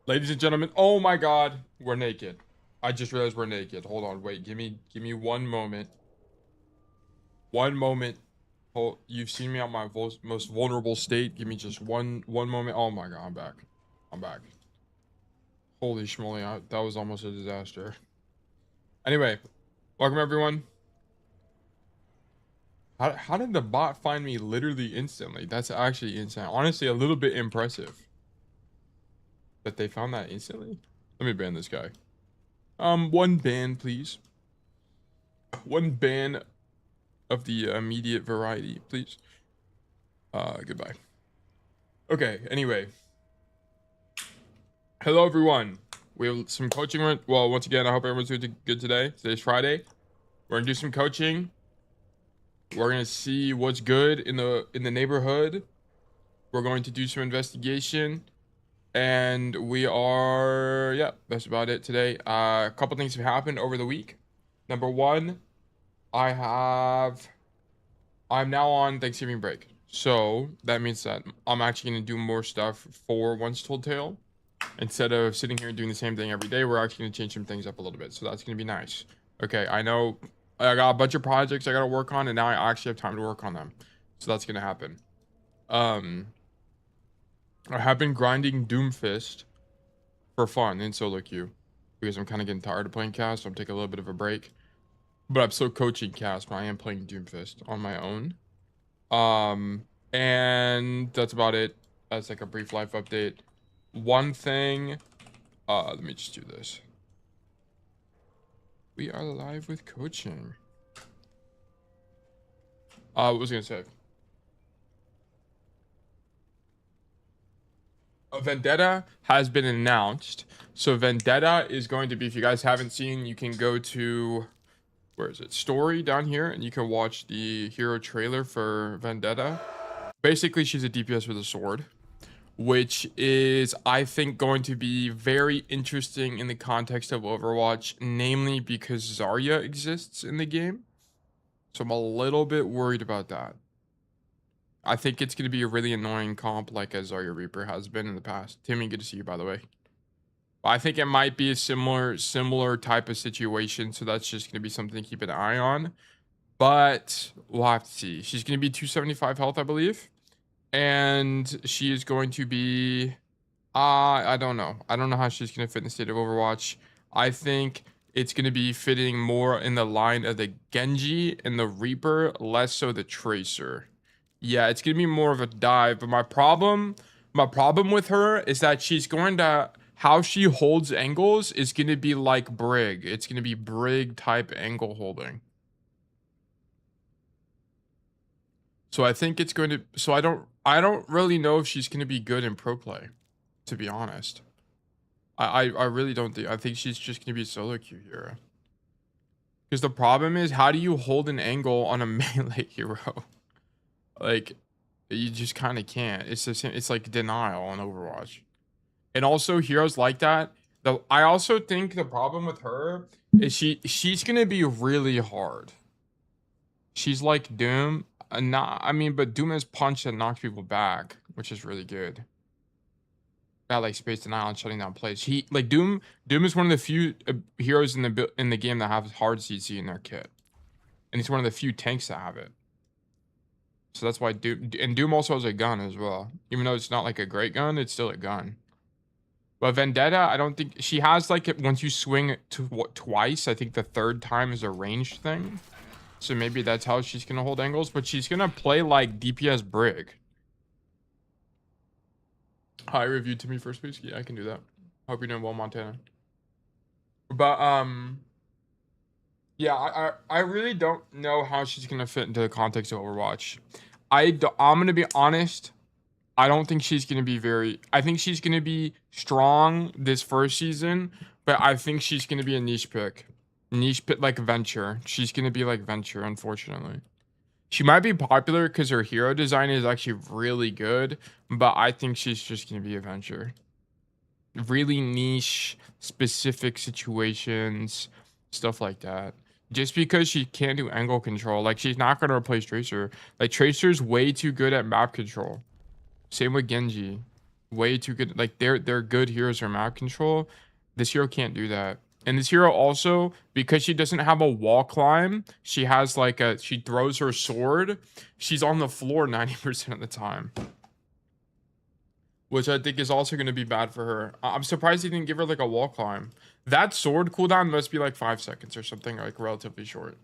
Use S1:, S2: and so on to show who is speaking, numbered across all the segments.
S1: Ladies and gentlemen, oh my god, we're naked. I just realized we're naked. Hold on, wait, give me 1 moment. 1 moment. Hold, you've seen me on my most vulnerable state. Give me just one moment. Oh my god, I'm back. I'm back. Holy schmoly, that was almost a disaster. Anyway, welcome everyone. How did the bot find me literally instantly? That's actually insane. Honestly, a little bit impressive that they found that instantly. Let me ban this guy. One ban, please. One ban of the immediate variety, please. Goodbye. Okay, anyway. Hello, everyone. We have some coaching. Well, once again, I hope everyone's doing good today. Today's Friday. We're gonna do some coaching. We're gonna see what's good in the neighborhood. We're going to do some investigation. And we are, yeah, that's about it today. A couple things have happened over the week. Number one, I'm now on Thanksgiving break. So that means that I'm actually going to do more stuff for Once Told Tale. Instead of sitting here and doing the same thing every day, we're actually going to change some things up a little bit. So that's going to be nice. Okay, I know I got a bunch of projects I got to work on, and now I actually have time to work on them. So that's going to happen. I have been grinding Doomfist for fun in solo queue because I'm kind of getting tired of playing cast, so I'm taking a little bit of a break. But I'm still coaching cast, but I am playing Doomfist on my own. And that's about it. That's like a brief life update. One thing, let me just do this. We are live with coaching. What was I gonna say? A Vendetta has been announced. So Vendetta is going to be, if you guys haven't seen, you can go to, where is it? Story down here, and you can watch the hero trailer for Vendetta. Basically, she's a DPS with a sword, which is, I think, going to be very interesting in the context of Overwatch, namely because Zarya exists in the game. So I'm a little bit worried about that. I think it's going to be a really annoying comp like as Zarya Reaper has been in the past. Timmy, good to see you, by the way. I think it might be a similar type of situation, so that's just going to be something to keep an eye on. But we'll have to see. She's going to be 275 health, I believe. And she is going to be... I don't know. I don't know how she's going to fit in the state of Overwatch. I think it's going to be fitting more in the line of the Genji and the Reaper, less so the Tracer. Yeah, it's going to be more of a dive. But my problem with her is that she's going to... How she holds angles is going to be like Brig. It's going to be Brig type angle holding. So I think it's going to... So I don't really know if she's going to be good in pro play, to be honest. I really don't think... I think she's just going to be a solo queue hero. Because the problem is, how do you hold an angle on a melee hero? Like, you just kind of can't. It's the same. It's like denial on Overwatch. And also heroes like that. Though I also think the problem with her is she's gonna be really hard. She's like Doom. But Doom has punch that knocks people back, which is really good. Got like space denial and shutting down plays. Doom is one of the few heroes in the game that have hard CC in their kit, and he's one of the few tanks that have it. So that's why Doom also has a gun as well. Even though it's not like a great gun, it's still a gun. But Vendetta, I don't think she has like it once you swing it twice. I think the third time is a ranged thing. So maybe that's how she's gonna hold angles. But she's gonna play like DPS Brig. Hi, review Timmy first, please. Yeah, I can do that. Hope you're doing well, Montana. But yeah, I really don't know how she's gonna fit into the context of Overwatch. I'm gonna be honest. I don't think she's going to be I think she's going to be strong this first season, but I think she's going to be a niche pick. Niche pick like Venture. She's going to be like Venture, unfortunately. She might be popular because her hero design is actually really good, but I think she's just going to be a Venture. Really niche, specific situations, stuff like that. Just because she can't do angle control, like she's not going to replace Tracer. Like Tracer's way too good at map control. Same with Genji. way too good. Like they're good heroes for map control. This hero can't do that. And this hero also, because she doesn't have a wall climb, she has like she throws her sword. She's on the floor 90% of the time. Which I think is also going to be bad for her. I'm surprised he didn't give her like a wall climb. That sword cooldown must be like 5 seconds or something, like relatively short.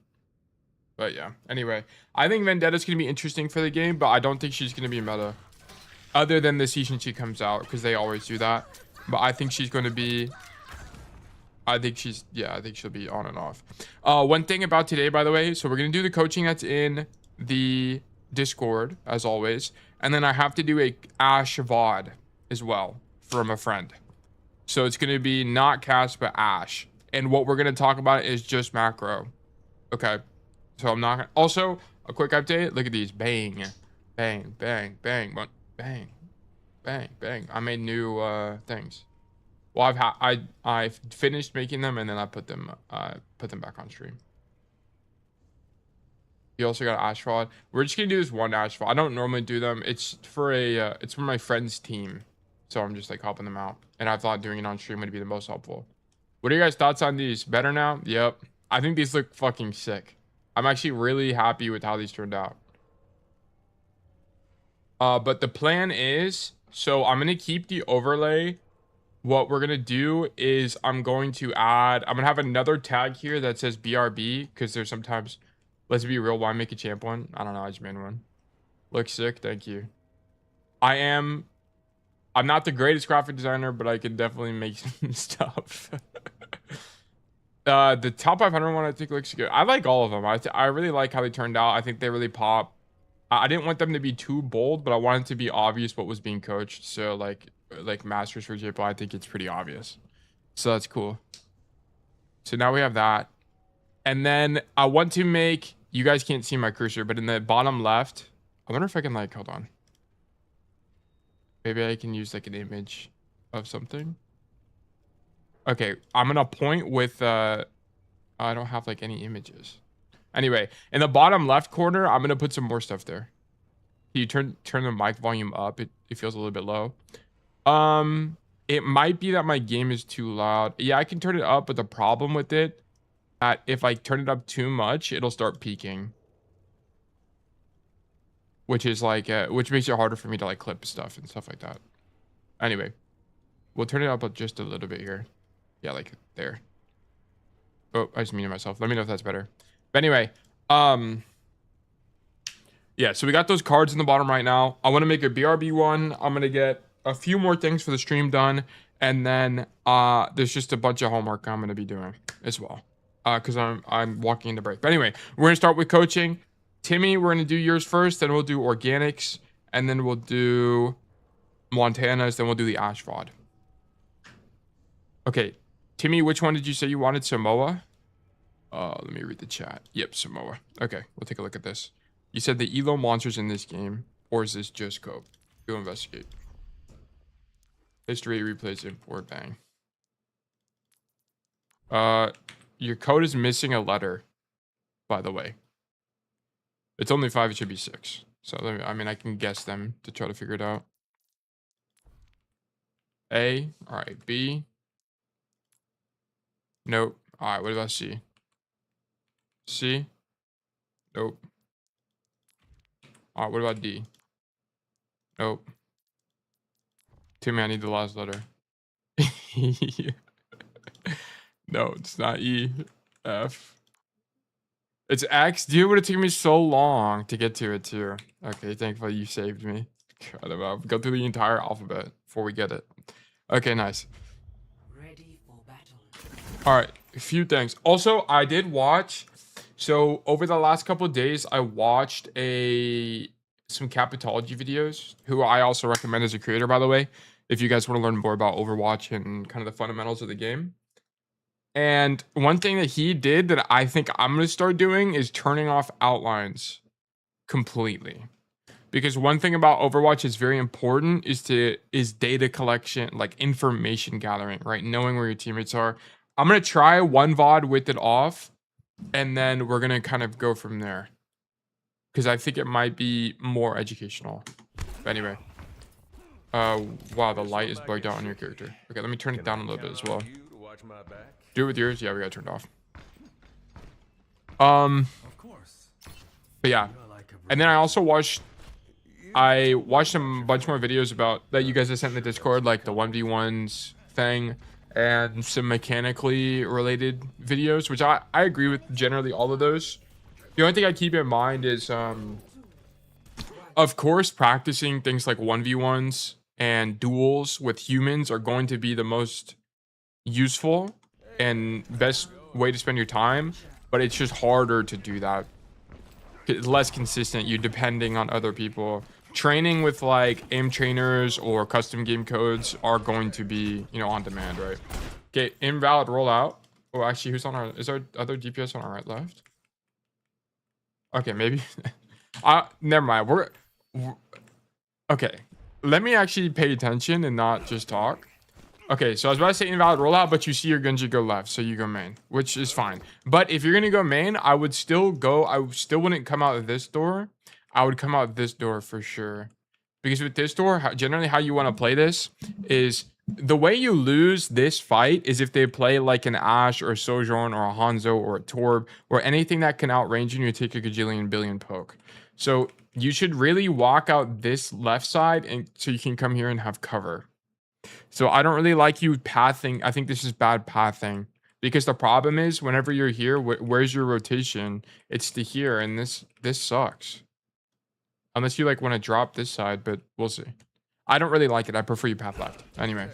S1: But yeah, anyway, I think Vendetta's going to be interesting for the game, but I don't think she's going to be meta. Other than the season she comes out, because they always do that. But I think she's going to be... I think she'll be on and off. One thing about today, by the way, so we're going to do the coaching that's in the Discord, as always. And then I have to do a Ashe VOD as well from a friend. So it's going to be not Cass, but Ashe. And what we're going to talk about is just macro. Okay. So I'm not... Also, a quick update. Look at these. Bang. Bang, bang, bang. Bang. Bang, bang. I made new things. Well, I've finished making them, and then I put them back on stream. You also got Ashe VOD. We're just gonna do this one Ashe VOD. I don't normally do them. It's for my friend's team, so I'm just like helping them out. And I thought doing it on stream would be the most helpful. What are your guys' thoughts on these? Better now? Yep. I think these look fucking sick. I'm actually really happy with how these turned out. But the plan is, so I'm gonna keep the overlay. What we're gonna do is I'm gonna have another tag here that says BRB, because there's sometimes, let's be real, why make a champ one? I don't know, I just made one. Looks sick, thank you. I'm not the greatest graphic designer, but I can definitely make some stuff. The top 500 one I think looks good. I like all of them. I really like how they turned out. I think they really pop. I didn't want them to be too bold, but I wanted to be obvious what was being coached. So like Masters, for example, I think it's pretty obvious. So that's cool. So now we have that. And then I want to make, you guys can't see my cursor, but in the bottom left, I wonder if I can like, hold on. Maybe I can use like an image of something. Okay, I'm gonna point with, I don't have like any images. Anyway, in the bottom left corner, I'm gonna put some more stuff there. You turn the mic volume up. It feels a little bit low. It might be that my game is too loud. Yeah, I can turn it up, but the problem with it, that if I turn it up too much, it'll start peaking. Which is like, which makes it harder for me to like clip stuff and stuff like that. Anyway, we'll turn it up just a little bit here. Yeah, like there. Oh, I just muted myself. Let me know if that's better. But anyway, yeah, so we got those cards in the bottom right now. I want to make a BRB one. I'm going to get a few more things for the stream done. And then there's just a bunch of homework I'm going to be doing as well. Because I'm walking into break. But anyway, we're going to start with coaching. Timmy, we're going to do yours first. Then we'll do organics. And then we'll do Montana's. Then we'll do the Ashe VOD. Okay, Timmy, which one did you say you wanted? Samoa? Let me read the chat. Yep, Samoa. Okay, we'll take a look at this. You said the Elo monsters in this game, or is this just Cope? Go investigate. History, replays, import, bang. Your code is missing a letter, by the way. It's only 5, it should be 6. So, I mean, I can guess them to try to figure it out. A, all right, B. Nope. All right, what about C? C? Nope. All right, what about D? Nope. Timmy, I need the last letter. No, it's not E. F. It's X. Dude, it would have taken me so long to get to it, too. Okay, thankfully you saved me. God, I'll go through the entire alphabet before we get it. Okay, nice.
S2: Ready for battle.
S1: All right, a few things. Also, I did watch... So, over the last couple of days, I watched some Capitology videos, who I also recommend as a creator, by the way, if you guys want to learn more about Overwatch and kind of the fundamentals of the game. And one thing that he did that I think I'm going to start doing is turning off outlines completely. Because one thing about Overwatch is very important is data collection, like information gathering, right? Knowing where your teammates are. I'm going to try one VOD with it off, and then we're going to kind of go from there. Because I think it might be more educational. But anyway. Wow, the light is bugged out on your character. Okay, let me turn it down a little bit as well. Do it with yours. Yeah, we got turned off. But yeah, and then I also watched a bunch more videos about that you guys have sent in the Discord, like the 1v1s thing and some mechanically related videos, which I agree with generally all of those. The only thing I keep in mind is of course practicing things like 1v1s and duels with humans are going to be the most useful and best way to spend your time, but it's just harder to do that. It's less consistent. You're depending on other people. Training with like aim trainers or custom game codes are going to be, you know, on demand, right? Okay, invalid rollout. Oh, actually, who's on our? Is our other DPS on our right, left? Okay, maybe. Never mind. We're okay. Let me actually pay attention and not just talk. Okay, so I was about to say invalid rollout, but you see your Genji go left, so you go main, which is fine. But if you're gonna go main, I would still go. I still wouldn't come out of this door. I would come out this door for sure, because with this door, generally how you want to play this is the way you lose this fight is if they play like an Ashe or a Sojourn or a Hanzo or a Torb or anything that can outrange you and you take a gajillion billion poke. So you should really walk out this left side and so you can come here and have cover. So I don't really like you pathing. I think this is bad pathing because the problem is whenever you're here, where's your rotation? It's to here, and this sucks. Unless you like want to drop this side, but we'll see. I don't really like it. I prefer you path left. Anyway.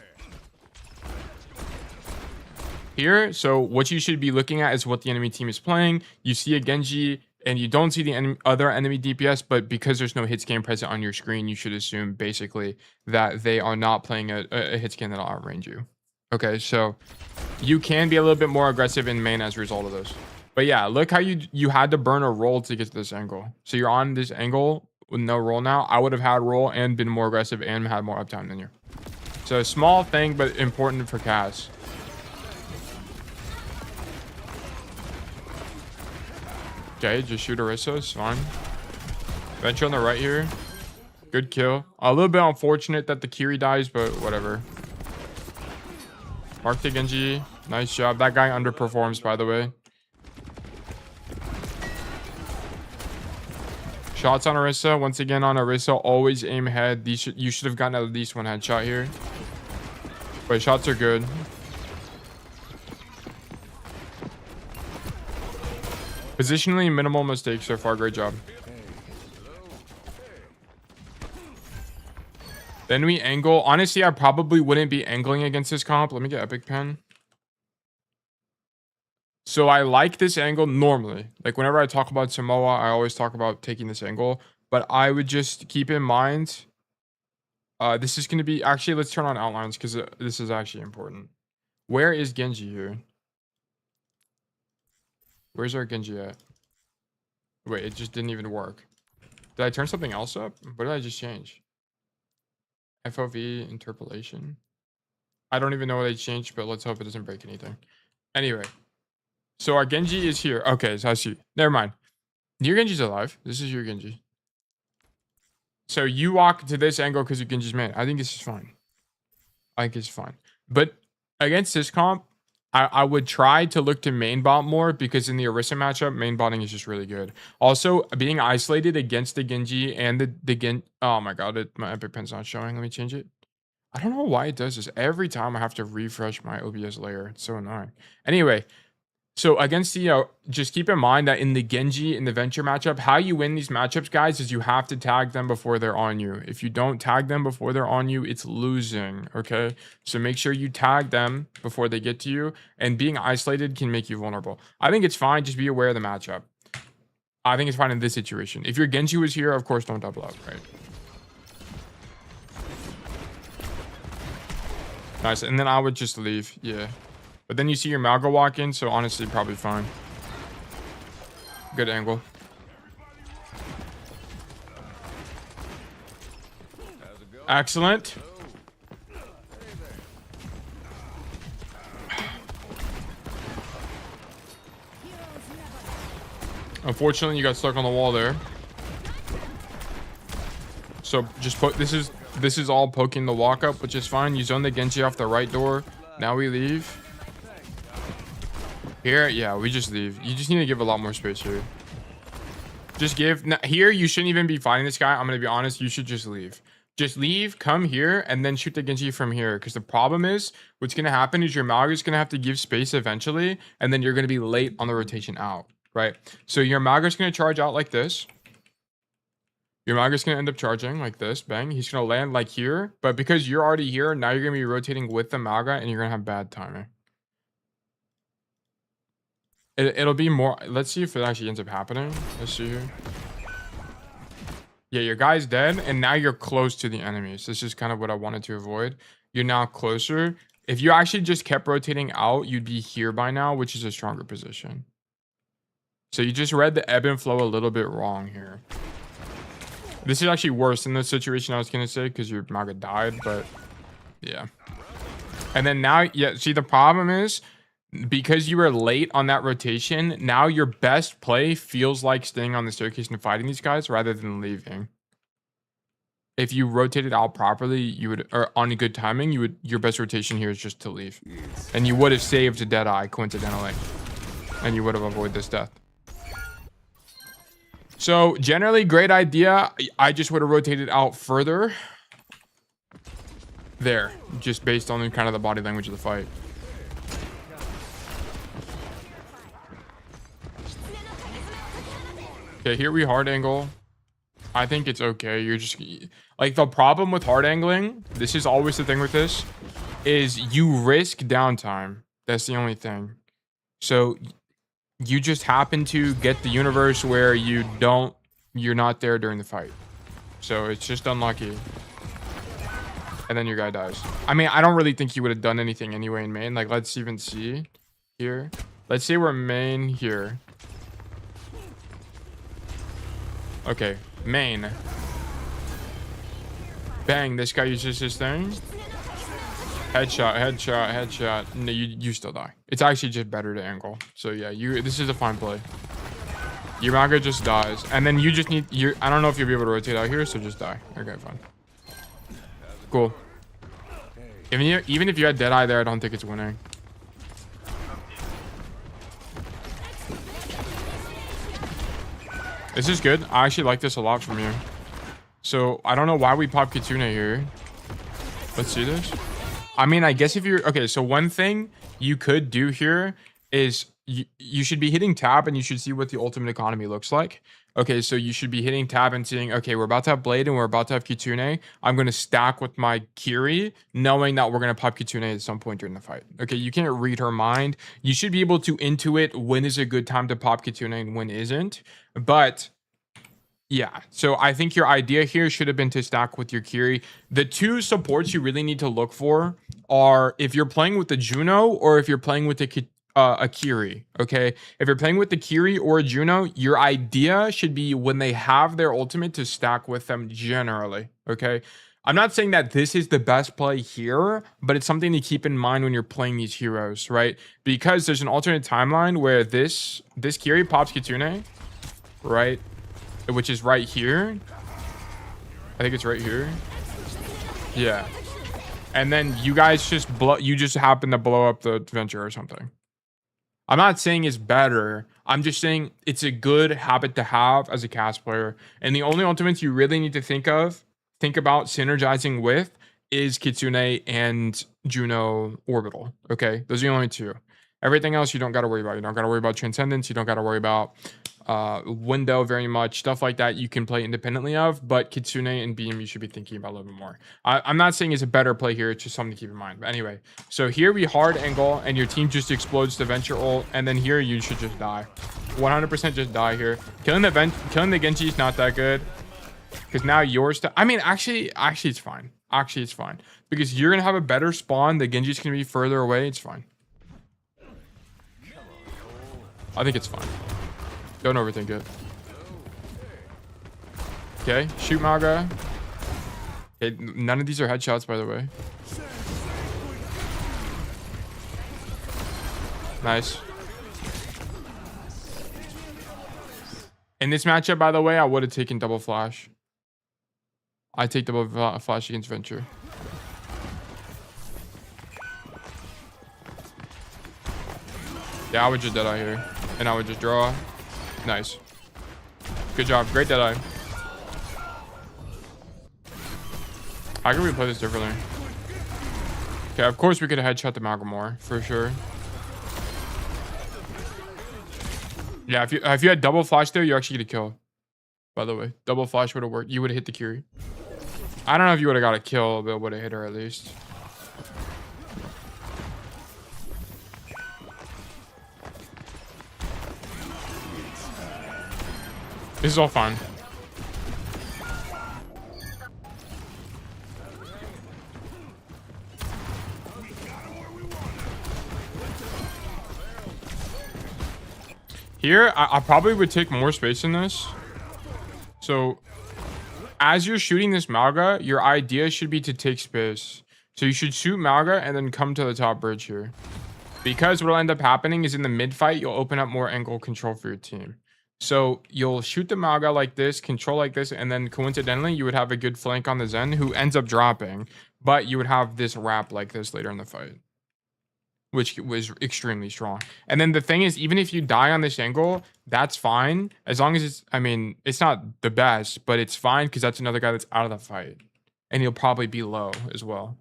S1: Here, so what you should be looking at is what the enemy team is playing. You see a Genji, and you don't see the other enemy DPS, but because there's no hit scan present on your screen, you should assume basically that they are not playing a hit scan that'll outrange you. Okay, so you can be a little bit more aggressive in main as a result of those. But yeah, look how you had to burn a roll to get to this angle. So you're on this angle with no roll now. I would have had roll and been more aggressive and had more uptime than you. So a small thing, but important for Cass. Okay, just shoot Orisa, it's fine. Venture on the right here. Good kill. A little bit unfortunate that the Kiri dies, but whatever. Mark the Genji. Nice job. That guy underperforms, by the way. Shots on Orisa. Once again on Orisa, always aim ahead. You should have gotten at least one headshot here. But shots are good. Positionally, minimal mistakes so far. Great job. Then we angle. Honestly, I probably wouldn't be angling against this comp. Let me get Epic Pen. So I like this angle normally. Like whenever I talk about Samoa, I always talk about taking this angle. But I would just keep in mind, this is going to be... Actually, let's turn on outlines because this is actually important. Where is Genji here? Where's our Genji at? Wait, it just didn't even work. Did I turn something else up? What did I just change? FOV interpolation. I don't even know what I changed, but let's hope it doesn't break anything. Anyway, so our Genji is here. Okay, so I see. Never mind. Your Genji's alive. This is your Genji. So you walk to this angle because your Genji's man. I think this is fine. I think it's fine. But against this comp, I would try to look to main bot more because in the Orisa matchup, main botting is just really good. Also, being isolated against the Genji and the Genji... Oh my god, my Epic Pen's not showing. Let me change it. I don't know why it does this. Every time I have to refresh my OBS layer. It's so annoying. Anyway, so against the... just keep in mind that in the Genji, in the Venture matchup, how you win these matchups, guys, is you have to tag them before they're on you. If you don't tag them before they're on you, it's losing, okay? So make sure you tag them before they get to you, and being isolated can make you vulnerable. I think it's fine. Just be aware of the matchup. I think it's fine in this situation. If your Genji was here, of course, don't double up, right? Nice, and then I would just leave, yeah. But then you see your Malga walk in, so honestly, probably fine. Good angle. Excellent. Unfortunately, you got stuck on the wall there. So just put... This is This is all poking the walk up, which is fine. You zone the Genji off the right door. Now we leave. Here, yeah, we just leave. You just need to give a lot more space here. Just give. Here, you shouldn't even be fighting this guy. I'm going to be honest. You should just leave. Just leave, come here, and then shoot the Genji from here. Because the problem is, what's going to happen is your Malga is going to have to give space eventually, and then you're going to be late on the rotation out, right? So your Malga is going to charge out like this. Your Malga is going to end up charging like this. Bang. He's going to land like here. But because you're already here, now you're going to be rotating with the Malga, and you're going to have bad timing. It'll be more. Let's see if it actually ends up happening. Let's see here. Yeah, your guy's dead, and now you're close to the enemies. This is kind of what I wanted to avoid. You're now closer. If you actually just kept rotating out, you'd be here by now, which is a stronger position. So you just read the ebb and flow a little bit wrong here. This is actually worse than the situation I was going to say because your Maga died, but yeah. And then now, yeah, see, the problem is, because you were late on that rotation, now your best play feels like staying on the staircase and fighting these guys rather than leaving. If you rotated out properly, you would, or on good timing, you would, your best rotation here is just to leave. And you would have saved a Deadeye coincidentally. And you would have avoided this death. So generally great idea. I just would have rotated out further. There, just based on kind of the body language of the fight. Okay, here we hard angle. I think it's okay. You're just like, the problem with hard angling, this is always the thing with this, is you risk downtime. That's the only thing. So you just happen to get the universe where you're not there during the fight. So it's just unlucky. And then your guy dies. I mean, I don't really think you would have done anything anyway in main. Like, let's even see here. Let's say we're main here. Okay, main. Bang, this guy uses his thing. Headshot, headshot, headshot. No, you still die. It's actually just better to angle. So yeah, this is a fine play. Your Maga just dies. And then you just need, I don't know if you'll be able to rotate out here, so just die. Okay, fine. Cool. Even if you had Deadeye there, I don't think it's winning. This is good. I actually like this a lot from you. So I don't know why we pop Kitsune here. Let's see this. I mean, I guess if you're okay, so one thing you could do here is you should be hitting tab and you should see what the ultimate economy looks like. Okay, so you should be hitting tab and seeing, okay, we're about to have Blade and we're about to have Kitsune. I'm going to stack with my Kiri, knowing that we're going to pop Kitsune at some point during the fight. Okay, you can't read her mind. You should be able to intuit when is a good time to pop Kitsune and when isn't. But yeah, so I think your idea here should have been to stack with your Kiri. The two supports you really need to look for are if you're playing with the Juno or if you're playing with the a Kiri. Okay, if you're playing with the Kiri or a Juno, your idea should be when they have their ultimate to stack with them generally. Okay, I'm not saying that this is the best play here, but it's something to keep in mind when you're playing these heroes, right? Because there's an alternate timeline where this Kiri pops Kitsune, right? Which is right here. I think it's right here. Yeah. And then you guys just happen to blow up the adventure or something. I'm not saying it's better. I'm just saying it's a good habit to have as a cast player. And the only ultimates you really need to think about synergizing with is Kitsune and Juno Orbital. Okay, those are the only two. Everything else you don't got to worry about. You don't got to worry about Transcendence. You don't got to worry about window very much. Stuff like that you can play independently of, but Kitsune and Beam you should be thinking about a little bit more. I'm not saying it's a better play here, it's just something to keep in mind. But anyway, so here we hard angle and your team just explodes the Venture ult, and then here you should just die. 100% just die here. Killing the Genji is not that good because now yours I mean, actually it's fine. Actually it's fine because you're gonna have a better spawn. The Genji's gonna be further away. It's fine. I think it's fine. Don't overthink it. Okay, shoot Maga. Okay, none of these are headshots, by the way. Nice. In this matchup, by the way, I would have taken double flash. I take the flash against Venture. Yeah, I would just Deadeye here. And I would just draw. Nice. Good job. Great Deadeye. How can we play this differently? Okay, of course we could have headshot the Malgamore, for sure. Yeah, if you had double flash there, you actually get a kill. By the way, double flash would have worked. You would have hit the Curie. I don't know if you would have got a kill, but would have hit her at least. This is all fine. Here, I probably would take more space in this. So, as you're shooting this Malga, your idea should be to take space. So you should shoot Malga and then come to the top bridge here. Because what'll end up happening is in the mid fight, you'll open up more angle control for your team. So you'll shoot the Malga like this, control like this, and then coincidentally, you would have a good flank on the Zen who ends up dropping. But you would have this wrap like this later in the fight, which was extremely strong. And then the thing is, even if you die on this angle, that's fine. As long as it's, I mean, it's not the best, but it's fine because that's another guy that's out of the fight. And he'll probably be low as well.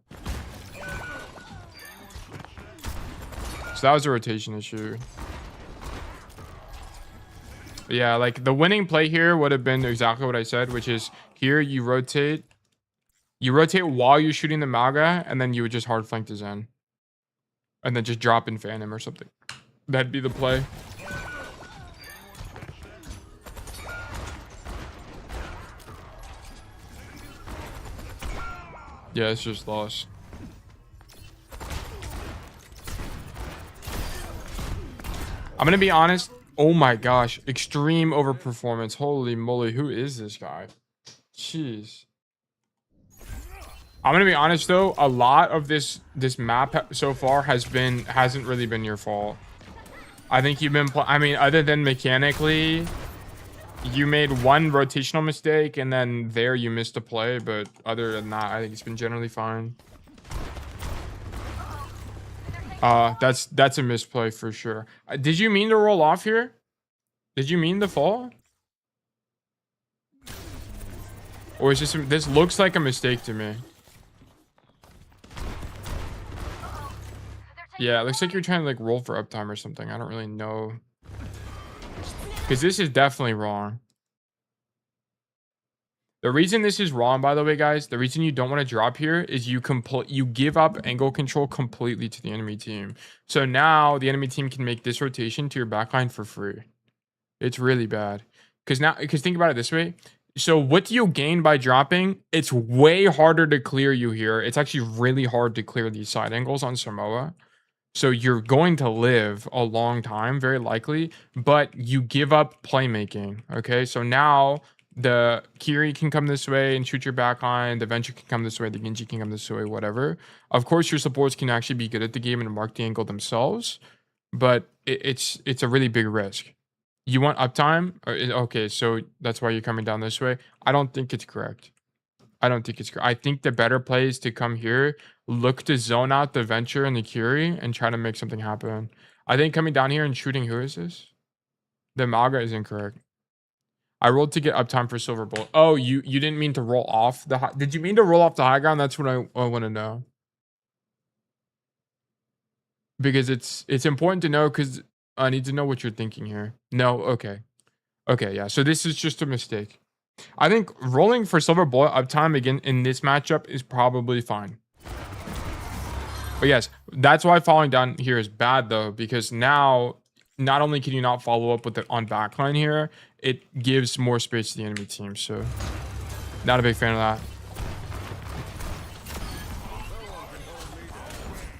S1: So that was a rotation issue. But yeah, like the winning play here would have been exactly what I said, which is here you rotate. You rotate while you're shooting the Malga, and then you would just hard flank the Zen. And then just drop in Phantom or something. That'd be the play. Yeah, it's just lost. I'm gonna be honest. Oh my gosh. Extreme overperformance. Holy moly. Who is this guy? Jeez. I'm gonna be honest though, a lot of this map so far hasn't really been your fault. I think you've been I mean, other than mechanically, you made one rotational mistake and then there you missed a play, but other than that, I think it's been generally fine. That's a misplay for sure. Did you mean to roll off here? Did you mean to fall? Or is this looks like a mistake to me? Yeah, it looks like you're trying to like roll for uptime or something. I don't really know. Because this is definitely wrong. The reason this is wrong, by the way, guys, the reason you don't want to drop here is you give up angle control completely to the enemy team. So now the enemy team can make this rotation to your backline for free. It's really bad. Because think about it this way. So what do you gain by dropping? It's way harder to clear you here. It's actually really hard to clear these side angles on Samoa. So you're going to live a long time, very likely, but you give up playmaking. Okay, so now the Kiri can come this way and shoot your backline. The Venture can come this way. The Genji can come this way, whatever. Of course, your supports can actually be good at the game and mark the angle themselves, but it's a really big risk. You want uptime? Okay, so that's why you're coming down this way. I don't think it's correct. I think the better play is to come here, look to zone out the Venture and the Curie, and try to make something happen. I think coming down here and shooting, who is this? The Malga is incorrect. I rolled to get uptime for Silver Bullet. Oh, you didn't mean to roll off the high. Did you mean to roll off the high ground? That's what I want to know. Because it's important to know because I need to know what you're thinking here. No, okay. Okay, yeah. So this is just a mistake. I think rolling for Silver Bullet uptime again in this matchup is probably fine. But yes, that's why falling down here is bad though, because now not only can you not follow up with it on backline here, it gives more space to the enemy team. So not a big fan of that.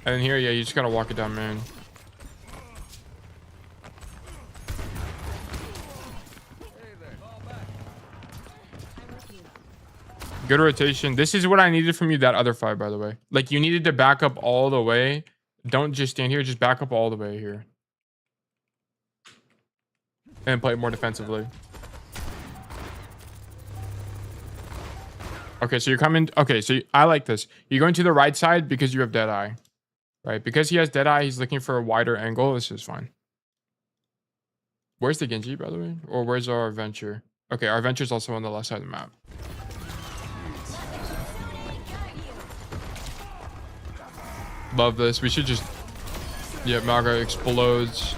S1: And then here, yeah, you just gotta walk it down, man. Good rotation. This is what I needed from you that other fight, by the way. Like, you needed to back up all the way. Don't just stand here. Just back up all the way here. And play more defensively. Okay, so you're coming. Okay, so I like this. You're going to the right side because you have Deadeye. Right? Because he has Deadeye, he's looking for a wider angle. This is fine. Where's the Genji, by the way? Or where's our adventure? Okay, our adventure's also on the left side of the map. Love this. We should just... Yeah, Maga explodes.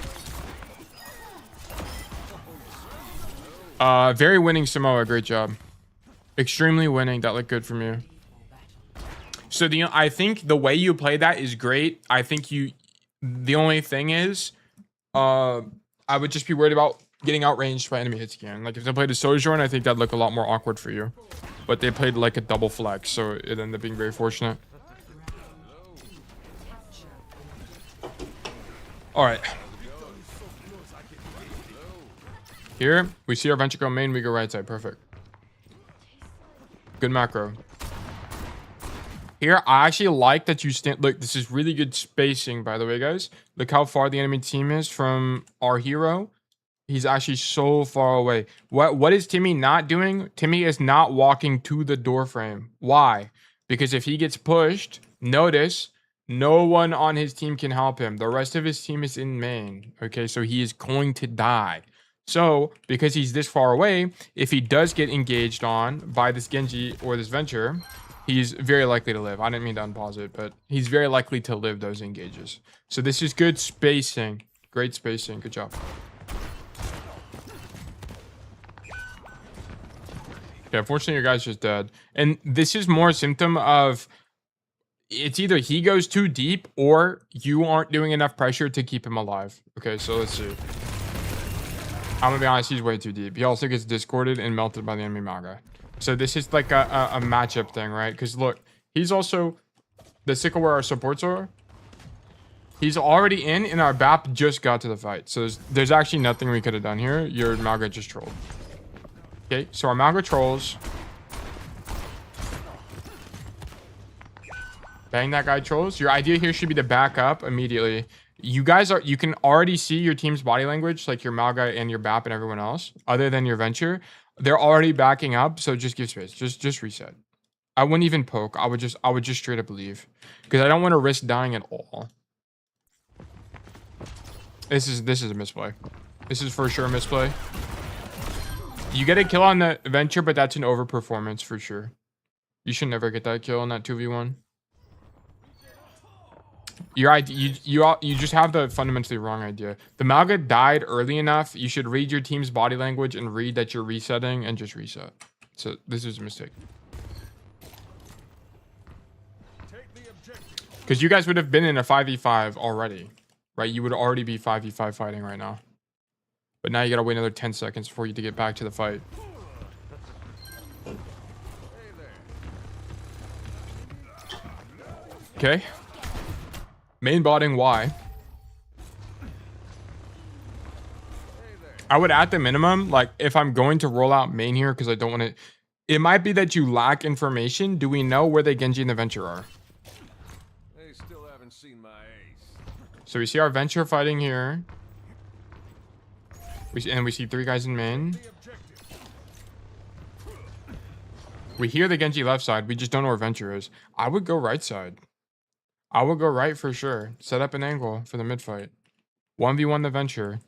S1: Very winning Samoa. Great job. Extremely winning. That looked good from you. So I think the way you play that is great. I think the only thing is, I would just be worried about getting outranged by enemy hits again. Like if they played a Sojourn, I think that'd look a lot more awkward for you. But they played like a double flex, so it ended up being very fortunate. All right. Here, we see our venture go main, we go right side. Perfect. Good macro. Here, I actually like that you stand... Look, this is really good spacing, by the way, guys. Look how far the enemy team is from our hero. He's actually so far away. What is Timmy not doing? Timmy is not walking to the door frame. Why? Because if he gets pushed, notice, no one on his team can help him. The rest of his team is in main. Okay, so he is going to die. So, because he's this far away, if he does get engaged on by this Genji or this Venture, he's very likely to live. I didn't mean to unpause it, but he's very likely to live those engages. So this is good spacing. Great spacing. Good job. Okay, unfortunately, your guy's just dead. And this is more a symptom of it's either he goes too deep or you aren't doing enough pressure to keep him alive. Okay, so let's see. I'm gonna be honest, he's way too deep. He also gets discorded and melted by the enemy Maga. So this is like a matchup thing, right? Because look, he's also the sickle where our supports are. He's already in, and our BAP just got to the fight. So there's actually nothing we could have done here. Your Maga just trolled. Okay, so our Maga trolls. Bang that guy trolls. Your idea here should be to back up immediately. You can already see your team's body language, like your Maga and your BAP and everyone else, other than your Venture. They're already backing up, so just give space. Just reset. I wouldn't even poke. I would just straight up leave. Because I don't want to risk dying at all. This is a misplay. This is for sure a misplay. You get a kill on the Venture, but that's an overperformance for sure. You should never get that kill on that 2v1. Your idea, you just have the fundamentally wrong idea. The Maga died early enough. You should read your team's body language and read that you're resetting and just reset. So this is a mistake. Because you guys would have been in a 5v5 already, right? You would already be 5v5 fighting right now. But now you gotta wait another 10 seconds for you to get back to the fight. Okay. Main botting Y. I would at the minimum, like if I'm going to roll out main here because I don't want to, it might be that you lack information. Do we know where the Genji and the Venture are?
S3: They still haven't seen my ace.
S1: So we see our Venture fighting here. We see 3 guys in main. We hear the Genji left side. We just don't know where Venture is. I would go right side. I would go right for sure. Set up an angle for the mid fight. 1v1 the Venture.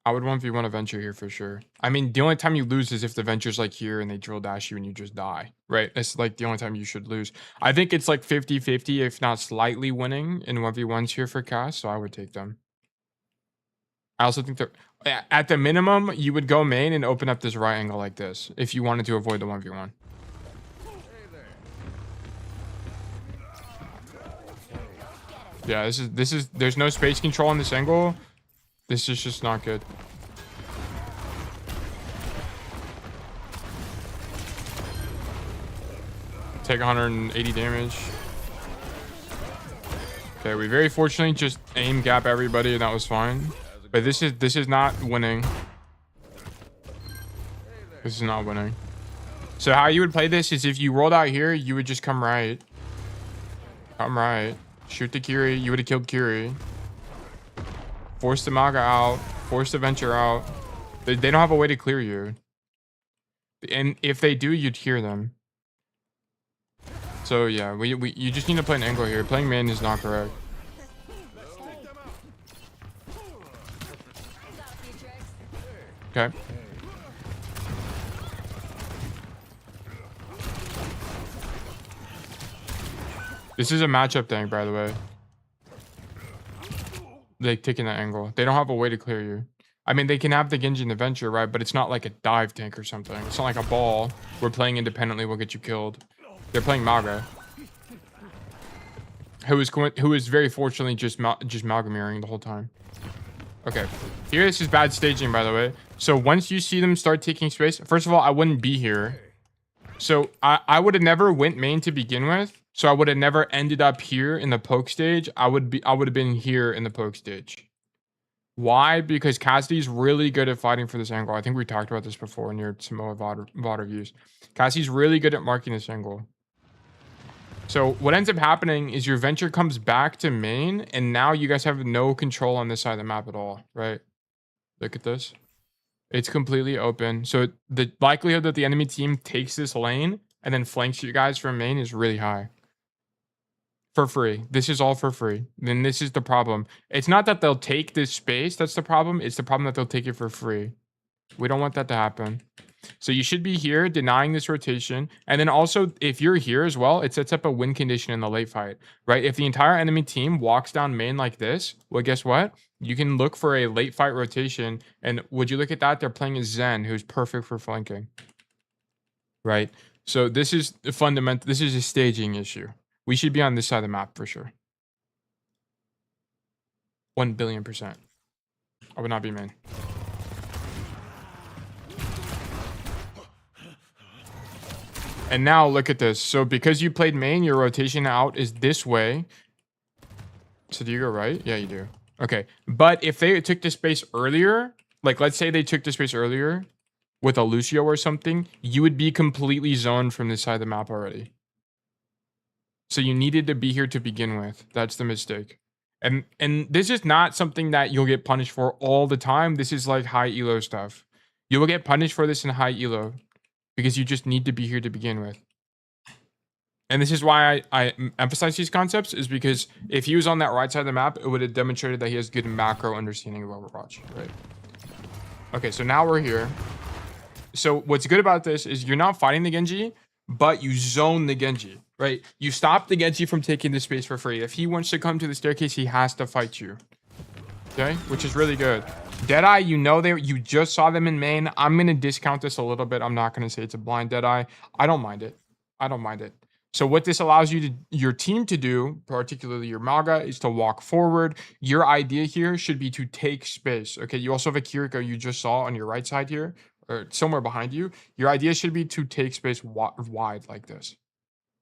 S1: I would 1v1 a Venture here for sure. I mean, the only time you lose is if the Venture's like here and they drill dash you and you just die, right? That's like the only time you should lose. I think it's like 50-50, if not slightly winning in 1v1s here for Cass, so I would take them. I also think that at the minimum, you would go main and open up this right angle like this if you wanted to avoid the 1v1. Yeah, this is there's no space control on this angle. This is just not good. Take 180 damage. Okay, we very fortunately just aim gap everybody and that was fine. But this is not winning. This is not winning. So how you would play this is if you rolled out here, you would just come right. Come right. Shoot the Kiri. You would have killed Kiri. Force the Maga out. Force the Venture out. They don't have a way to clear you. And if they do, you'd hear them. So yeah, you just need to play an angle here. Playing main is not correct. Okay. This is a matchup thing, by the way. They taking that angle. They don't have a way to clear you. I mean, they can have the Genji and the Venture, right? But it's not like a dive tank or something. It's not like a ball. We're playing independently will get you killed. They're playing Maga, who is very fortunately just Maga mirroring the whole time. Okay, here this is bad staging, by the way. So once you see them start taking space, first of all, I wouldn't be here. So I would have never went main to begin with. So I would have never ended up here in the poke stage. I would have been here in the poke stage. Why? Because Cassidy's really good at fighting for this angle. I think we talked about this before in your Samoa VOD reviews. Cassidy's really good at marking this angle. So what ends up happening is your Venture comes back to main, and now you guys have no control on this side of the map at all, right? Look at this. It's completely open. So the likelihood that the enemy team takes this lane and then flanks you guys from main is really high. For free. This is all for free. Then this is the problem. It's not that they'll take this space. That's the problem. It's the problem that they'll take it for free. We don't want that to happen. So you should be here denying this rotation. And then also, if you're here as well, it sets up a win condition in the late fight, right? If the entire enemy team walks down main like this, well, guess what? You can look for a late fight rotation. And would you look at that? They're playing a Zen who's perfect for flanking, right? So this is the fundamental. This is a staging issue. We should be on this side of the map for sure. 1,000,000,000%. I would not be main. And now look at this. So because you played main, your rotation out is this way. So do you go right? Yeah, you do. Okay. But if they took the space earlier, like let's say they took the space earlier with a Lucio or something, you would be completely zoned from this side of the map already. So you needed to be here to begin with. That's the mistake. And this is not something that you'll get punished for all the time. This is like high elo stuff. You will get punished for this in high elo because you just need to be here to begin with. And this is why I emphasize these concepts, is because if he was on that right side of the map, it would have demonstrated that he has good macro understanding of Overwatch, right? Okay, so now we're here. So what's good about this is you're not fighting the Genji, but you zone the Genji, right? You stop the Genji from taking the space for free. If he wants to come to the staircase, he has to fight you. Okay, which is really good. Deadeye, you know you just saw them in main. I'm gonna discount this a little bit. I'm not gonna say it's a blind Deadeye. I don't mind it. I don't mind it. So what this allows your team to do, particularly your Maga, is to walk forward. Your idea here should be to take space. Okay, you also have a Kiriko you just saw on your right side here, or somewhere behind you. Your idea should be to take space wide like this.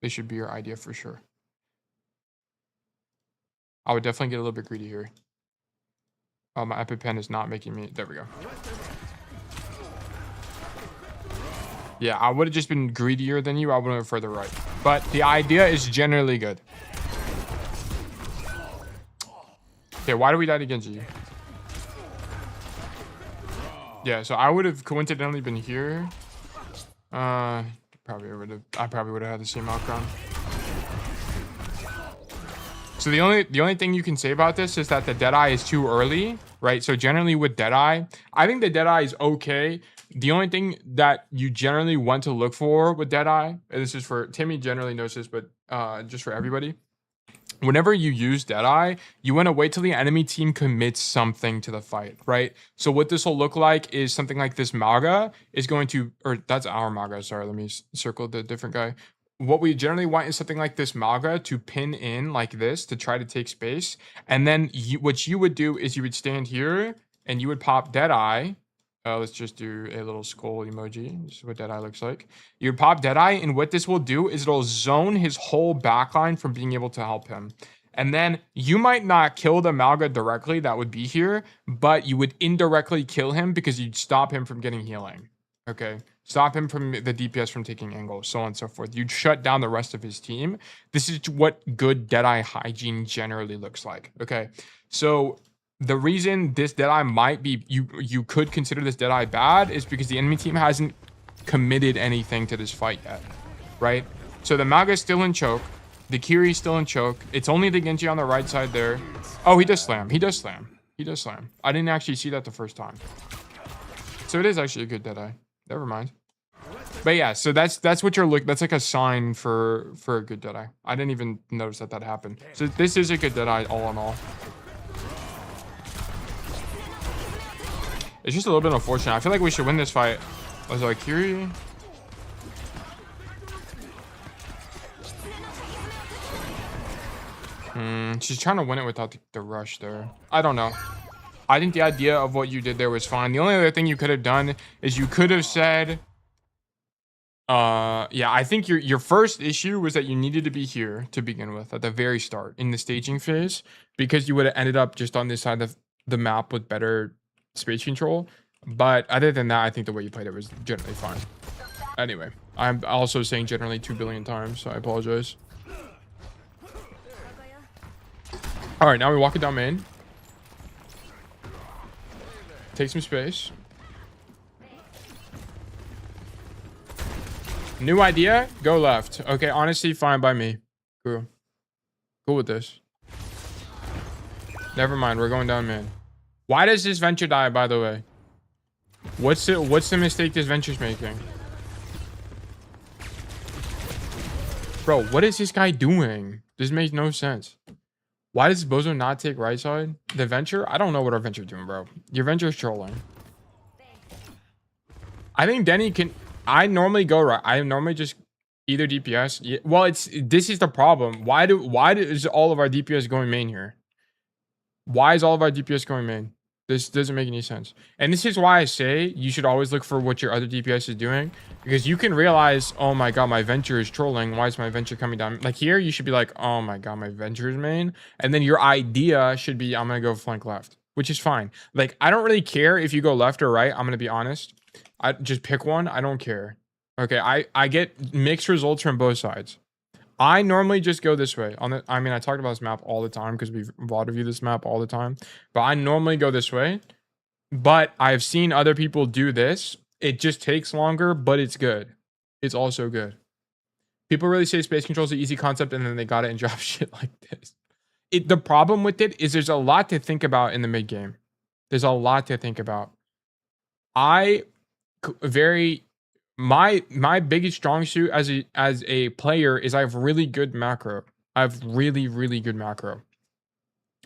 S1: This should be your idea for sure. I would definitely get a little bit greedy here. Oh, my EpiPen is not making me... There we go. Yeah, I would have just been greedier than you. I would have went further right. But the idea is generally good. Okay, why do we die to Genji? Yeah, so I would have coincidentally been here. I probably would have had the same outcome. So the only thing you can say about this is that the Deadeye is too early, right? So generally with Deadeye, I think the Deadeye is okay. The only thing that you generally want to look for with Deadeye, and this is for Timmy generally knows this, but just for everybody. Whenever you use Deadeye, you want to wait till the enemy team commits something to the fight, right? So what this will look like is something like this Maga is going to, or that's our Maga, sorry, let me circle the different guy. What we generally want is something like this Maga to pin in like this to try to take space. And then what you would do is you would stand here and you would pop Deadeye. Let's just do a little skull emoji. This is what Deadeye looks like. You would pop Deadeye, and what this will do is it'll zone his whole backline from being able to help him. And then you might not kill the Maga directly, that would be here, but you would indirectly kill him because you'd stop him from getting healing. Okay? Stop him from the DPS from taking angles, so on and so forth. You'd shut down the rest of his team. This is what good Deadeye hygiene generally looks like. Okay? So the reason this Deadeye might be, you could consider this Deadeye bad is because the enemy team hasn't committed anything to this fight yet, right? So the Maga's still in choke. The Kiri's still in choke. It's only the Genji on the right side there. Oh, he does slam. He does slam. He does slam. I didn't actually see that the first time. So it is actually a good Deadeye. Never mind. But yeah, so that's what you're looking. That's like a sign for a good Deadeye. I didn't even notice that happened. So this is a good Deadeye all in all. It's just a little bit unfortunate. I feel like we should win this fight. Was it Kiri? She's trying to win it without the rush there. I don't know. I think the idea of what you did there was fine. The only other thing you could have done is you could have said, yeah, I think your first issue was that you needed to be here to begin with at the very start in the staging phase, because you would have ended up just on this side of the map with better space control. But other than that, I think the way you played it was generally fine. Anyway, I'm also saying generally 2 billion times, so I apologize. All right, now we walk it down main. Take some space. New idea, go left. Okay, honestly, fine by me. Cool. Cool with this. Never mind, we're going down main. Why does this venture die, by the way? What's the mistake this venture's making? Bro, what is this guy doing? This makes no sense. Why does Bozo not take right side? The venture? I don't know what our venture's doing, bro. Your venture's trolling. I think Denny can... I normally go right. I normally just either DPS. Yeah, well, this is the problem. Why is all of our DPS going main here? Why is all of our DPS going main? This doesn't make any sense. And this is why I say you should always look for what your other DPS is doing, because you can realize, oh my god, my venture is trolling. Why is my venture coming down? Like here, you should be like, oh my god, my venture is main. And then your idea should be, I'm going to go flank left, which is fine. Like, I don't really care if you go left or right. I'm going to be honest. I just pick one. I don't care. Okay, I get mixed results from both sides. I normally just go this way. I mean, I talk about this map all the time because we've VOD review this map all the time. But I normally go this way. But I've seen other people do this. It just takes longer, but it's good. It's also good. People really say space control is an easy concept, and then they got it and drop shit like this. The problem with it is there's a lot to think about in the mid game. There's a lot to think about. My biggest strong suit as a player is I have really good macro. I have really good macro.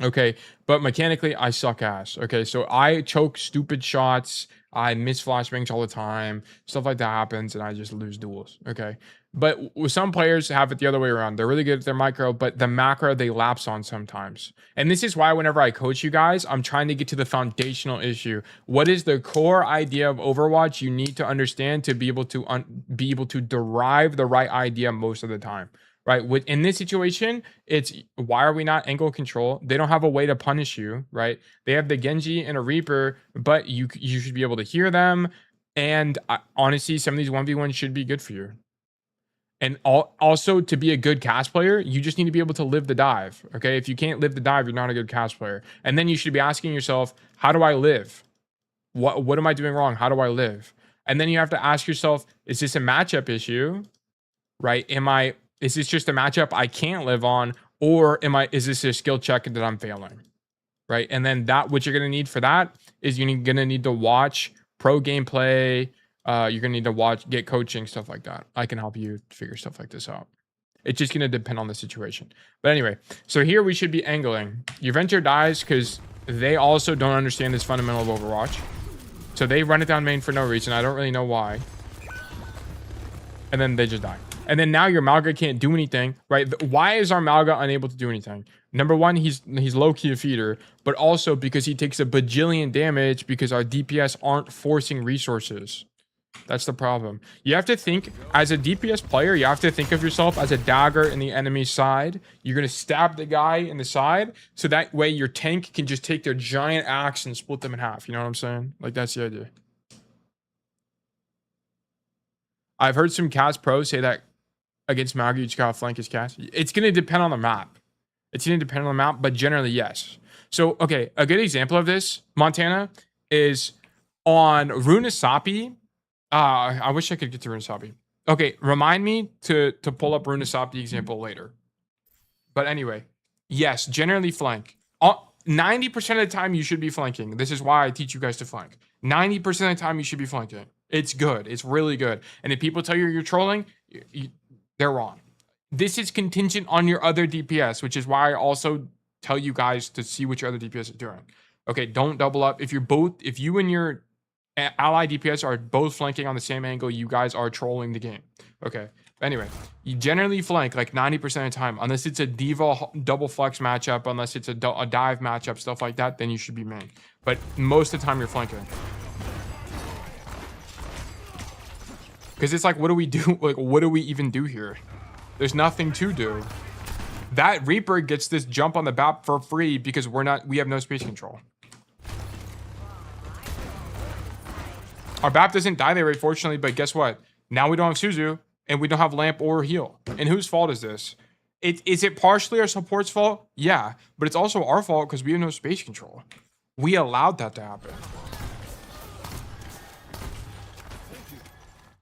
S1: Okay, but mechanically I suck ass. Okay, so I choke stupid shots. I miss flashbangs all the time. Stuff like that happens, and I just lose duels. Okay, but some players have it the other way around. They're really good at their micro, but the macro they lapse on sometimes. And this is why whenever I coach you guys, I'm trying to get to the foundational issue. What is the core idea of Overwatch you need to understand to be able to derive the right idea most of the time? Right? In this situation, it's why are we not angle control? They don't have a way to punish you, right? They have the Genji and a Reaper, but you should be able to hear them. And honestly, some of these 1v1 should be good for you. And also, to be a good cast player, you just need to be able to live the dive. Okay, if you can't live the dive, you're not a good cast player. And then you should be asking yourself, how do I live? What am I doing wrong? How do I live? And then you have to ask yourself, is this a matchup issue? Right? Is this just a matchup I can't live on, or is this a skill check that I'm failing? Right? And then what you're gonna need for that is you're gonna need to watch pro gameplay. You're gonna need to get coaching, stuff like that. I can help you figure stuff like this out. It's just gonna depend on the situation. But anyway, so here we should be angling. Your venture dies because they also don't understand this fundamental of Overwatch. So they run it down main for no reason. I don't really know why. And then they just die. And then now your Malga can't do anything, right? Why is our Malga unable to do anything? Number one, he's low-key a feeder, but also because he takes a bajillion damage because our DPS aren't forcing resources. That's the problem. You have to think, as a DPS player, you have to think of yourself as a dagger in the enemy's side. You're going to stab the guy in the side, so that way your tank can just take their giant axe and split them in half. You know what I'm saying? Like, that's the idea. I've heard some cast pros say that against Malga, you just gotta flank his cast. It's gonna depend on the map. But generally, yes. So, okay, a good example of this, Montana, is on Runasapi. I wish I could get to Runasabi. Okay, remind me to pull up Runasabi example later. But anyway, yes, generally flank. 90% of the time you should be flanking. This is why I teach you guys to flank. 90% of the time you should be flanking. It's good. It's really good. And if people tell you you're trolling, they're wrong. This is contingent on your other DPS, which is why I also tell you guys to see what your other DPS is doing. Okay, don't double up. If you and your ally DPS are both flanking on the same angle, you guys are trolling the game. Okay. Anyway, you generally flank like 90% of the time, unless it's a diva double flex matchup, unless it's a dive matchup, stuff like that, then you should be main. But most of the time you're flanking. Because it's like, what do we do? Like, what do we even do here? There's nothing to do. That Reaper gets this jump on the BAP for free because we have no space control. Our BAP doesn't die there, fortunately, but guess what? Now we don't have Suzu, and we don't have lamp or heal. And whose fault is this? Is it partially our support's fault? Yeah, but it's also our fault because we have no space control. We allowed that to happen.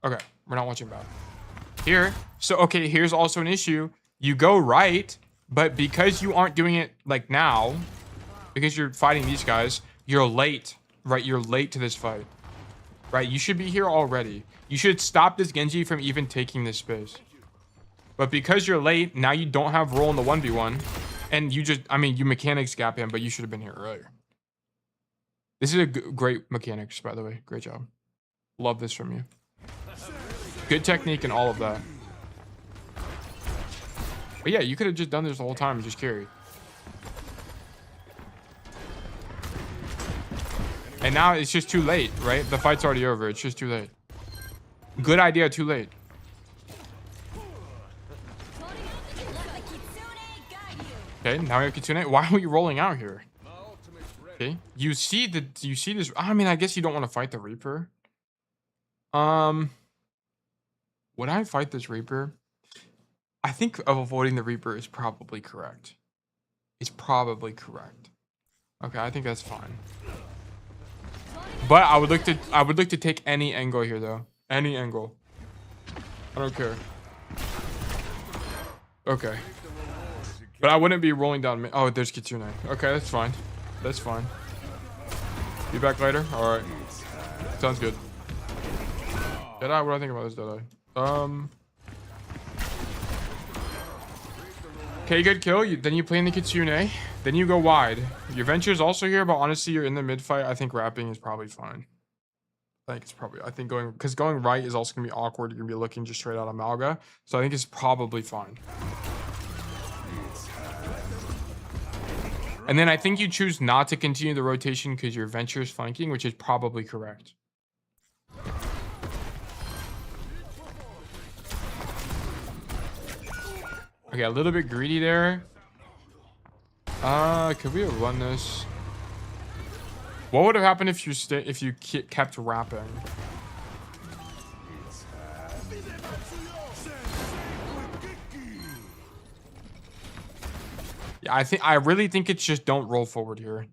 S1: Okay, we're not watching BAP. Here, so okay, here's also an issue. You go right, but because you aren't doing it like now, because you're fighting these guys, you're late, right? You're late to this fight, right? You should be here already. You should stop this Genji from even taking this space. But because you're late, now you don't have role in the 1v1. And you just, I mean, you mechanics gap him, but you should have been here earlier. This is a great mechanics, by the way. Great job. Love this from you. Good technique and all of that. But yeah, you could have just done this the whole time and just carried. And now it's just too late, right? The fight's already over. It's just too late. Good idea, too late. Okay, now we have Kitsune. Why are we rolling out here? Okay, you see this. I mean, I guess you don't want to fight the Reaper. Would I fight this Reaper? I think avoiding the Reaper is probably correct. It's probably correct. Okay, I think that's fine. But I would look to take any angle here though. Any angle. I don't care. Okay. But I wouldn't be rolling down. Oh, there's Kitsune. Okay, that's fine. That's fine. Be back later? Alright. Sounds good. Deadeye, what do I think about this Deadeye? Okay, good kill. Then you play in the Kitsune. Then you go wide. Your Venture's also here, but honestly, you're in the mid fight. I think wrapping is probably fine. I think going right is also gonna be awkward. You're gonna be looking just straight out of Malga. So I think it's probably fine. And then I think you choose not to continue the rotation because your Venture is flanking, which is probably correct. Okay, a little bit greedy there. Could we have run this? What would have happened if you kept wrapping? Yeah, I really think it's just don't roll forward here,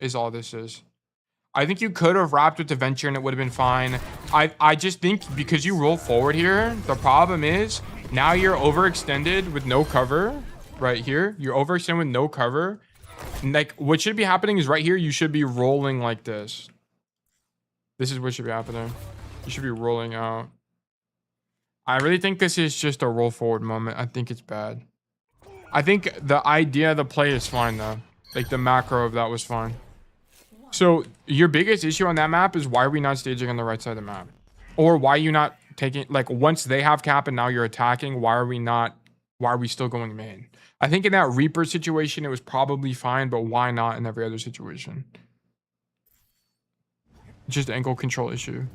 S1: is all this is. I think you could have wrapped with the Venture and it would have been fine. I just think because you roll forward here, the problem is now you're overextended with no cover. Right here, you're overextended with no cover. Like what should be happening is right here, you should be rolling like this. This is what should be happening. You should be rolling out. I really think this is just a roll forward moment. I think it's bad. I think the idea of the play is fine though. Like the macro of that was fine. So your biggest issue on that map is why are we not staging on the right side of the map? Or why are you not taking, like once they have cap and now you're attacking, why are we still going main? I think in that Reaper situation, it was probably fine, but why not in every other situation? Just angle control issue.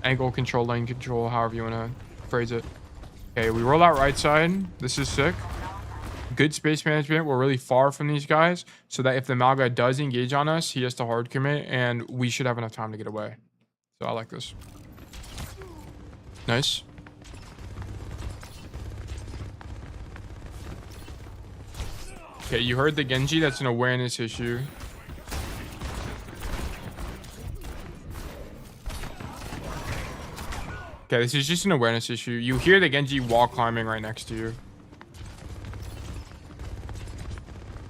S1: Angle control, lane control, however you want to phrase it. Okay, we roll out right side. This is sick. Good space management. We're really far from these guys so that if the Malga does engage on us, he has to hard commit and we should have enough time to get away. So I like this. Nice. Okay, you heard the Genji. That's an awareness issue. Okay, this is just an awareness issue. You hear the Genji wall climbing right next to you.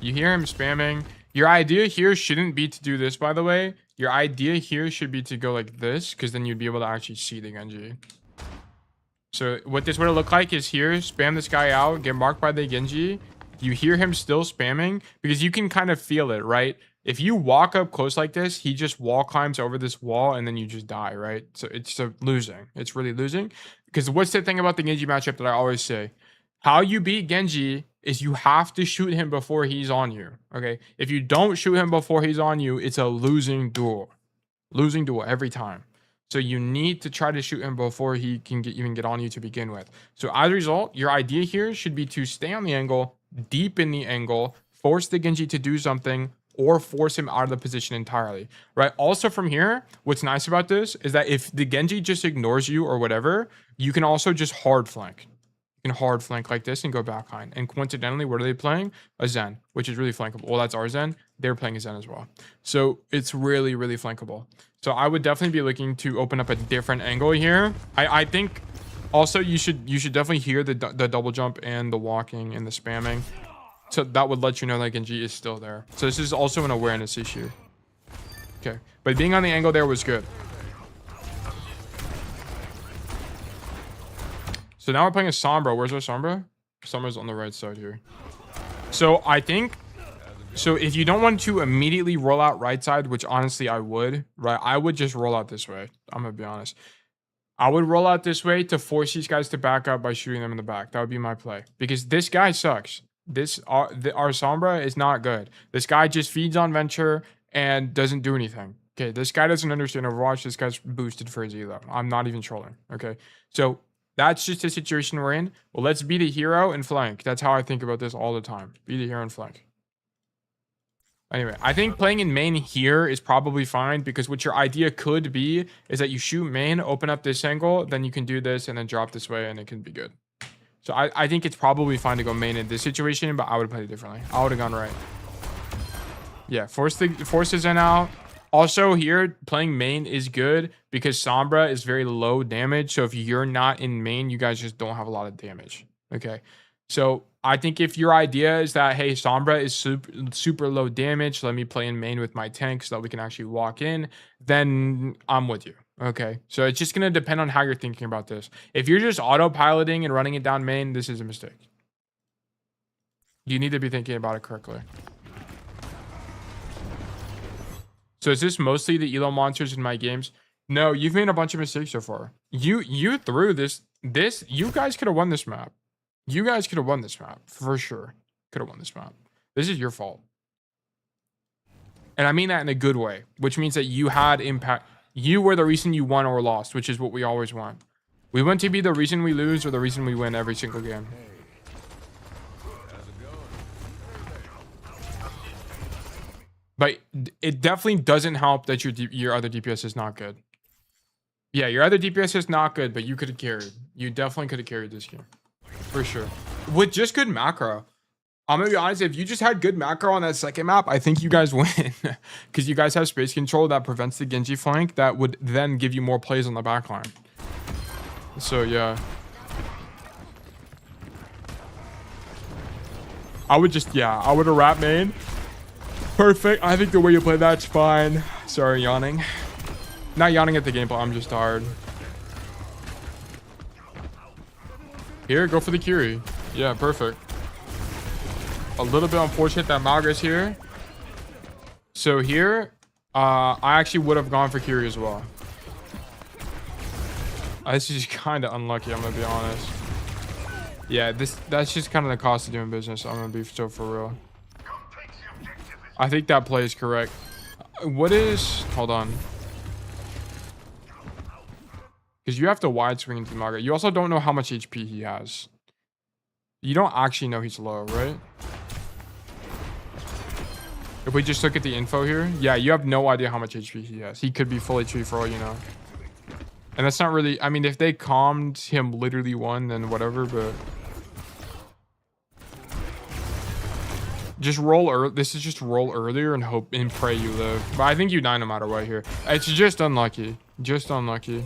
S1: You hear him spamming. Your idea here shouldn't be to do this, by the way. Your idea here should be to go like this, because then you'd be able to actually see the Genji. So what this would look like is here, spam this guy out, get marked by the Genji. You hear him still spamming, because you can kind of feel it, right? If you walk up close like this, he just wall climbs over this wall and then you just die, right? So it's losing. It's really losing. Because what's the thing about the Genji matchup that I always say? How you beat Genji is you have to shoot him before he's on you, okay? If you don't shoot him before he's on you, it's a losing duel. Losing duel every time. So you need to try to shoot him before he can even get on you to begin with. So as a result, your idea here should be to stay on the angle, deepen the angle, force the Genji to do something, or force him out of the position entirely, right? Also from here, what's nice about this is that if the Genji just ignores you or whatever, you can also just hard flank. You can hard flank like this and go back line. And coincidentally, what are they playing? A Zen, which is really flankable. Well, that's our Zen. They're playing a Zen as well. So it's really, really flankable. So I would definitely be looking to open up a different angle here. I think also you should definitely hear the double jump and the walking and the spamming. So that would let you know that Genji is still there. So this is also an awareness issue. Okay. But being on the angle there was good. So now we're playing a Sombra. Where's our Sombra? Sombra's on the right side here. So I think... So if you don't want to immediately roll out right side, which honestly I would, right? I would just roll out this way. I'm going to be honest. I would roll out this way to force these guys to back up by shooting them in the back. That would be my play. Because this guy sucks. Our Sombra is not good. This guy just feeds on Venture and doesn't do anything. Okay, this guy doesn't understand Overwatch. This guy's boosted for his elo. I'm not even trolling. Okay, so that's just the situation we're in. Well, let's be the hero and flank. That's how I think about this all the time. Be the hero and flank. Anyway, I think playing in main here is probably fine because what your idea could be is that you shoot main, open up this angle, then you can do this and then drop this way and it can be good. So I think it's probably fine to go main in this situation, but I would have played it differently. I would have gone right. Yeah, force his in out. Also here, playing main is good because Sombra is very low damage. So if you're not in main, you guys just don't have a lot of damage. Okay. So I think if your idea is that, hey, Sombra is super low damage, let me play in main with my tank so that we can actually walk in, then I'm with you. Okay, so it's just going to depend on how you're thinking about this. If you're just autopiloting and running it down main, this is a mistake. You need to be thinking about it correctly. So is this mostly the elo monsters in my games? No, you've made a bunch of mistakes so far. You threw this. You guys could have won this map. You guys could have won this map for sure. Could have won this map. This is your fault. And I mean that in a good way, which means that you had impact. You were the reason you won or lost, which is what we always want. We want to be the reason we lose or the reason we win every single game. But it definitely doesn't help that your other DPS is not good. Yeah, your other DPS is not good, but you could have carried. You definitely could have carried this game. For sure. With just good macro. I'm going to be honest, if you just had good macro on that second map, I think you guys win. Because you guys have space control that prevents the Genji flank that would then give you more plays on the backline. So, yeah. I would have wrapped main. Perfect. I think the way you play that's fine. Sorry, yawning. Not yawning at the gameplay, I'm just tired. Here, go for the Curie. Yeah, perfect. A little bit unfortunate that Malgra's here. So here, I actually would have gone for Curie as well. This is kind of unlucky, I'm going to be honest. Yeah, that's just kind of the cost of doing business. I'm going to be so for real. I think that play is correct. Hold on. Because you have to wide swing into Malgra. You also don't know how much HP he has. You don't actually know he's low, right? If we just look at the info here, yeah, you have no idea how much HP he has. He could be full HP for all you know. And that's not really... I mean, if they calmed him literally one, then whatever, but... Just roll this is just roll earlier and hope and pray you live. But I think you die no matter what here. It's just unlucky. Just unlucky.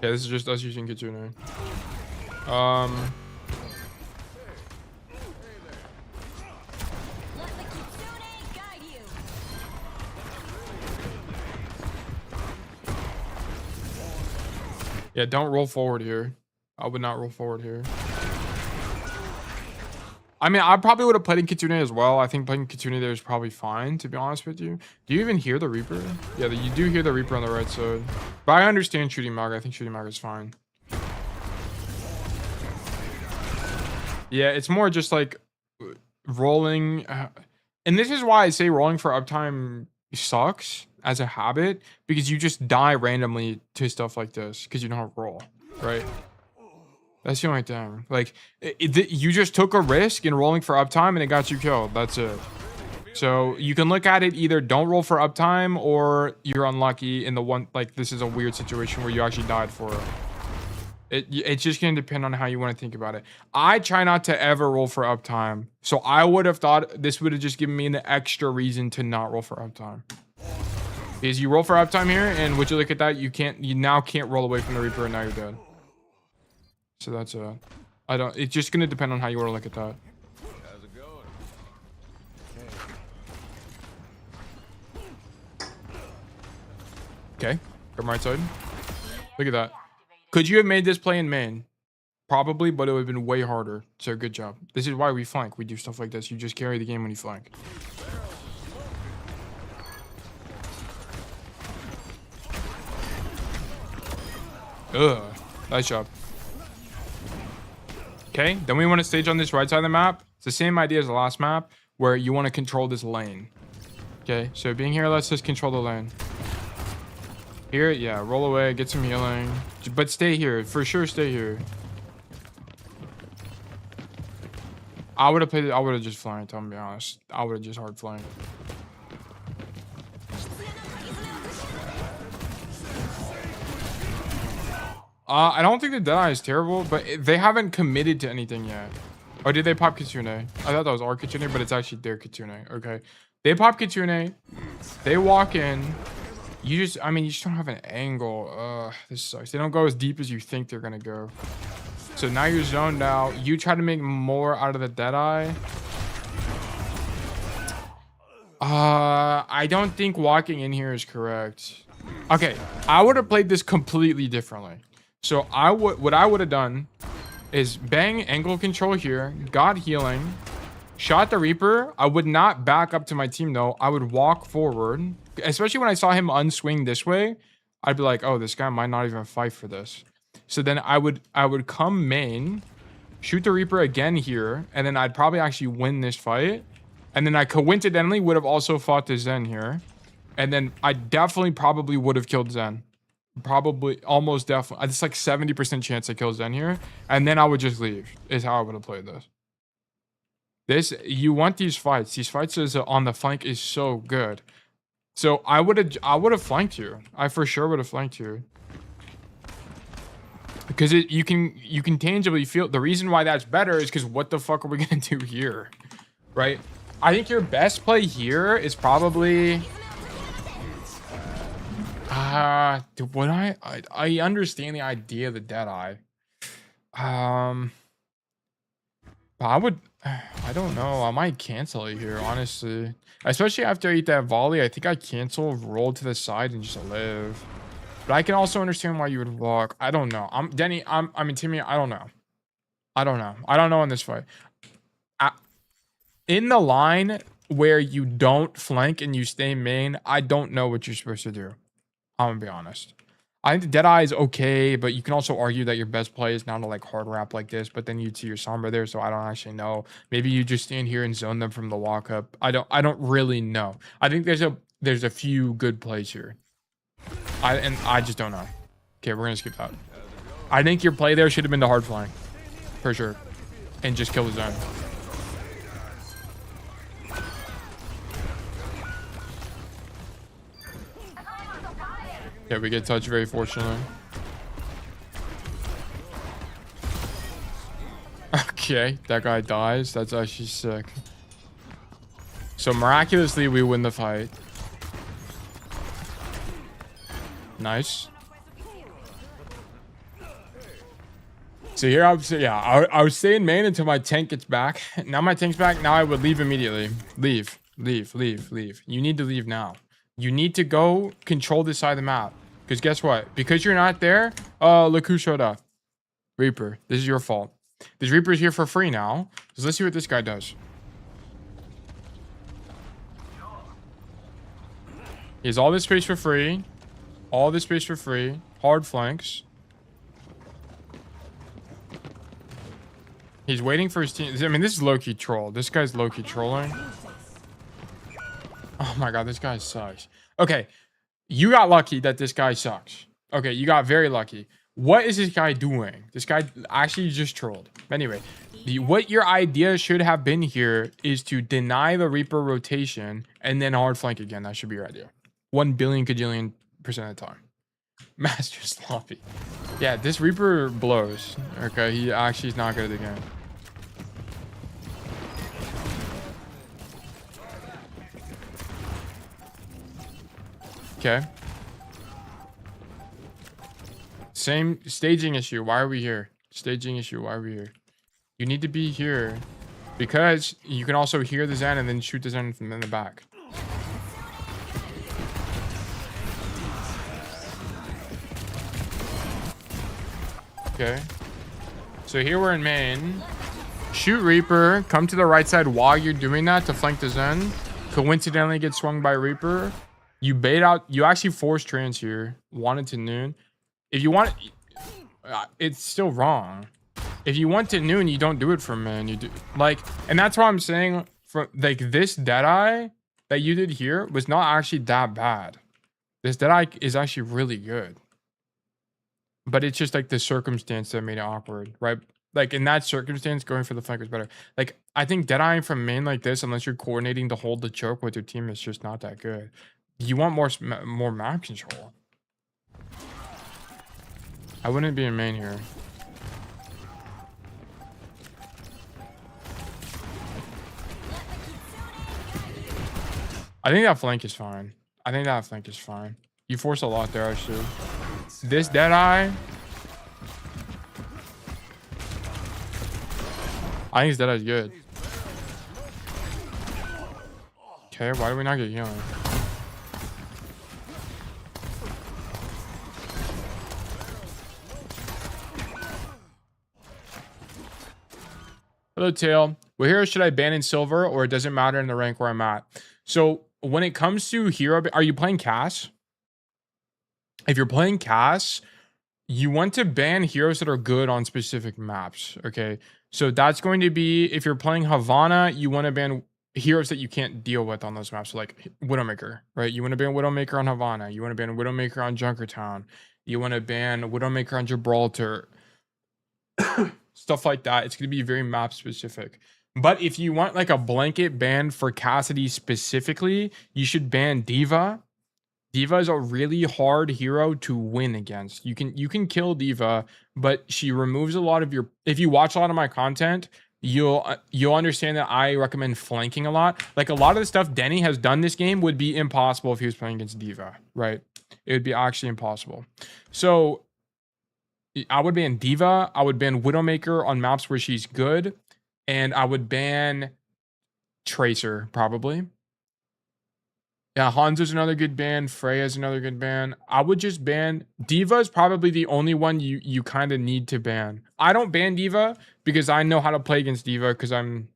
S1: Yeah, this is just us using Kitsune. Yeah, don't roll forward here. I would not roll forward here. I mean, I probably would have played in Kitsune as well. I think playing Kitsune there is probably fine, to be honest with you. Do you even hear the Reaper? Yeah, you do hear the Reaper on the right side. But I understand shooting Mag. I think shooting Mag is fine. Yeah, it's more just like rolling. And this is why I say rolling for uptime sucks as a habit, because you just die randomly to stuff like this because you don't have to roll, right? That's the only thing. Like, you just took a risk in rolling for uptime and it got you killed. That's it. So you can look at it either don't roll for uptime or you're unlucky in the one, like this is a weird situation where you actually died for it. It's just going to depend on how you want to think about it. I try not to ever roll for uptime. So I would have thought this would have just given me an extra reason to not roll for uptime. Because you roll for uptime here, and would you look at that? You now can't roll away from the Reaper, and now you're dead. So that's it's just gonna depend on how you want to look at that.
S3: How's it going?
S1: Okay, come right side. Look at that. Could you have made this play in main? Probably, but it would have been way harder. So good job. This is why we flank. We do stuff like this. You just carry the game when you flank. Ugh, nice job. Okay, then we want to stage on this right side of the map. It's the same idea as the last map, where you want to control this lane. Okay, so being here lets us control the lane. Here, yeah, roll away, get some healing. But stay here, for sure stay here. I would have just flanked, I'm gonna be honest. I would have just hard flanked. I don't think the Deadeye is terrible, but they haven't committed to anything yet. Or did they pop Kitsune? I thought that was our Kitsune, but it's actually their Kitsune. Okay. They pop Kitsune. They walk in. You just don't have an angle. This sucks. They don't go as deep as you think they're going to go. So now you're zoned out. You try to make more out of the Deadeye. I don't think walking in here is correct. Okay. I would have played this completely differently. So what I would have done is bang angle control here, got healing, shot the Reaper. I would not back up to my team though. I would walk forward, especially when I saw him unswing this way. I'd be like, oh, this guy might not even fight for this. So then I would come main, shoot the Reaper again here, and then I'd probably actually win this fight. And then I coincidentally would have also fought the Zen here. And then I definitely probably would have killed Zen. Probably, almost definitely. It's like 70% chance I kill Zen here. And then I would just leave, is how I would have played this. You want these fights. These fights on the flank is so good. So I would have flanked you. I for sure would have flanked you. Because you can tangibly feel the reason why that's better is because what the fuck are we gonna do here? Right? I think your best play here is probably what I understand the idea of the Deadeye. But I don't know. I might cancel it here, honestly. Especially after I eat that volley, I think I cancel, roll to the side, and just live. But I can also understand why you would walk. I don't know. Denny, Timmy, I don't know. I don't know in this fight. In the line where you don't flank and you stay main, I don't know what you're supposed to do. I'm gonna be honest. I think the Deadeye is okay, but you can also argue that your best play is not to like hard wrap like this, but then you'd see your Sombra there, so I don't actually know. Maybe you just stand here and zone them from the walk up. I don't really know. I think there's a few good plays here. I just don't know. Okay, we're gonna skip that. I think your play there should have been the hard flank. For sure. And just kill the zone. Yeah, we get touched very fortunately. Okay, that guy dies. That's actually sick. So miraculously, we win the fight. Nice. So here I was staying main until my tank gets back. Now my tank's back. Now I would leave immediately. Leave. You need to leave now. You need to go control this side of the map. Because guess what? Because you're not there. Look who showed up. Reaper. This is your fault. This Reaper's here for free now. So let's see what this guy does. He has all this space for free. All this space for free. Hard flanks. He's waiting for his team. I mean, this is low-key troll. This guy's low-key trolling. Oh my god, this guy sucks. Okay, you got lucky that this guy sucks. Okay, you got very lucky. What is this guy doing? This guy actually just trolled. Anyway, what your idea should have been here is to deny the Reaper rotation and then hard flank again. That should be your idea. 1 billion cajillion % of the time. Master sloppy. Yeah, this Reaper blows. Okay, he actually is not good at the game. Okay. Same staging issue. Why are we here? Staging issue. Why are we here? You need to be here because you can also hear the Zen and then shoot the Zen from in the back. Okay. So here we're in main. Shoot Reaper. Come to the right side while you're doing that to flank the Zen. Coincidentally get swung by Reaper. You bait out. You actually force trans here. Wanted to noon. If you want, it's still wrong. If you want to noon, you don't do it from main. You do like, and that's why I'm saying for like this Deadeye that you did here was not actually that bad. This Deadeye is actually really good. But it's just like the circumstance that made it awkward, right? Like in that circumstance, going for the flank was better. Like I think Deadeye from main like this, unless you're coordinating to hold the choke with your team, is just not that good. You want more map control. I wouldn't be in main here. I think that flank is fine. You force a lot there, actually. This Deadeye. I think his Deadeye's good. Okay, why do we not get healing? Hello, Tail. What hero should I ban in silver, or it doesn't matter in the rank where I'm at? So when it comes to hero, are you playing Cass? If you're playing Cass, you want to ban heroes that are good on specific maps. Okay, so that's going to be, if you're playing Havana, you want to ban heroes that you can't deal with on those maps. So like Widowmaker, right? You want to ban Widowmaker on Havana. You want to ban Widowmaker on Junkertown. You want to ban Widowmaker on Gibraltar. Stuff like that. It's going to be very map specific. But if you want like a blanket ban for Cassidy specifically, you should ban Diva. Diva is a really hard hero to win against. You can kill Diva, but she removes a lot of your, if you watch a lot of my content, you'll understand that I recommend flanking a lot. Like a lot of the stuff Denny has done this game would be impossible if he was playing against Diva, right? It would be actually impossible. So I would ban Diva. I would ban Widowmaker on maps where she's good. And I would ban Tracer, probably. Yeah, Hanzo's another good ban. Freya's another good ban. I would just ban... Diva is probably the only one you kind of need to ban. I don't ban Diva because I know how to play against Diva because I'm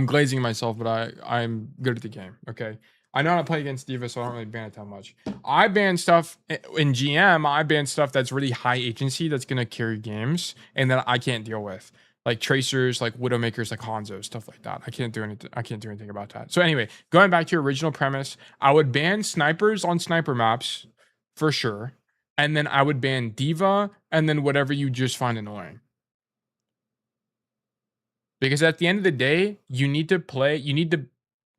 S1: glazing myself, but I'm good at the game, okay? I know how to play against Diva, so I don't really ban it that much. I ban stuff in GM. I ban stuff that's really high agency that's going to carry games and that I can't deal with. Like Tracers, like Widowmakers, like Hanzo, stuff like that. I can't do anything about that. So anyway, going back to your original premise, I would ban snipers on sniper maps for sure. And then I would ban Diva and then whatever you just find annoying. Because at the end of the day, you need to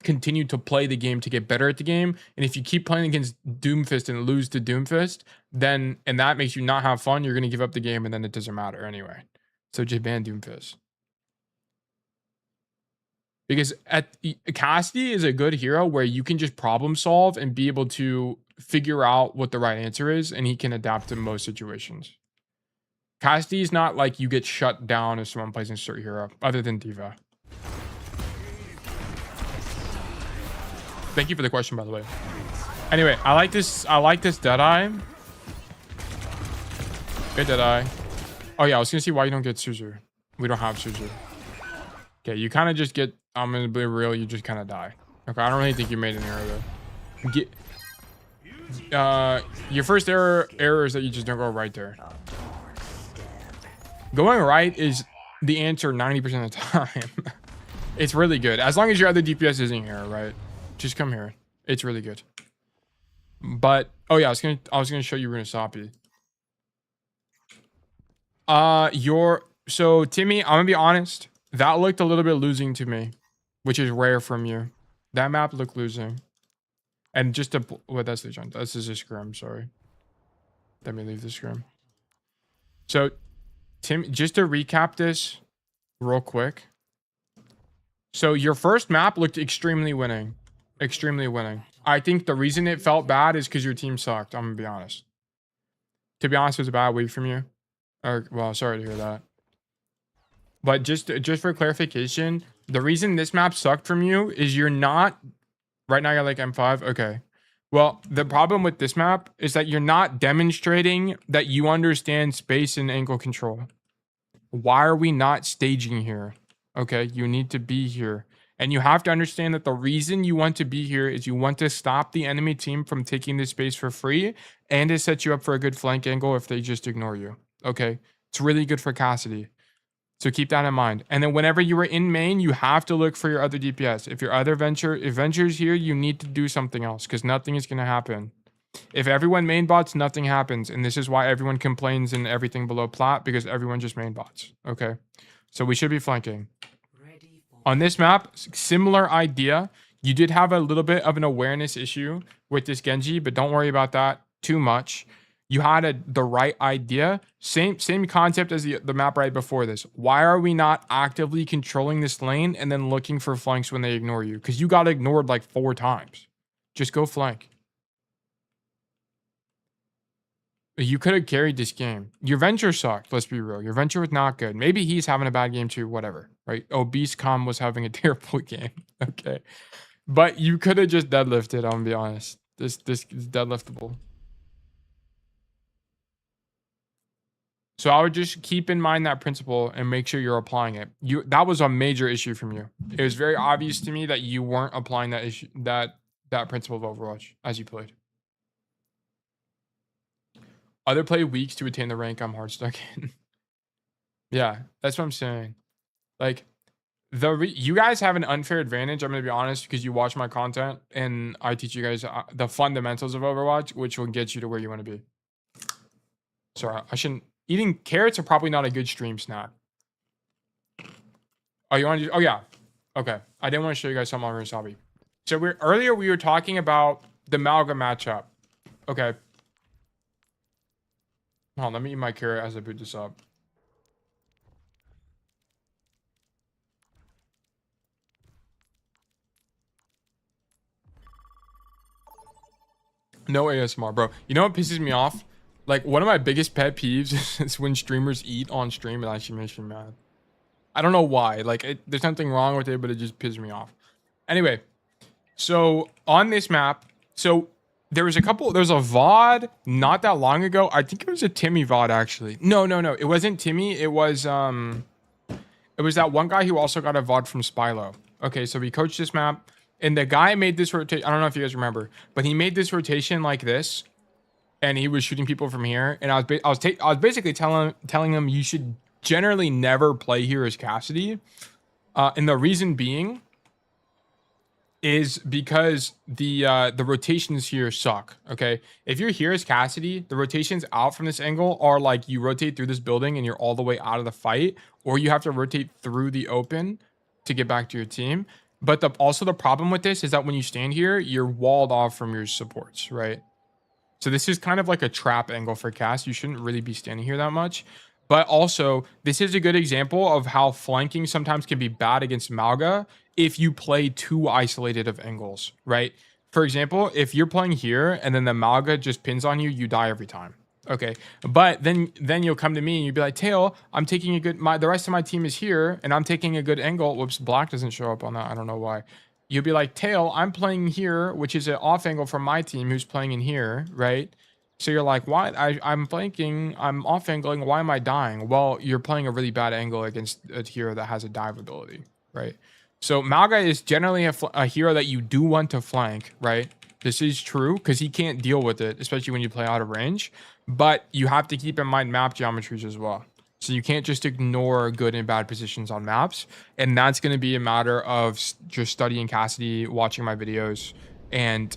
S1: continue to play the game to get better at the game. And if you keep playing against Doomfist and lose to Doomfist, then, and that makes you not have fun, you're going to give up the game and then it doesn't matter anyway. So just ban Doomfist. Because Cassidy is a good hero where you can just problem solve and be able to figure out what the right answer is, and he can adapt to most situations. Cassidy's not like you get shut down if someone plays insert hero, other than Diva. Thank you for the question, by the way. Anyway, I like this Deadeye. Good Deadeye. Oh yeah, I was gonna see why you don't get Suzu. We don't have Suzu. Okay, you kind of just get, I'm gonna be real, you just kind of die. Okay, I don't really think you made an error though. Your first error is that you just don't go right there. Going right is the answer 90% of the time. It's really good. As long as your other DPS isn't here, right? Just come here. It's really good. But, oh yeah, I was gonna show you Runasapi. So Timmy, I'm gonna be honest. That looked a little bit losing to me, which is rare from you. That map looked losing. And just to, well, that's the jump. This is a scrim, sorry. Let me leave the scrim. So, Tim, just to recap this real quick. So, your first map looked extremely winning. Extremely winning. I think the reason it felt bad is because your team sucked. I'm gonna be honest. To be honest, it was a bad week from you. Or, well, sorry to hear that. But just for clarification, the reason this map sucked from you is you're not... Right now you're like M5? Okay. Well, the problem with this map is that you're not demonstrating that you understand space and angle control. Why are we not staging here? Okay, you need to be here. And you have to understand that the reason you want to be here is you want to stop the enemy team from taking this space for free and to set you up for a good flank angle if they just ignore you. Okay, it's really good for Cassidy. So keep that in mind. And then whenever you are in main, you have to look for your other DPS. If your other if Venture's here, you need to do something else because nothing is going to happen. If everyone main bots, nothing happens. And this is why everyone complains in everything below plat because everyone just main bots. Okay, so we should be flanking. On this map, similar idea. You did have a little bit of an awareness issue with this Genji, but don't worry about that too much. You had the right idea. Same concept as the map right before this. Why are we not actively controlling this lane and then looking for flanks when they ignore you? Because you got ignored like 4 times. Just go flank. You could have carried this game. Your Venture sucked, let's be real. Your Venture was not good. Maybe he's having a bad game too, whatever, right? Obese Com was having a terrible game, okay? But you could have just deadlifted, I'm gonna be honest. This is deadliftable. So I would just keep in mind that principle and make sure you're applying it. That was a major issue from you. It was very obvious to me that you weren't applying that issue, that principle of Overwatch as you played. Other play weeks to attain the rank I'm hard stuck in. Yeah, that's what I'm saying. Like, you guys have an unfair advantage, I'm going to be honest, because you watch my content and I teach you guys the fundamentals of Overwatch, which will get you to where you want to be. Sorry, I shouldn't... Eating carrots are probably not a good stream snack. Oh, you want to do... Oh, yeah. Okay. I didn't want to show you guys something on Runasapi. So earlier we were talking about the Malga matchup. Okay. Hold on, let me eat my carrot as I boot this up. No ASMR, bro. You know what pisses me off? Like, one of my biggest pet peeves is when streamers eat on stream. It actually makes me mad. I don't know why. Like, there's nothing wrong with it, but it just pisses me off. Anyway, so on this map, so there's a VOD not that long ago. I think it was a Timmy VOD, actually. No. It wasn't Timmy. It was that one guy who also got a VOD from Spylo. Okay, so we coached this map, and the guy made this rotation. I don't know if you guys remember, but he made this rotation like this. And he was shooting people from here, and I was basically telling him you should generally never play here as Cassidy, and the reason being is because the rotations here suck. Okay, if you're here as Cassidy, the rotations out from this angle are like you rotate through this building and you're all the way out of the fight, or you have to rotate through the open to get back to your team. But also the problem with this is that when you stand here, you're walled off from your supports, right? So this is kind of like a trap angle for Cass. You shouldn't really be standing here that much. But also, this is a good example of how flanking sometimes can be bad against Malga if you play too isolated of angles, right? For example, if you're playing here and then the Malga just pins on you, you die every time. Okay, but then you'll come to me and you'll be like, Tail, I'm taking a good, the rest of my team is here and I'm taking a good angle. Whoops, black doesn't show up on that. I don't know why. You'll be like, Tail, I'm playing here, which is an off angle from my team who's playing in here, right? So you're like, why? I'm flanking, I'm off angling. Why am I dying? Well, you're playing a really bad angle against a hero that has a dive ability, right? So Malga is generally a hero that you do want to flank, right? This is true because he can't deal with it, especially when you play out of range. But you have to keep in mind map geometries as well. So you can't just ignore good and bad positions on maps. And that's going to be a matter of just studying Cassidy, watching my videos, and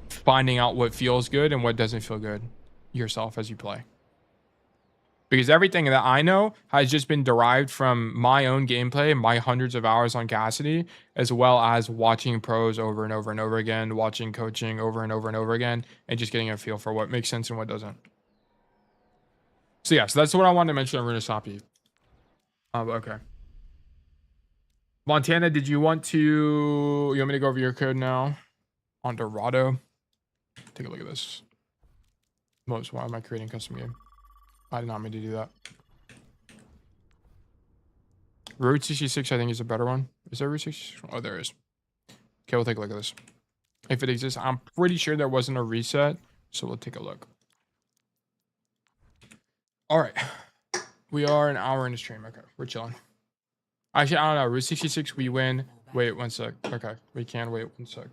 S1: finding out what feels good and what doesn't feel good yourself as you play. Because everything that I know has just been derived from my own gameplay, my hundreds of hours on Cassidy, as well as watching pros over and over and over again, watching coaching over and over and over again, and just getting a feel for what makes sense and what doesn't. So yeah, so that's what I wanted to mention on Runasapi. Okay. Montana, did you want me to go over your code now? On Dorado. Take a look at this. Most, why am I creating custom game? I did not mean to do that. Route 66, I think, is a better one. Is there Route 66? Oh, there is. Okay, we'll take a look at this. If it exists, I'm pretty sure there wasn't a reset, so we'll take a look. All right. We are an hour in the stream. Okay, we're chilling. Actually, I don't know. Route 66, we win. Wait 1 sec. Okay, we can wait 1 sec.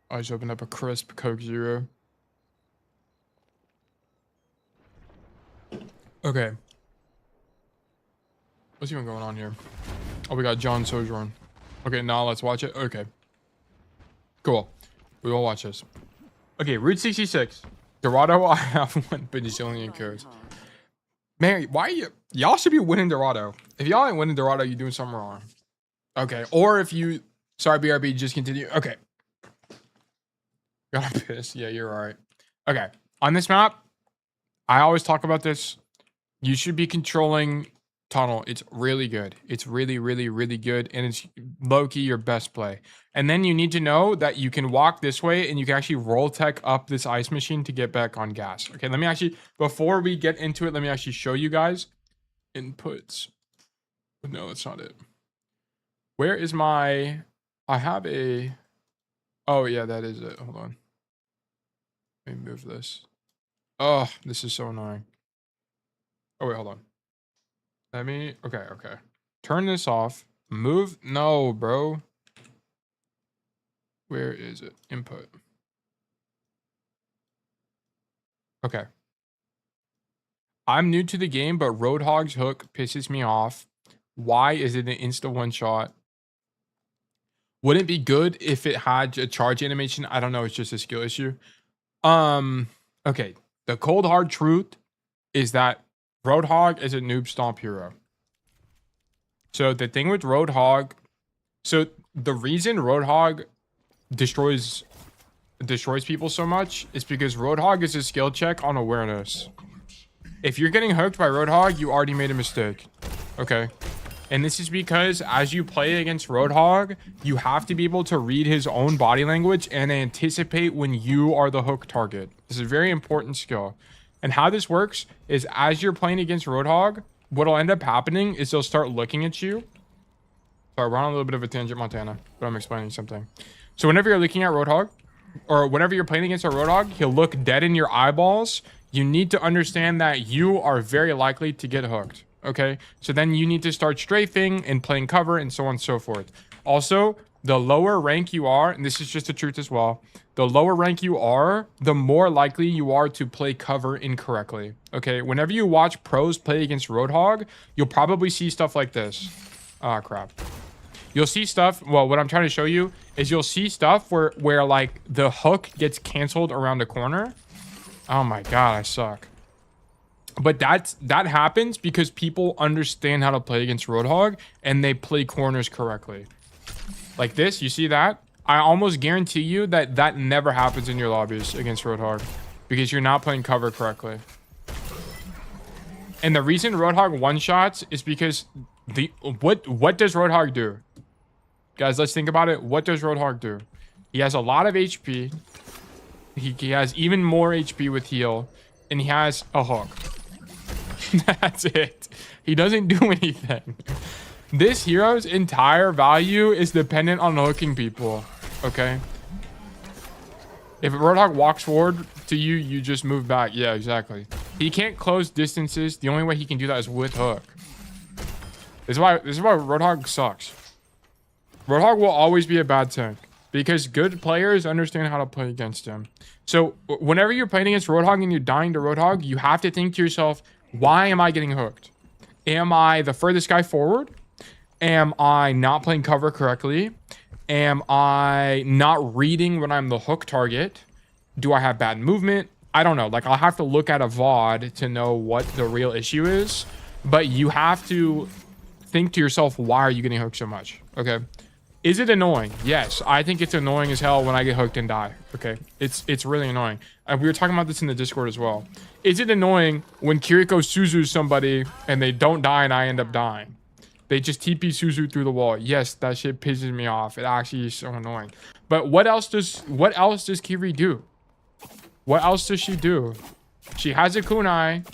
S1: I just opened up a crisp Coke Zero. Okay. What's even going on here? Oh, we got John Sojourn. Okay, now let's watch it. Okay. Cool. We will watch this. Okay, Route 66. Dorado, I have one bajillion codes. Mary, why are you... Y'all should be winning Dorado. If y'all ain't winning Dorado, you're doing something wrong. Okay, or if you... Sorry, BRB, just continue. Okay. Got pissed. Yeah, you're all right. Okay, on this map, I always talk about this. You should be controlling tunnel. It's really good. It's really, really, really good. And it's low-key your best play. And then you need to know that you can walk this way and you can actually roll tech up this ice machine to get back on gas. Okay, let me actually, before we get into it, let me actually show you guys inputs. No, that's not it. Where is my, I have a, oh yeah, that is it. Hold on. Let me move this. Oh, this is so annoying. Oh, wait, hold on. Let me, okay. Turn this off. Move, no, bro. Where is it? Input. Okay. I'm new to the game, but Roadhog's hook pisses me off. Why is it an insta one shot? Wouldn't it be good if it had a charge animation? I don't know, it's just a skill issue. Okay. The cold hard truth is that Roadhog is a noob stomp hero. So the thing with Roadhog, so the reason Roadhog destroys people so much is because Roadhog is a skill check on awareness. If you're getting hooked by Roadhog, you already made a mistake. Okay. And this is because as you play against Roadhog, you have to be able to read his own body language and anticipate when you are the hook target. This is a very important skill. And how this works is as you're playing against Roadhog, what'll end up happening is they'll start looking at you. Sorry, we're on a little bit of a tangent, Montana, but I'm explaining something. So whenever you're looking at Roadhog, or whenever you're playing against a Roadhog, he'll look dead in your eyeballs. You need to understand that you are very likely to get hooked. Okay, so then you need to start strafing and playing cover and so on and so forth. Also, the lower rank you are, and this is just the truth as well, the lower rank you are, the more likely you are to play cover incorrectly. Okay, whenever you watch pros play against Roadhog, you'll probably see stuff like this. Ah, crap. You'll see stuff, well, what I'm trying to show you is you'll see stuff where like the hook gets canceled around a corner. Oh my god, I suck. But that happens because people understand how to play against Roadhog and they play corners correctly. Like this, you see that? I almost guarantee you that that never happens in your lobbies against Roadhog because you're not playing cover correctly. And the reason Roadhog one-shots is because what does Roadhog do? Guys, let's think about it. What does Roadhog do? He has a lot of HP. He has even more HP with heal, and he has a hook. That's it. He doesn't do anything. This hero's entire value is dependent on hooking people, okay? If a Roadhog walks forward to you, you just move back. Yeah, exactly. He can't close distances. The only way he can do that is with hook. This is why Roadhog sucks. Roadhog will always be a bad tank because good players understand how to play against him. So whenever you're playing against Roadhog and you're dying to Roadhog, you have to think to yourself, why am I getting hooked? Am I the furthest guy forward? Am I not playing cover correctly? Am I not reading when I'm the hook target? Do I have bad movement? I don't know. Like, I'll have to look at a VOD to know what the real issue is. But you have to think to yourself, why are you getting hooked so much? Okay. Is it annoying? Yes. I think it's annoying as hell when I get hooked and die. Okay. It's really annoying. We were talking about this in the Discord as well. Is it annoying when Kiriko Suzu's somebody and they don't die and I end up dying? They just TP Suzu through the wall. Yes, that shit pisses me off. It actually is so annoying. But what else does Kiri do? What else does she do? She has a kunai,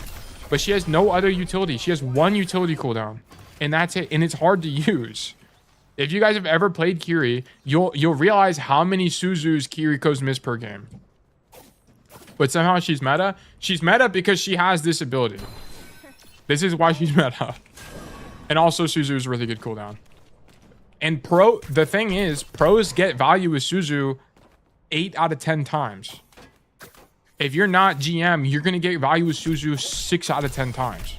S1: but she has no other utility. She has one utility cooldown, and that's it. And it's hard to use. If you guys have ever played Kiri, you'll realize how many Suzus Kiriko's miss per game. But somehow she's meta. She's meta because she has this ability. This is why she's meta. And also Suzu's really good cooldown. And the thing is, pros get value with Suzu 8 out of 10 times. If you're not GM, you're going to get value with Suzu 6 out of 10 times.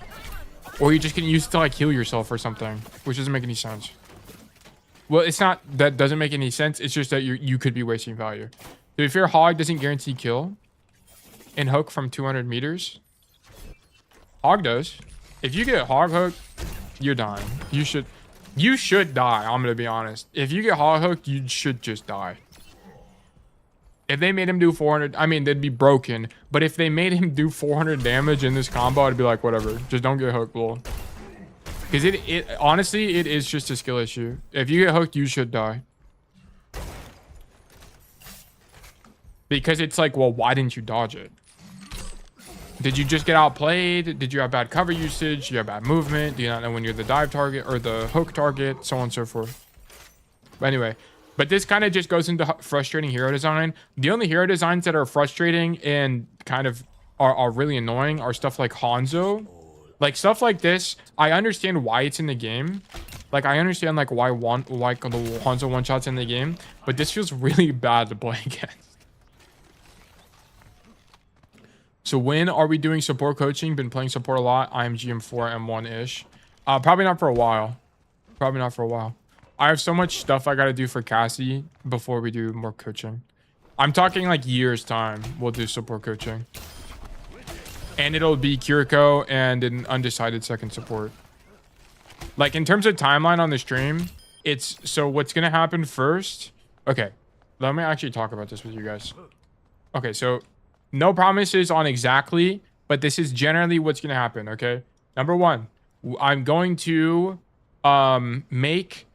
S1: Or you're just going to use it to like heal yourself or something, which doesn't make any sense. Well, it's not that doesn't make any sense. It's just that you could be wasting value. So if your hog doesn't guarantee kill and hook from 200 meters, hog does. If you get hog hook, you're dying. You should die. I'm gonna be honest. If you get hog hooked, you should just die. If they made him do 400, I mean, they'd be broken. But if they made him do 400 damage in this combo, I'd be like, whatever. Just don't get hooked, lol. Because it honestly, it is just a skill issue. If you get hooked, you should die. Because it's like, well, why didn't you dodge it? Did you just get outplayed? Did you have bad cover usage? Do you have bad movement? Do you not know when you're the dive target or the hook target? So on and so forth. But anyway, but this kind of just goes into frustrating hero design. The only hero designs that are frustrating and kind of are really annoying are stuff like Hanzo. Like stuff like this, I understand why it's in the game. Like I understand like why the Hanzo one shots in the game, but this feels really bad to play against. So when are we doing support coaching? Been playing support a lot. I'm GM4, M1-ish. Probably not for a while. Probably not for a while. I have so much stuff I got to do for Cassidy before we do more coaching. I'm talking like years time. We'll do support coaching. And it'll be Kiriko and an undecided second support. Like in terms of timeline on the stream, it's so what's going to happen first. Okay. Let me actually talk about this with you guys. Okay. So no promises on exactly, but this is generally what's going to happen, okay? Number one, I'm going to make...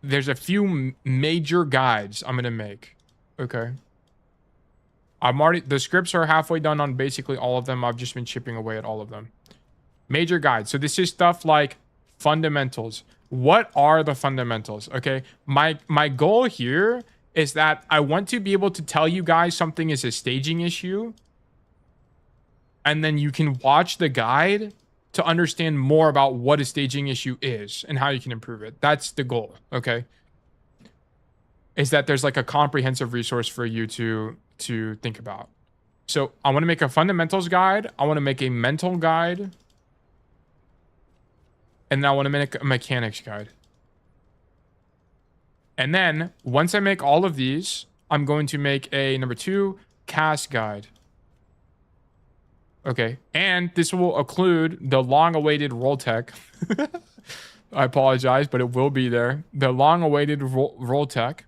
S1: There's a few major guides I'm going to make, okay? The scripts are halfway done on basically all of them. I've just been chipping away at all of them. Major guides. So this is stuff like fundamentals. What are the fundamentals, okay? My goal here is that I want to be able to tell you guys something is a staging issue. And then you can watch the guide to understand more about what a staging issue is and how you can improve it. That's the goal, okay? Is that there's like a comprehensive resource for you to think about. So I want to make a fundamentals guide. I want to make a mental guide. And then I want to make a mechanics guide. And then once I make all of these, I'm going to make a number 2 cast guide. Okay. And this will include the long-awaited roll tech. I apologize, but it will be there. The long-awaited roll tech.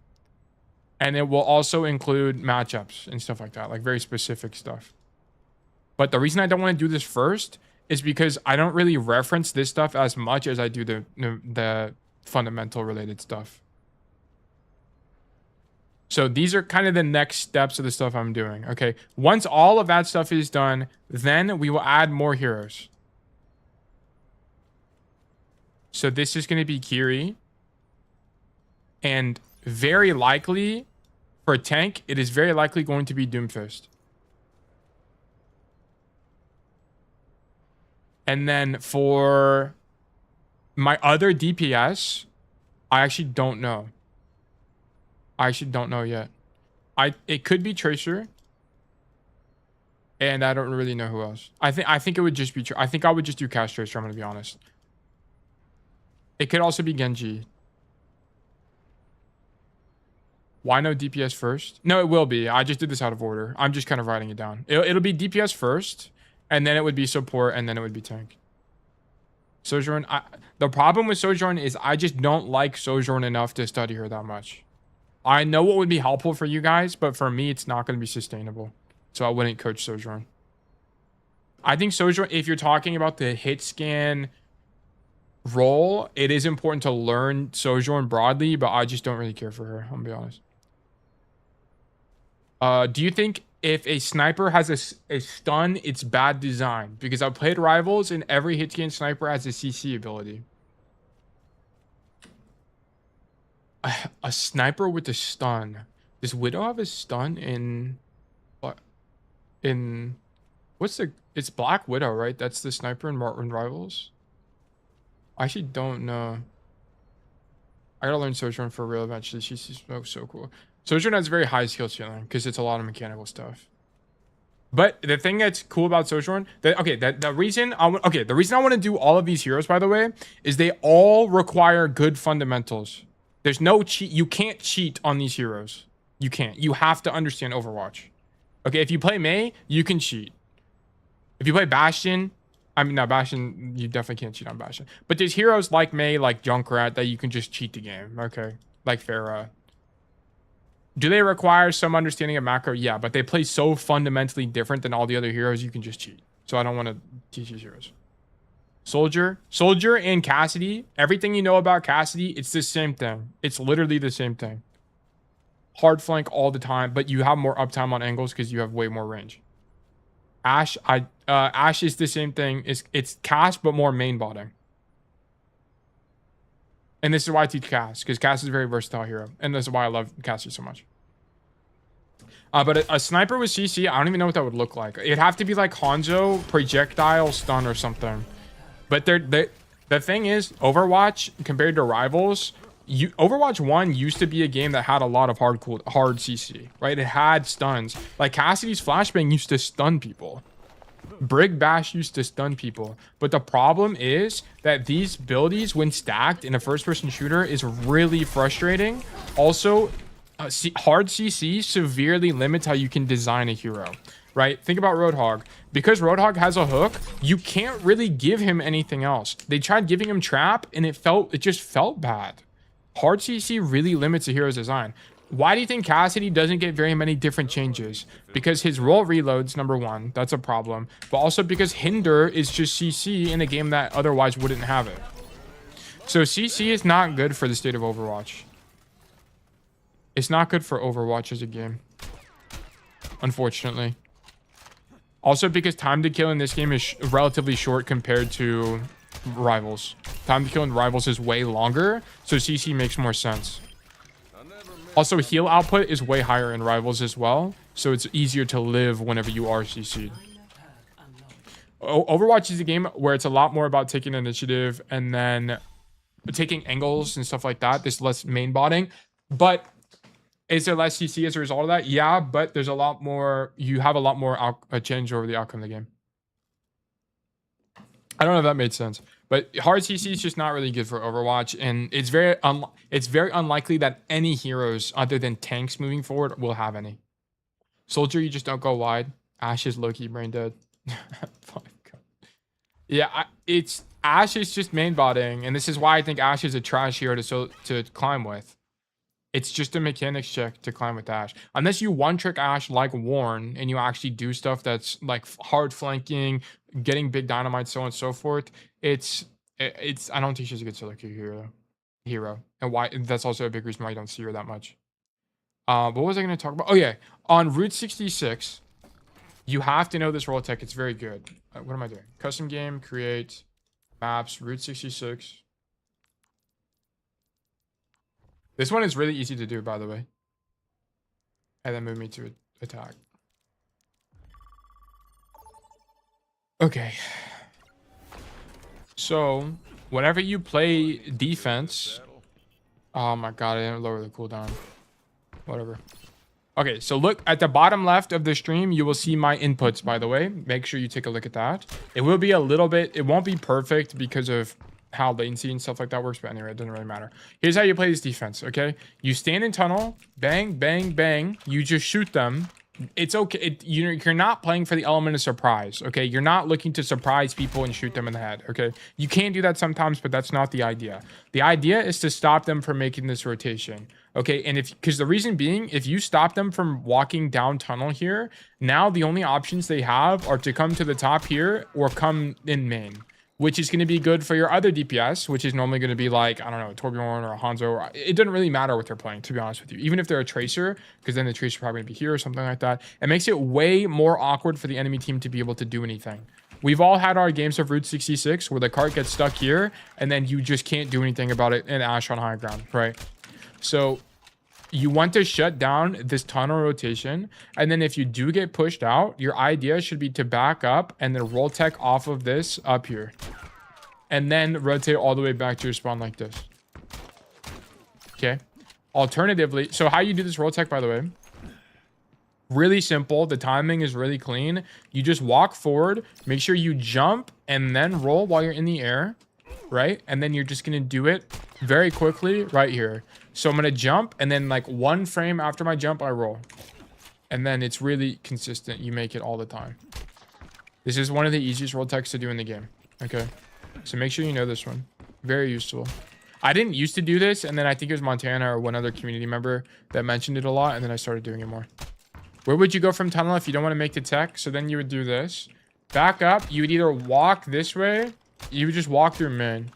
S1: And it will also include matchups and stuff like that, like very specific stuff. But the reason I don't want to do this first is because I don't really reference this stuff as much as I do the fundamental related stuff. So these are kind of the next steps of the stuff I'm doing. Okay. Once all of that stuff is done, then we will add more heroes. So this is going to be Kiri. And very likely, for a tank, it is very likely going to be Doomfist. And then for my other DPS, I actually don't know. I actually don't know yet. It could be Tracer. And I don't really know who else. I think it would just be I think I would just do Cast Tracer, I'm gonna be honest. It could also be Genji. Why no DPS first? No, it will be. I just did this out of order. I'm just kind of writing it down. It'll be DPS first, and then it would be support, and then it would be tank. Sojourn. The problem with Sojourn is I just don't like Sojourn enough to study her that much. I know what would be helpful for you guys, but for me, it's not going to be sustainable. So I wouldn't coach Sojourn. I think Sojourn, if you're talking about the hit scan role, it is important to learn Sojourn broadly, but I just don't really care for her, I'm going to be honest. Do you think if a sniper has a stun, it's bad design? Because I've played Rivals and every hit scan sniper has a CC ability. A sniper with a stun. Does Widow have a stun in what? In what's the? It's Black Widow, right? That's the sniper in Rivals. I actually don't know. I gotta learn Sojourn for real eventually. She's so cool. Sojourn has very high skill ceiling because it's a lot of mechanical stuff. But the thing that's cool about Sojourn, the reason I want to do all of these heroes, by the way, is they all require good fundamentals. There's no cheat. You can't cheat on these heroes. You can't. You have to understand Overwatch. Okay, if you play Mei, you can cheat. If you play Bastion, I mean, no, Bastion, you definitely can't cheat on Bastion. But there's heroes like Mei, like Junkrat, that you can just cheat the game. Okay, like Pharah. Do they require some understanding of macro? Yeah, but they play so fundamentally different than all the other heroes, you can just cheat. So I don't want to teach these heroes. Soldier and Cassidy, everything you know about Cassidy, it's the same thing. It's literally the same thing. Hard flank all the time, but you have more uptime on angles because you have way more range. Ashe, Ashe is the same thing. It's Cass, but more main botting. And this is why I teach Cass, because Cass is a very versatile hero. And this is why I love Cassidy so much. But a sniper with CC, I don't even know what that would look like. It'd have to be like Hanzo, projectile, stun, or something. But the thing is, Overwatch, compared to Rivals, Overwatch 1 used to be a game that had a lot of hard CC, right? It had stuns. Like Cassidy's flashbang used to stun people. Brig Bash used to stun people. But the problem is that these abilities, when stacked in a first-person shooter, is really frustrating. Also, hard CC severely limits how you can design a hero, right? Think about Roadhog. Because Roadhog has a hook, you can't really give him anything else. They tried giving him trap, and it just felt bad. Hard CC really limits a hero's design. Why do you think Cassidy doesn't get very many different changes? Because his roll reloads, number one, that's a problem. But also because Hinder is just CC in a game that otherwise wouldn't have it. So CC is not good for the state of Overwatch. It's not good for Overwatch as a game, unfortunately. Also because time to kill in this game is relatively short compared to Rivals. Time to kill in Rivals is way longer, so CC makes more sense. Also, heal output is way higher in Rivals as well, so it's easier to live whenever you are CC'd. Overwatch is a game where it's a lot more about taking initiative and then taking angles and stuff like that. There's less main botting, but is there less CC as a result of that? Yeah, but there's a lot more. You have a lot more change over the outcome of the game. I don't know if that made sense, but hard CC is just not really good for Overwatch, and it's very unlikely that any heroes other than tanks moving forward will have any. Soldier, you just don't go wide. Ashe is low-key brain dead. Yeah, Ashe is just main botting, and this is why I think Ashe is a trash hero to climb with. It's just a mechanics check to climb with Ashe. Unless you one-trick Ashe like Warren, and you actually do stuff that's like hard flanking, getting big dynamite, so on and so forth. I don't think she's a good solo queue hero. And why? That's also a big reason why you don't see her that much. What was I going to talk about? Oh, yeah. On Route 66, you have to know this role tech. It's very good. What am I doing? Custom game, create, maps, Route 66. This one is really easy to do, by the way. And then move me to attack. Okay. So, whenever you play defense... Oh my god, I didn't lower the cooldown. Whatever. Okay, so look at the bottom left of the stream. You will see my inputs, by the way. Make sure you take a look at that. It will be a little bit... It won't be perfect because of how latency and stuff like that works. But anyway, it doesn't really matter. Here's how you play this defense, okay? You stand in tunnel. Bang, bang, bang. You just shoot them. It's okay. You're not playing for the element of surprise, okay? You're not looking to surprise people and shoot them in the head, okay? You can do that sometimes, but that's not the idea. The idea is to stop them from making this rotation, okay? And because the reason being, if you stop them from walking down tunnel here, now the only options they have are to come to the top here or come in main, which is going to be good for your other DPS, which is normally going to be like, I don't know, a Torbjorn or a Hanzo. Or, it doesn't really matter what they're playing, to be honest with you. Even if they're a Tracer, because then the Tracer probably going to be here or something like that. It makes it way more awkward for the enemy team to be able to do anything. We've all had our games of Route 66 where the cart gets stuck here, and then you just can't do anything about it in Ashe on high ground, right? So you want to shut down this tunnel rotation, and then if you do get pushed out, your idea should be to back up and then roll tech off of this up here, and then rotate all the way back to your spawn like this. Okay. Alternatively, so how you do this roll tech, by the way, really simple. The timing is really clean. You just walk forward, make sure you jump and then roll while you're in the air, right? And then you're just gonna do it very quickly right here. So I'm gonna jump, and then like 1 frame after my jump, I roll. And then it's really consistent. You make it all the time. This is one of the easiest roll techs to do in the game. Okay. So make sure you know this one. Very useful. I didn't used to do this, and then I think it was Montana or one other community member that mentioned it a lot, and then I started doing it more. Where would you go from tunnel if you don't want to make the tech? So then you would do this. Back up. You would either walk this way. You would just walk through mid.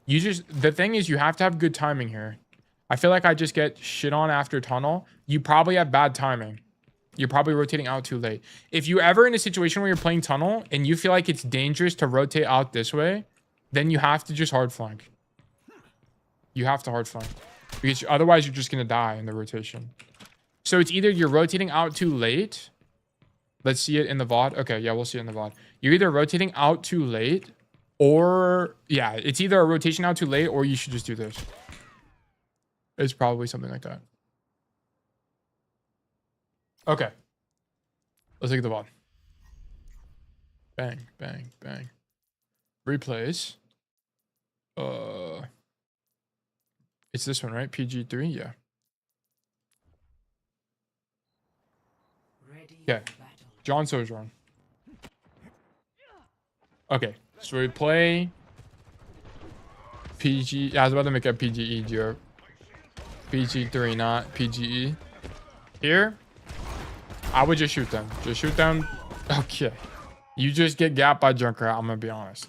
S1: The thing is, you have to have good timing here. I feel like I just get shit on after tunnel. You probably have bad timing. You're probably rotating out too late. If you're ever in a situation where you're playing tunnel and you feel like it's dangerous to rotate out this way, then you have to just hard flank. You have to hard flank. Because otherwise you're just going to die in the rotation. So it's either you're rotating out too late. Let's see it in the VOD. Okay, yeah, we'll see it in the VOD. You're either rotating out too late, or... Yeah, it's either a rotation out too late, or you should just do this. It's probably something like that. Okay. Let's look at the VOD. Bang, bang, bang. Replays. It's this one, right? PG3? Yeah. Okay. John Sojourn. Okay. So we play PG. Yeah, I was about to make a PGE joke. PG3, not PGE. Here, I would just shoot them. Just shoot them. Okay. You just get gapped by Junkrat, I'm gonna be honest.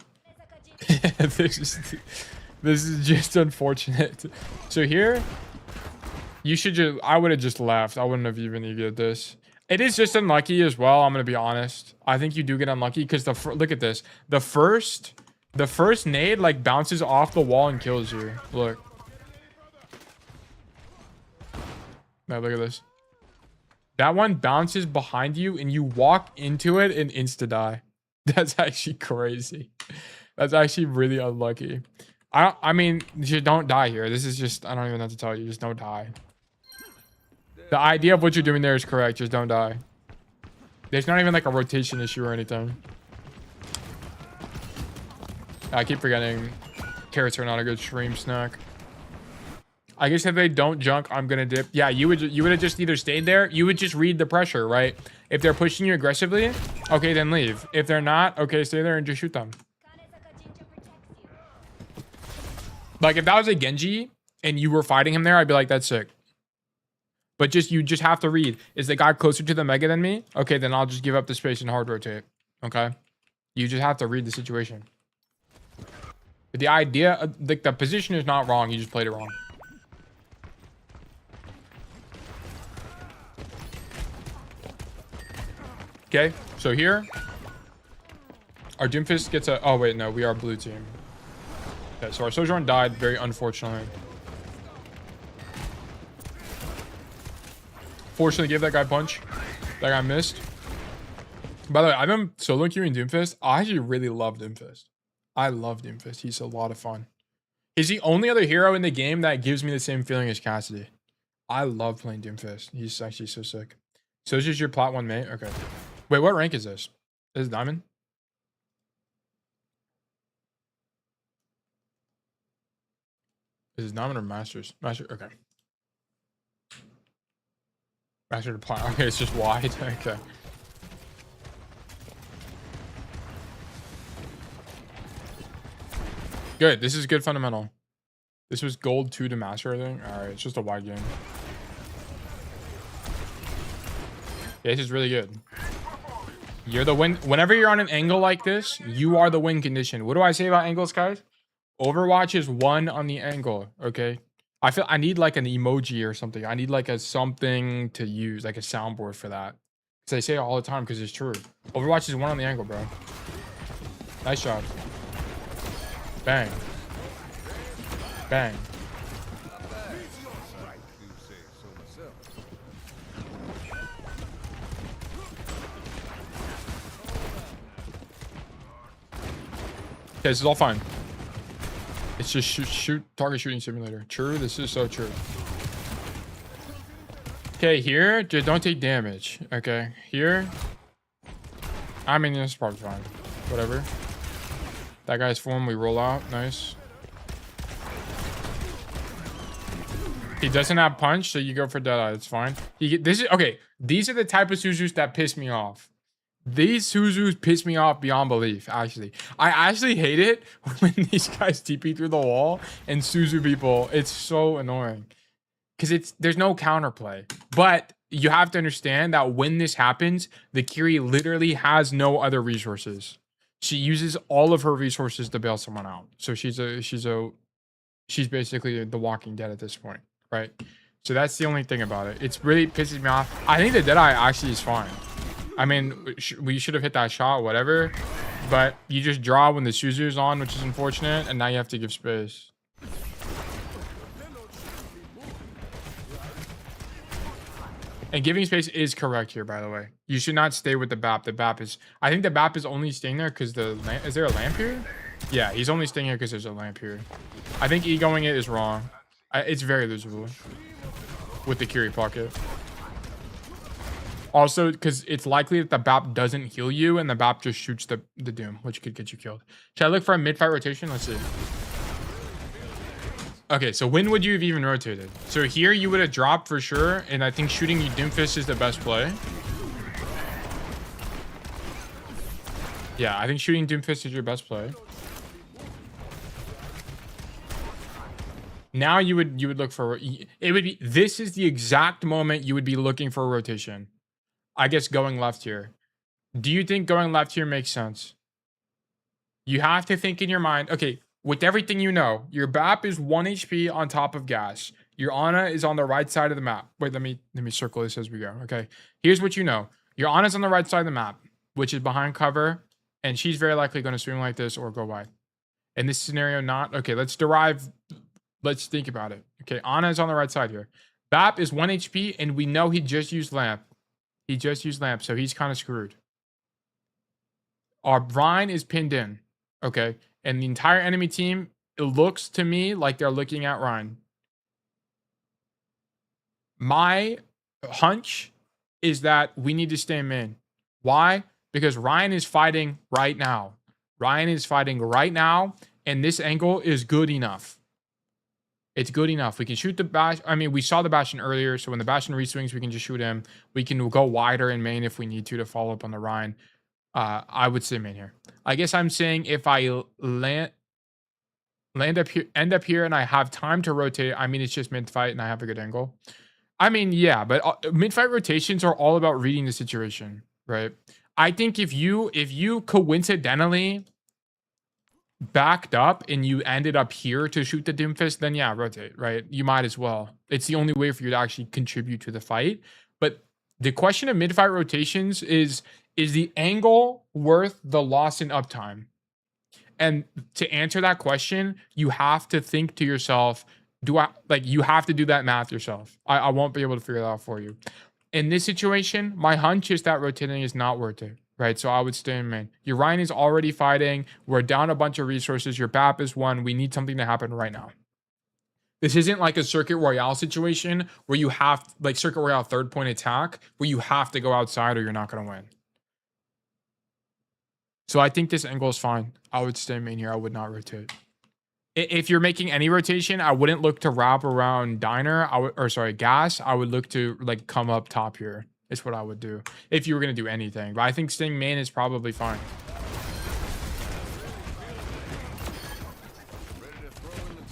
S1: This is just unfortunate. So here, you should just... I would have just left. I wouldn't have even needed this. It is just unlucky as well, I'm gonna be honest. I think you do get unlucky because look at this. The first nade like bounces off the wall and kills you. Look. Now look at this. That one bounces behind you and you walk into it and insta-die. That's actually crazy. That's actually really unlucky. I mean, you don't die here. This is just... I don't even have to tell you. Just don't die. The idea of what you're doing there is correct. Just don't die. There's not even like a rotation issue or anything. I keep forgetting carrots are not a good stream snack. I guess if they don't junk, I'm gonna dip. Yeah, you would have just either stayed there. You would just read the pressure, right? If they're pushing you aggressively, okay, then leave. If they're not, okay, stay there and just shoot them. Like if that was a Genji and you were fighting him there, I'd be like, that's sick. But you just have to read. Is the guy closer to the mega than me? Okay, then I'll just give up the space and hard rotate. Okay? You just have to read the situation. The idea, like the position is not wrong. You just played it wrong. Okay, so here, our Doomfist gets a... Oh, wait, no, we are blue team. Okay, so our Sojourn died, very unfortunately. Fortunately, gave that guy a punch. That guy missed. By the way, I've been solo queuing Doomfist. I actually really love Doomfist. I love Doomfist. He's a lot of fun. He's the only other hero in the game that gives me the same feeling as Cassidy. I love playing Doomfist. He's actually so sick. So this is your Plat 1 mate? Okay. Wait, what rank is this? This is Diamond? Is it Diamond or Masters? Master, okay. Master to Plat. Okay, it's just wide. Okay. Good. This is good fundamental. This was gold 2 to master, I think. All right, it's just a wide game. Yeah, this is really good. You're the win. Whenever you're on an angle like this, you are the win condition. What do I say about angles, guys? Overwatch is 1 on the angle. Okay. I feel I need like an emoji or something. I need like a something to use, like a soundboard for that. Because I say it all the time because it's true. Overwatch is 1 on the angle, bro. Nice job. Bang. Bang. Okay, this is all fine. It's just shoot target shooting simulator. True, this is so true. Okay, here, just don't take damage. Okay, here. I mean, this is probably fine. Whatever. That guy's form, we roll out. Nice. He doesn't have punch, so you go for Deadeye. It's fine. This is okay. These are the type of Suzus that piss me off. These Suzus piss me off beyond belief, actually. I actually hate it when these guys TP through the wall and Suzu people. It's so annoying. Because there's no counterplay. But you have to understand that when this happens, the Kiri literally has no other resources. She uses all of her resources to bail someone out. So she's basically the Walking Dead at this point, right? So that's the only thing about it. It's really pisses me off. I think the Deadeye actually is fine. I mean, we should have hit that shot, whatever. But you just draw when the Suzu's on, which is unfortunate. And now you have to give space. And giving space is correct here, by the way. You should not stay with the BAP. The BAP is... I think the BAP is only staying there because the... Is there a lamp here? Yeah, he's only staying here because there's a lamp here. I think egoing it is wrong. It's very losable. With the Kiri pocket. Also, because it's likely that the BAP doesn't heal you and the BAP just shoots the Doom, which could get you killed. Should I look for a mid-fight rotation? Let's see. Okay, so when would you have even rotated? So here you would have dropped for sure, and I think shooting you Doomfist is the best play. Yeah, I think shooting Doomfist is your best play. Now you would look for... It would be... This is the exact moment you would be looking for a rotation. I guess going left here. Do you think going left here makes sense? You have to think in your mind, okay, with everything you know, your BAP is 1 HP on top of gas. Your Ana is on the right side of the map. Wait, let me circle this as we go. Okay, here's what you know. Your Ana's on the right side of the map, which is behind cover, and she's very likely going to swing like this or go wide. In this scenario, not. Okay, let's think about it. Okay, Ana is on the right side here. BAP is 1 HP, and we know he just used lamp. He just used lamp, so he's kind of screwed. Our Rhine is pinned in, okay? And the entire enemy team, it looks to me like they're looking at Rhine. My hunch is that we need to stay main. Why? Because Ryan is fighting right now. Ryan is fighting right now, and this angle is good enough. It's good enough. We can shoot the Bash. I mean, we saw the Bastion earlier, so when the Bastion reswings, we can just shoot him. We can go wider in main if we need to follow up on the Rhine. I would say main here. I guess I'm saying if I end up here and I have time to rotate, I mean, it's just mid-fight and I have a good angle. I mean, yeah, but mid-fight rotations are all about reading the situation, right? I think if you coincidentally backed up and you ended up here to shoot the Doomfist, then yeah, rotate, right? You might as well. It's the only way for you to actually contribute to the fight. But The question of mid-fight rotations is the angle worth the loss in uptime? And to answer that question, you have to think to yourself, you have to do that math yourself. I won't be able to figure that out for you. In this situation, my hunch is that rotating is not worth it, right? So I would stay in main. Your Ryan is already fighting. We're down a bunch of resources. Your BAP is 1. We need something to happen right now. This isn't like a Circuit Royale situation where you have, like Circuit Royale 3rd point attack, where you have to go outside or you're not going to win. So I think this angle is fine. I would stay main here. I would not rotate. If you're making any rotation, I wouldn't look to wrap around diner. Gas. I would look to like come up top here. Is what I would do if you were going to do anything. But I think staying main is probably fine.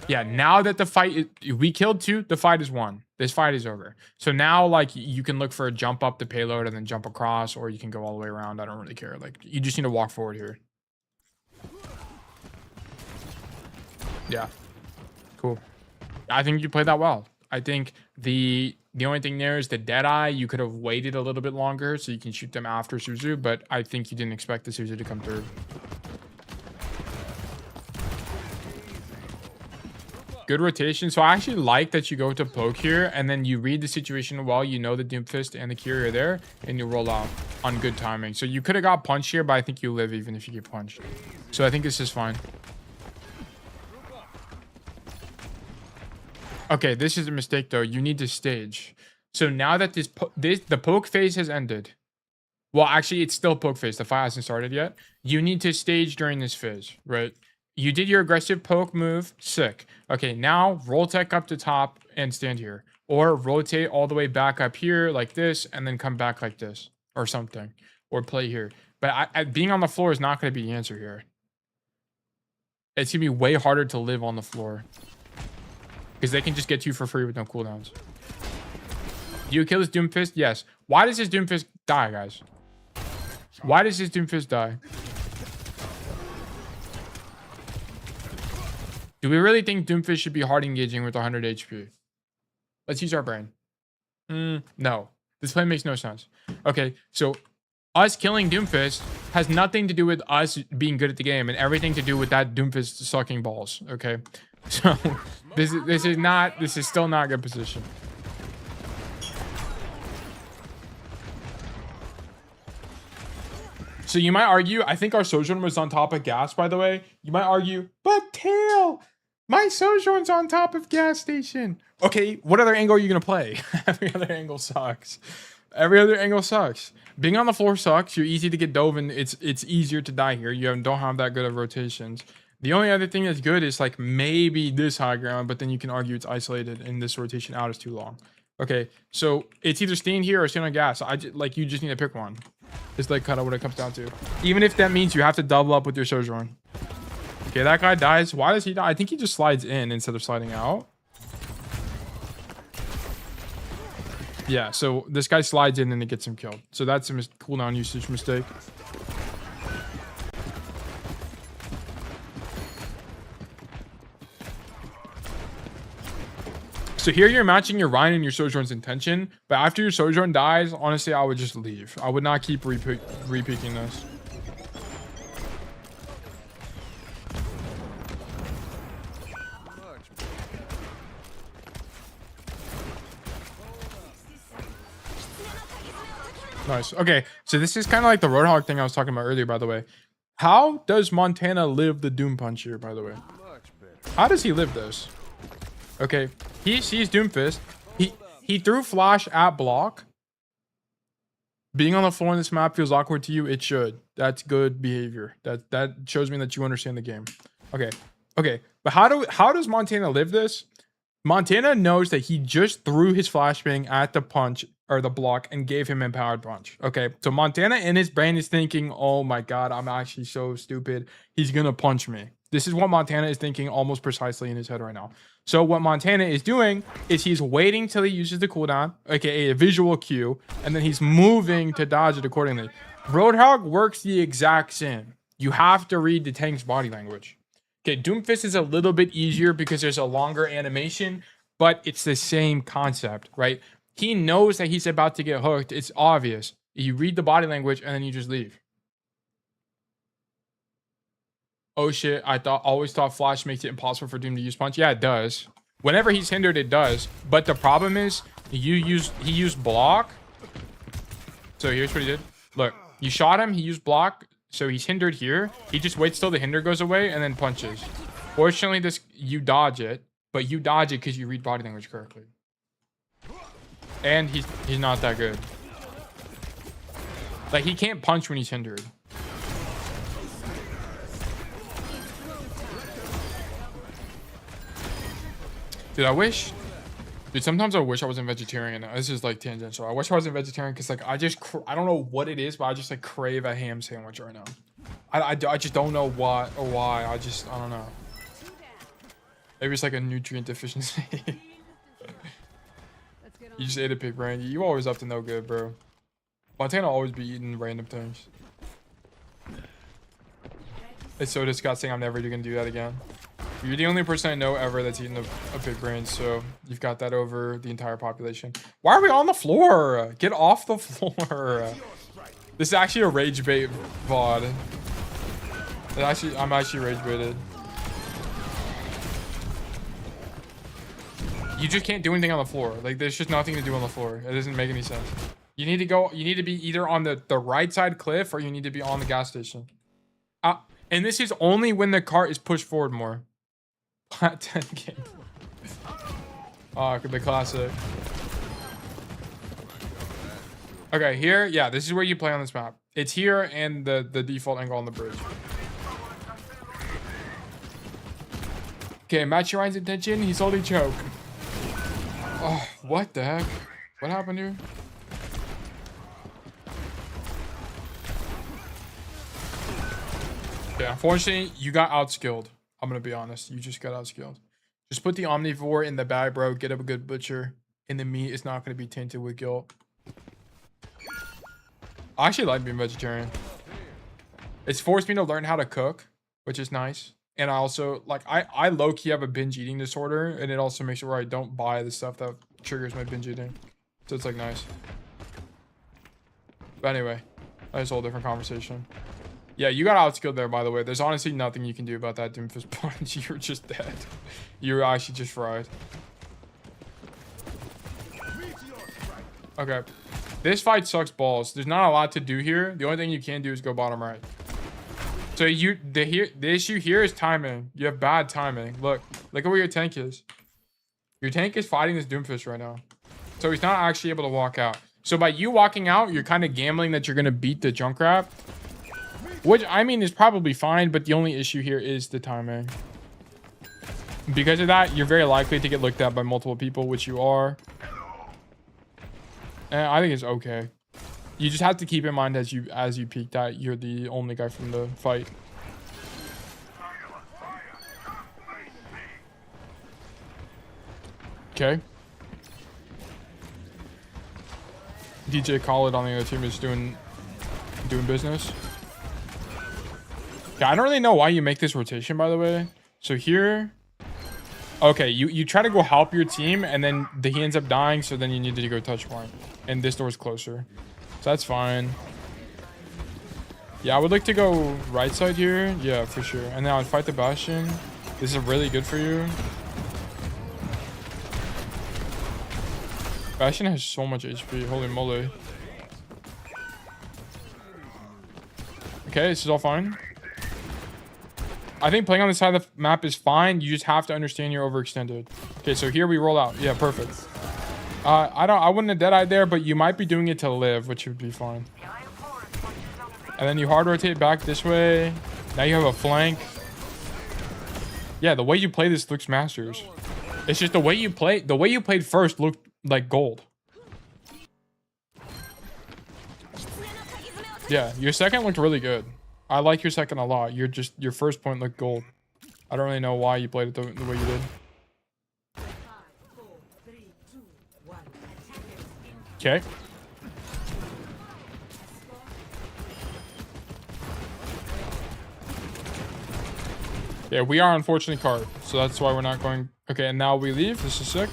S1: Yeah, now that the fight, we killed 2, the fight is 1. This fight is over. So now, like, you can look for a jump up the payload and then jump across, or you can go all the way around. I don't really care. Like, you just need to walk forward here. Yeah. Cool. I think you played that well. I think the only thing there is the Deadeye. You could have waited a little bit longer so you can shoot them after Suzu, but I think you didn't expect the Suzu to come through. Good rotation. So I actually like that you go to poke here and then you read the situation well. You know the Doomfist and the Curie are there and you roll out on good timing. So you could have got punched here, but I think you live even if you get punched. So I think this is fine. Okay, this is a mistake though. You need to stage. So now that the poke phase has ended. Well, actually, it's still poke phase. The fight hasn't started yet. You need to stage during this phase, right? You did your aggressive poke move. Sick. Okay, now roll tech up to top and stand here. Or rotate all the way back up here like this and then come back like this or something. Or play here. But being on the floor is not going to be the answer here. It's going to be way harder to live on the floor. Because they can just get you for free with no cooldowns. Do you kill this Doomfist? Yes. Why does this Doomfist die, guys? Why does this Doomfist die? Do we really think Doomfist should be hard engaging with 100 HP? Let's use our brain. No. This play makes no sense. Okay, so us killing Doomfist has nothing to do with us being good at the game and everything to do with that Doomfist sucking balls, okay? So this is still not a good position. So you might argue, I think our Sojourn was on top of gas, by the way. You might argue, but Tail, my Sojourn's on top of gas station. Okay, what other angle are you going to play? Every other angle sucks. Every other angle sucks. Being on the floor sucks. You're easy to get dove and it's easier to die here. You don't have that good of rotations. The only other thing that's good is like maybe this high ground, but then you can argue it's isolated and this rotation out is too long. Okay, so it's either staying here or staying on gas. You just need to pick one. It's like kind of what it comes down to. Even if that means you have to double up with your Sojourn. Okay, that guy dies. Why does he die? I think he just slides in instead of sliding out. Yeah, so this guy slides in and it gets him killed. So that's a cooldown usage mistake. So here you're matching your Ryan and your Sojourn's intention, but after your Sojourn dies, honestly, I would just leave. I would not keep repeaking this. Nice. Okay, so this is kind of like the Roadhog thing I was talking about earlier, by the way. How does Montana live the Doom Punch here, by the way? How does he live this? Okay, he sees Doomfist. He threw flash at block. Being on the floor in this map feels awkward to you. It should. That's good behavior. That shows me that you understand the game. Okay. But how does Montana live this? Montana knows that he just threw his flashbang at the punch or the block and gave him empowered punch. Okay, so Montana in his brain is thinking, oh my god, I'm actually so stupid. He's gonna punch me. This is what Montana is thinking almost precisely in his head right now. So what Montana is doing is he's waiting till he uses the cooldown, aka a visual cue, and then he's moving to dodge it accordingly. Roadhog works the exact same. You have to read the tank's body language. Okay, Doomfist is a little bit easier because there's a longer animation, but it's the same concept, right? He knows that he's about to get hooked. It's obvious. You read the body language and then you just leave. Oh shit, always thought Flash makes it impossible for Doom to use punch. Yeah, it does. Whenever he's hindered, it does. But the problem is he used block. So here's what he did. Look, you shot him, he used block, so he's hindered here. He just waits till the hinder goes away and then punches. Fortunately, you dodge it, but you dodge it because you read body language correctly. And he's not that good. Like, he can't punch when he's hindered. Dude, sometimes I wish I wasn't vegetarian. This is like tangential. I wish I wasn't vegetarian because like I don't know what it is, but I just like crave a ham sandwich right now. I just don't know what or why. I don't know. Maybe it's like a nutrient deficiency. You just ate a pig brain. You always up to no good, bro. Montana always be eating random things. It's so disgusting. I'm never gonna do that again. You're the only person I know ever that's eaten a pig brain, so you've got that over the entire population. Why are we on the floor? Get off the floor. This is actually a rage bait VOD. I'm actually rage baited. You just can't do anything on the floor. Like, there's just nothing to do on the floor. It doesn't make any sense. You need to be either on the right side cliff or you need to be on the gas station. And this is only when the cart is pushed forward more. Plat 10 game. Oh, it could be classic. Okay, here, yeah, this is where you play on this map. It's here and the default angle on the bridge. Okay, match your eyes attention. He's holding choke. Oh, what the heck? What happened here? Yeah, unfortunately, you got outskilled. I'm gonna be honest. You just got outskilled. Just put the omnivore in the bag, bro. Get up a good butcher. And the meat is not gonna be tainted with guilt. I actually like being vegetarian. It's forced me to learn how to cook, which is nice. And I also, like, I low-key have a binge eating disorder. And it also makes it where I don't buy the stuff that triggers my binge eating. So it's, like, nice. But anyway, that's a whole different conversation. Yeah, you got outskilled there, by the way. There's honestly nothing you can do about that Doomfist punch. You're just dead. You're actually just fried. Okay. This fight sucks balls. There's not a lot to do here. The only thing you can do is go bottom right. So the issue here is timing. You have bad timing. Look at where your tank is. Your tank is fighting this Doomfist right now. So he's not actually able to walk out. So by you walking out, you're kind of gambling that you're going to beat the Junkrat. Which, I mean, is probably fine, but the only issue here is the timing. Because of that, you're very likely to get looked at by multiple people, which you are. And I think it's okay. You just have to keep in mind as you peek that you're the only guy from the fight. Okay. DJ Khaled on the other team is doing business. Yeah, I don't really know why you make this rotation, by the way. So here, okay, you try to go help your team, and then he ends up dying, so then you need to go touch point. And this door's closer. So that's fine. Yeah, I would like to go right side here. Yeah, for sure. And then I would fight the Bastion. This is really good for you. Bastion has so much HP. Holy moly. Okay, this is all fine. I think playing on this side of the map is fine. You just have to understand you're overextended. Okay, so here we roll out. Yeah, perfect. I wouldn't have dead-eyed there, but you might be doing it to live, which would be fine. And then you hard rotate back this way. Now you have a flank. Yeah, the way you play this looks masters. It's just the way you played first looked like gold. Yeah, your second looked really good. I like your second a lot. Your first point looked gold. I don't really know why you played it the way you did. Okay. Yeah, we are unfortunately card, so that's why we're not going. Okay, and now we leave. This is sick.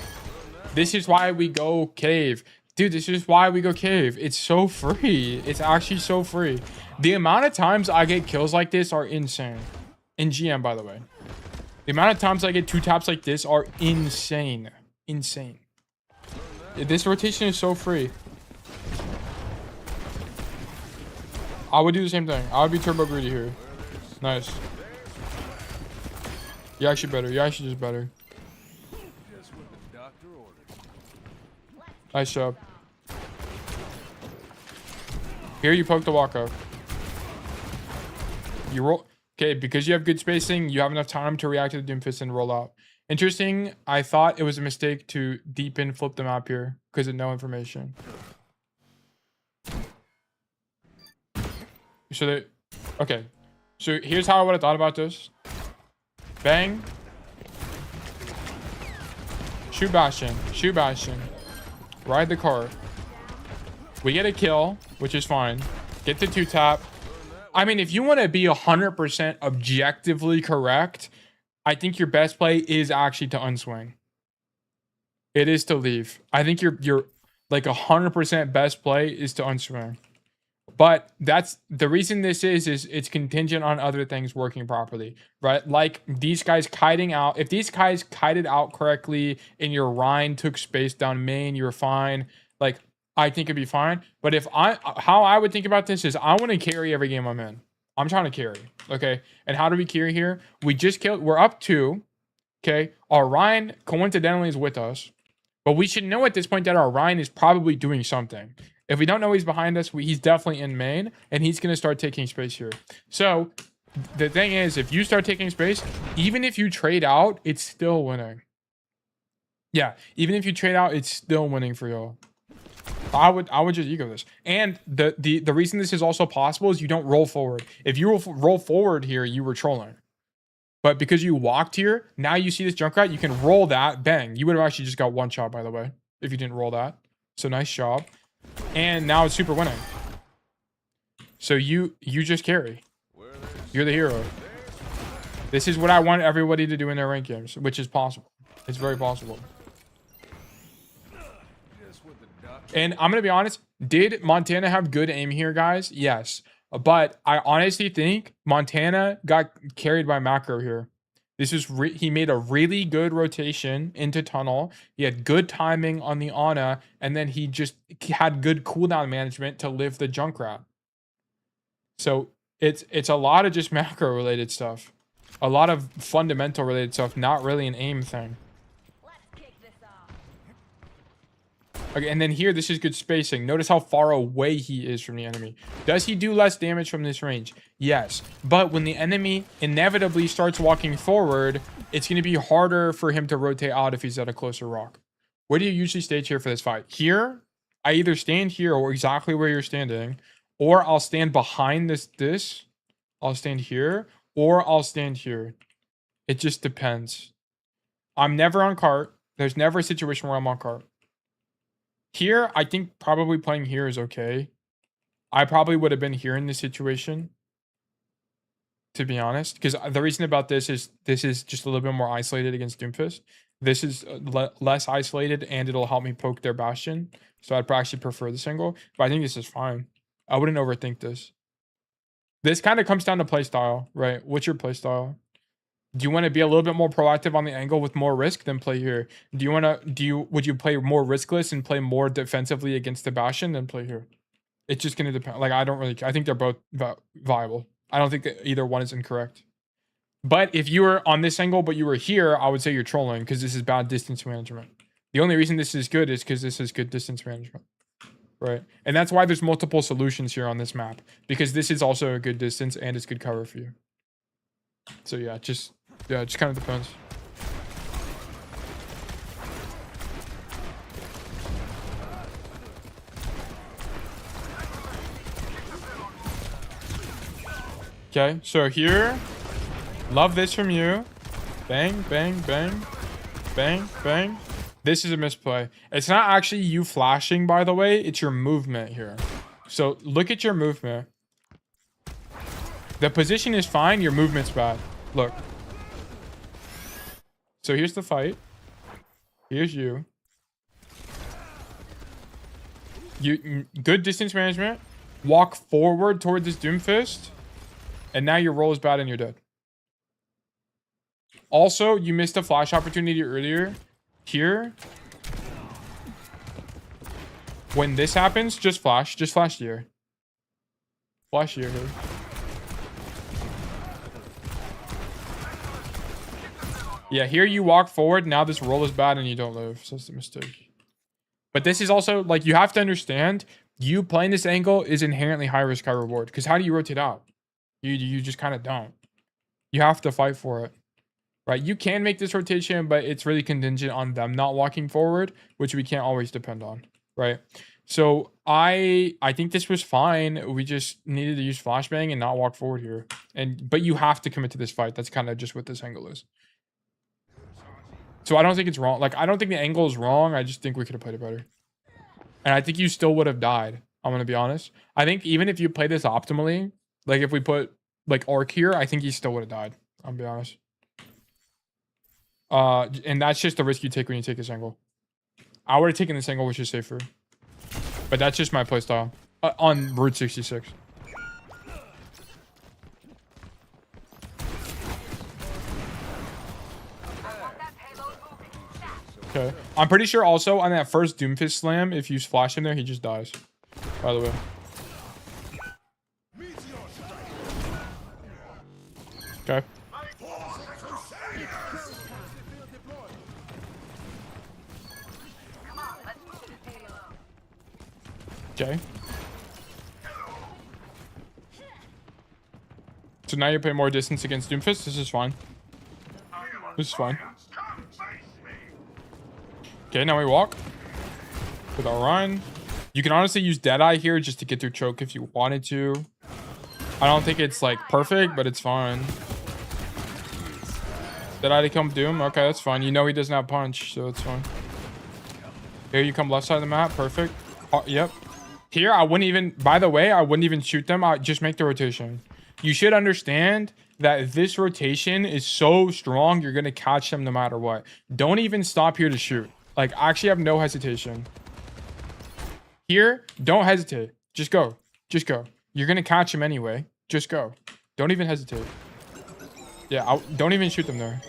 S1: This is why we go cave. Dude, this is why we go cave. It's so free. It's actually so free. The amount of times I get kills like this are insane. In GM, by the way. The amount of times I get 2 taps like this are insane. Insane. This rotation is so free. I would do the same thing. I would be turbo greedy here. Nice. You're actually better. You're actually just better. Nice job. Here you poke the walkout. You roll. Okay, because you have good spacing, you have enough time to react to the Doomfist and roll out. Interesting. I thought it was a mistake to deepen flip the map here because of no information. So they, okay. So here's how I would have thought about this. Bang. Shoot Bastion. Shoot Bastion. Ride the cart. We get a kill, which is fine. Get the 2-tap. I mean, if you want to be 100% objectively correct, I think your best play is actually to unswing. It is to leave. I think your like 100% best play is to unswing. But that's the reason this is it's contingent on other things working properly, right? Like these guys kiting out. If these guys kited out correctly and your Rhine took space down main, you're fine. Like I think it'd be fine. But how I would think about this is I want to carry every game I'm in. I'm trying to carry. Okay. And how do we carry here? We just killed. We're up 2. Okay. Our Rhine coincidentally is with us. But we should know at this point that our Rhine is probably doing something. If we don't know he's behind us, he's definitely in main. And he's going to start taking space here. So the thing is, if you start taking space, even if you trade out, it's still winning. Yeah. Even if you trade out, it's still winning for y'all. I would just ego this. And the reason this is also possible is you don't roll forward. If you roll forward here, you were trolling. But because you walked here, now you see this Junkrat, you can roll that, bang. You would have actually just got 1 shot, by the way, if you didn't roll that. So nice job. And now it's super winning. So you just carry. You're the hero. This is what I want everybody to do in their rank games, which is possible. It's very possible. And I'm going to be honest, did Montana have good aim here, guys? Yes. But I honestly think Montana got carried by macro here. This is he made a really good rotation into tunnel. He had good timing on the Ana, and then he had good cooldown management to live the Junkrat. So it's a lot of just macro related stuff. A lot of fundamental related stuff, not really an aim thing. Okay, and then here, this is good spacing. Notice how far away he is from the enemy. Does he do less damage from this range? Yes. But when the enemy inevitably starts walking forward, it's going to be harder for him to rotate out if he's at a closer rock. Where do you usually stage here for this fight? Here, I either stand here or exactly where you're standing, or I'll stand behind this. I'll stand here, or I'll stand here. It just depends. I'm never on cart. There's never a situation where I'm on cart. Here, I think probably playing here is okay. I probably would have been here in this situation, to be honest. Because the reason about this is just a little bit more isolated against Doomfist. This is less isolated, and it'll help me poke their Bastion. So I'd actually prefer the single. But I think this is fine. I wouldn't overthink this. This kind of comes down to playstyle, right? What's your playstyle? Do you want to be a little bit more proactive on the angle with more risk? Then play here. Would you play more riskless and play more defensively against the Bastion? Then play here. It's just going to depend. Like, I think they're both viable. I don't think that either one is incorrect. But if you were on this angle, but you were here, I would say you're trolling because this is bad distance management. The only reason this is good is because this is good distance management. Right? And that's why there's multiple solutions here on this map. Because this is also a good distance and it's good cover for you. So yeah, it just kind of depends. Okay, so here, love this from you. Bang, bang, bang, bang, bang. This is a misplay. It's not actually you flashing, by the way. It's your movement here. So look at your movement. The position is fine. Your movement's bad. Look. So here's the fight. Here's you. Good distance management. Walk forward toward this Doomfist. And now your roll is bad and you're dead. Also, you missed a flash opportunity earlier. Here. When this happens, just flash. Just flash here. Flash here. Yeah, here you walk forward. Now this roll is bad and you don't live. So that's the mistake. But this is also, like, you have to understand, you playing this angle is inherently high risk, high reward. Because how do you rotate out? You just kind of don't. You have to fight for it. Right? You can make this rotation, but it's really contingent on them not walking forward, which we can't always depend on. Right? So I think this was fine. We just needed to use flashbang and not walk forward here. But you have to commit to this fight. That's kind of just what this angle is. So I don't think it's wrong. Like, I don't think the angle is wrong. I just think we could have played it better. And I think you still would have died. I'm going to be honest. I think even if you play this optimally, like if we put like arc here, I think he still would have died. I'll be honest. And that's just the risk you take when you take this angle. I would have taken this angle, which is safer. But that's just my playstyle on Route 66. Okay. I'm pretty sure also on that first Doomfist slam, if you flash him there, he just dies. By the way. Okay. Okay. So now you play more distance against Doomfist. This is fine. This is fine. Okay, now we walk with our run. You can honestly use Deadeye here just to get through choke if you wanted to. I don't think it's like perfect, but it's fine. Deadeye to come Doom. Okay, that's fine. You know he doesn't have punch, so it's fine. Here you come left side of the map. Perfect. Oh, yep. Here, I wouldn't even, by the way, I wouldn't even shoot them. I just make the rotation. You should understand that this rotation is so strong, you're going to catch them no matter what. Don't even stop here to shoot. Like, actually have no hesitation. Here, don't hesitate. Just go. Just go. You're going to catch him anyway. Just go. Don't even hesitate. Yeah, don't even shoot them there.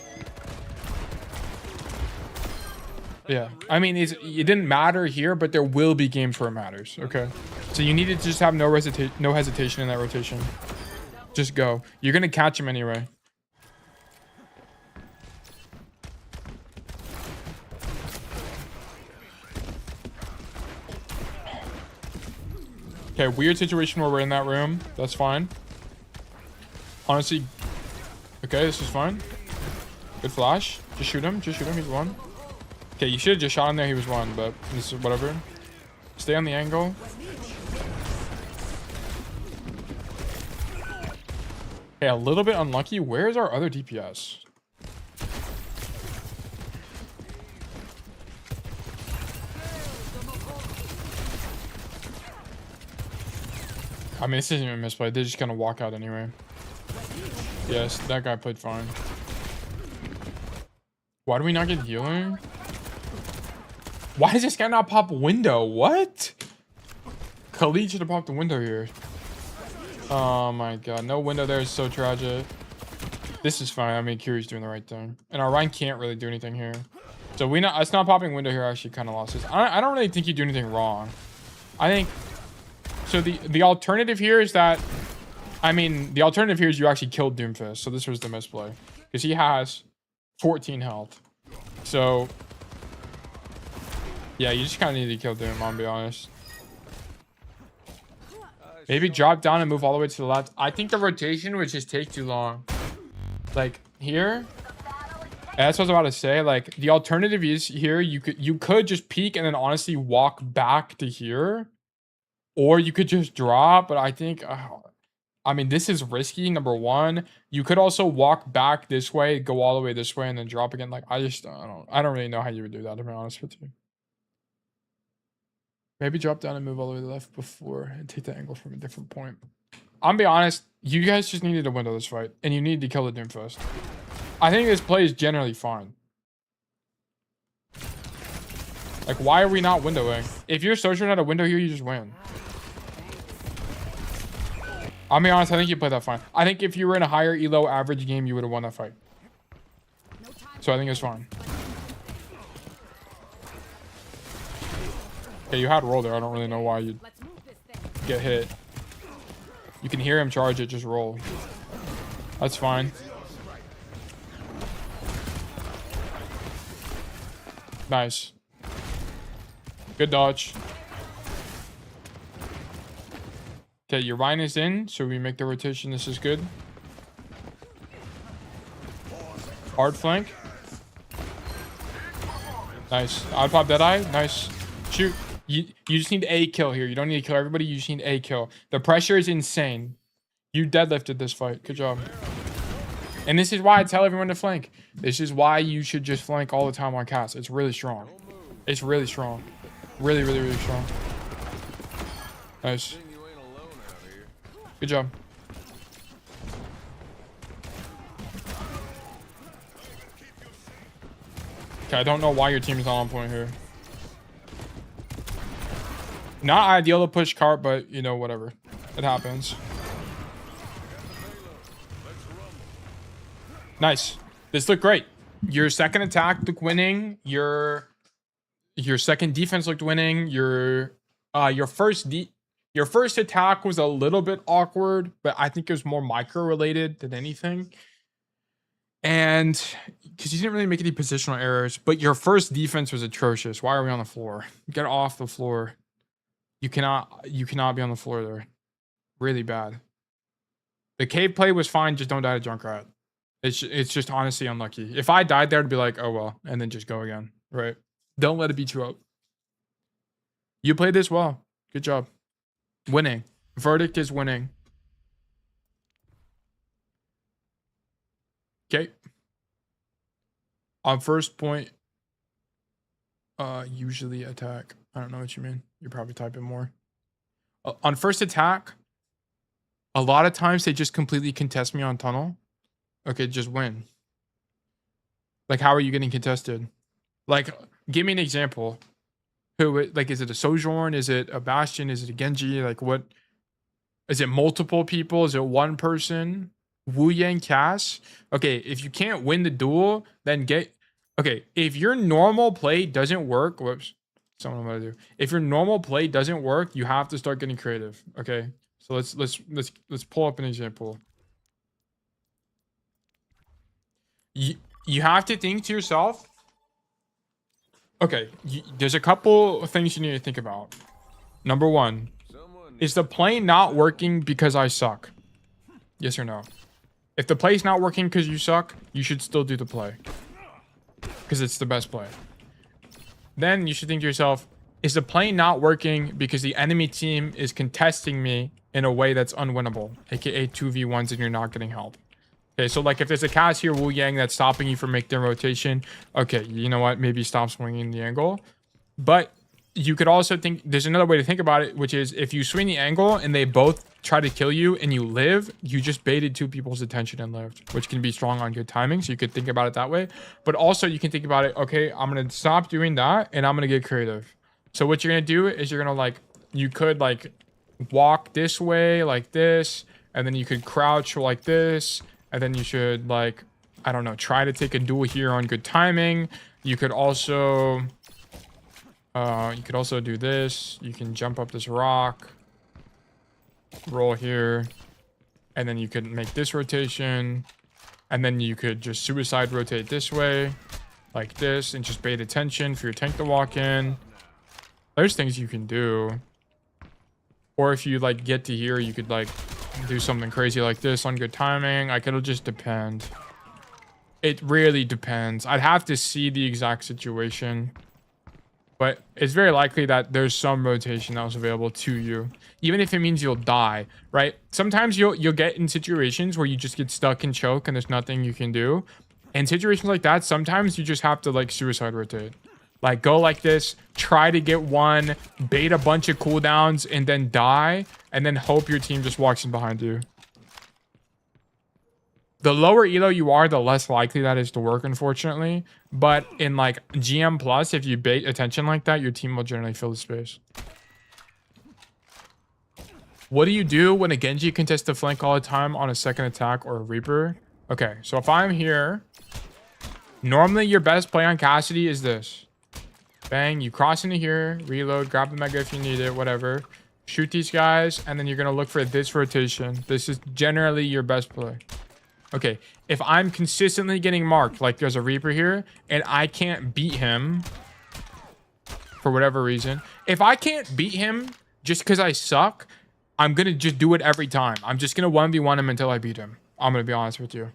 S1: Yeah, I mean, it didn't matter here, but there will be games where it matters, okay? So you need to just have no hesitation in that rotation. Just go. You're going to catch him anyway. Okay, weird situation where we're in that room. That's fine. Honestly, okay, this is fine. Good flash. Just shoot him. Just shoot him. He's one. Okay, you should have just shot him there. He was one, but this is whatever. Stay on the angle. Okay, a little bit unlucky. Where's our other DPS? I mean, this isn't even a misplay. They're just gonna walk out anyway. Yes, that guy played fine. Why do we not get healing? Why does this guy not pop a window? What? Khalid should have popped the window here. Oh my god. No window there is so tragic. This is fine. I mean, Kiri's doing the right thing. And our Ryan can't really do anything here. So us not popping window here actually kind of lost this. I don't really think you do anything wrong. I think... So the alternative here is that... I mean, the alternative here is you actually killed Doomfist. So this was the misplay. Because he has 14 health. So... Yeah, you just kind of need to kill Doom, I'm gonna be honest. Maybe drop down and move all the way to the left. I think the rotation would just take too long. Like, here. That's what I was about to say. Like, the alternative is here. You could just peek and then honestly walk back to here. Or you could just drop. But I think... I mean, this is risky, number one. You could also walk back this way, go all the way this way, and then drop again. Like, I don't really know how you would do that, to be honest with you. Maybe drop down and move all the way to the left before and take the angle from a different point. I'm gonna be honest, you guys just needed to window this fight, and you need to kill the Doom first. I think this play is generally fine. Like, why are we not windowing? If you're Sojourn at a window here, you just win. I'll be honest, I think you played that fine. I think if you were in a higher elo average game, you would have won that fight. So I think it's fine. Okay, you had roll there. I don't really know why you'd get hit. You can hear him charge it, just roll. That's fine. Nice. Good dodge. Okay, your Rhine is in, so we make the rotation. This is good. Hard flank. Nice. I'd pop Deadeye. Nice. Shoot. You just need a kill here. You don't need to kill everybody. You just need a kill. The pressure is insane. You deadlifted this fight. Good job. And this is why I tell everyone to flank. This is why you should just flank all the time on Cass. It's really strong. It's really strong. Really, really, really strong. Nice. Good job. Okay, I don't know why your team is not on point here. Not ideal to push cart, but you know, whatever. It happens. Nice. This looked great. Your second attack looked winning. Your second defense looked winning. Your first attack was a little bit awkward, but I think it was more micro related than anything. And because you didn't really make any positional errors, but your first defense was atrocious. Why are we on the floor? Get off the floor. You cannot be on the floor there. Really bad. The cave play was fine. Just don't die to Junkrat. It's just honestly unlucky. If I died there, I'd be like, oh well, and then just go again. Right? Don't let it beat you up. You played this well. Good job. Winning. Verdict is winning. Okay. On first point, usually attack. I don't know what you mean. You're probably typing more. On first attack, a lot of times they just completely contest me on tunnel. Okay, just win. Like, how are you getting contested? Like, give me an example. Who, like, is it a Sojourn? Is it a Bastion? Is it a Genji? Like, what? Is it multiple people? Is it one person? Wu Yang Cass? Okay, if you can't win the duel, then get... Okay, if your normal play doesn't work... Whoops. Something I'm gonna do. If your normal play doesn't work, you have to start getting creative. Okay? So let's pull up an example. You have to think to yourself... Okay, there's a couple of things you need to think about. Number one, is the play not working because I suck? Yes or no? If the play's not working because you suck, you should still do the play. Because it's the best play. Then you should think to yourself, is the play not working because the enemy team is contesting me in a way that's unwinnable? AKA 2v1s and you're not getting help. Okay, so like if there's a Cass here, Wu Yang, that's stopping you from making the rotation, okay, you know what? Maybe stop swinging the angle. But you could also think, there's another way to think about it, which is if you swing the angle and they both try to kill you and you live, you just baited two people's attention and lived, which can be strong on good timing. So you could think about it that way. But also you can think about it, okay, I'm going to stop doing that and I'm going to get creative. So what you're going to do is you're going to like, you could like walk this way like this, and then you could crouch like this. And then you should, like, I don't know, try to take a duel here on good timing. You could also do this. You can jump up this rock, roll here, and then you could make this rotation. And then you could just suicide rotate this way, like this, and just bait attention for your tank to walk in. There's things you can do. Or if you, like, get to here, you could, like... do something crazy like this on good timing. Like, it'll just depend. It really depends. I'd have to see the exact situation, but it's very likely that there's some rotation that was available to you, even if it means you'll die, right? Sometimes you'll get in situations where you just get stuck and choke and there's nothing you can do. In situations like that, sometimes you just have to like suicide rotate. Like, go like this, try to get one, bait a bunch of cooldowns, and then die, and then hope your team just walks in behind you. The lower elo you are, the less likely that is to work, unfortunately. But in like GM plus, if you bait attention like that, your team will generally fill the space. What do you do when a Genji contests the flank all the time on a second attack or a Reaper? Okay, so if I'm here, normally your best play on Cassidy is this. Bang, you cross into here, reload, grab the mega if you need it, whatever. Shoot these guys, and then you're going to look for this rotation. This is generally your best play. Okay, if I'm consistently getting marked, like there's a Reaper here, and I can't beat him for whatever reason. If I can't beat him just because I suck, I'm going to just do it every time. I'm just going to 1v1 him until I beat him. I'm going to be honest with you.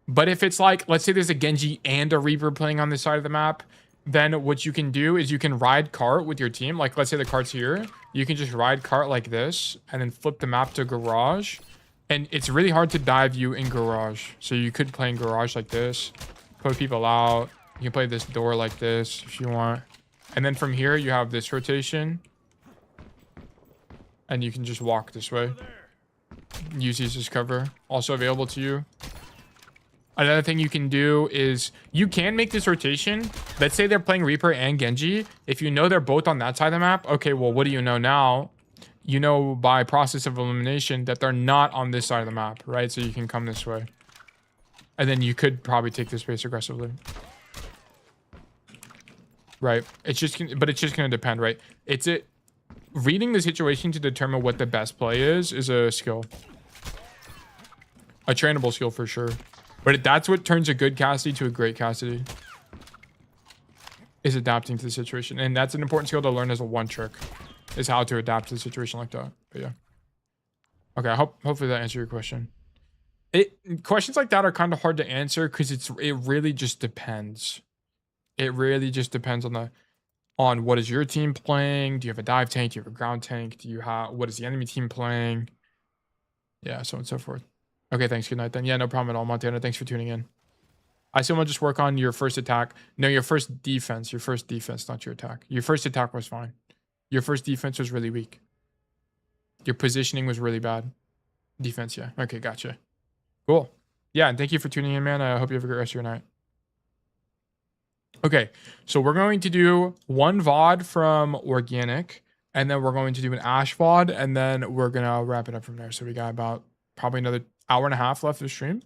S1: But if it's like, let's say there's a Genji and a Reaper playing on this side of the map, then what you can do is you can ride cart with your team. Like, let's say the cart's here. You can just ride cart like this and then flip the map to garage. And it's really hard to dive you in garage. So you could play in garage like this. Put people out. You can play this door like this if you want. And then from here, you have this rotation. And you can just walk this way. Use these as cover. Also available to you. Another thing you can do is you can make this rotation. Let's say they're playing Reaper and Genji. If you know they're both on that side of the map, okay, well, what do you know now? You know by process of elimination that they're not on this side of the map, right? So you can come this way. And then you could probably take this space aggressively. Right. It's just going to depend, right? Reading the situation to determine what the best play is a skill. A trainable skill for sure. But that's what turns a good Cassidy to a great Cassidy. Is adapting to the situation. And that's an important skill to learn as a one trick. Is how to adapt to the situation like that. But yeah. Okay, hopefully that answered your question. Questions like that are kind of hard to answer because it really just depends. It really just depends on what is your team playing. Do you have a dive tank? Do you have a ground tank? What is the enemy team playing? Yeah, so on and so forth. Okay, thanks. Good night then. Yeah, no problem at all, Montana. Thanks for tuning in. I still want to just work on your first attack. No, your first defense. Your first defense, not your attack. Your first attack was fine. Your first defense was really weak. Your positioning was really bad. Defense, yeah. Okay, gotcha. Cool. Yeah, and thank you for tuning in, man. I hope you have a great rest of your night. Okay, so we're going to do one VOD from Organic, and then we're going to do an Ashe VOD, and then we're going to wrap it up from there. So we got about probably another hour and a half left of the stream.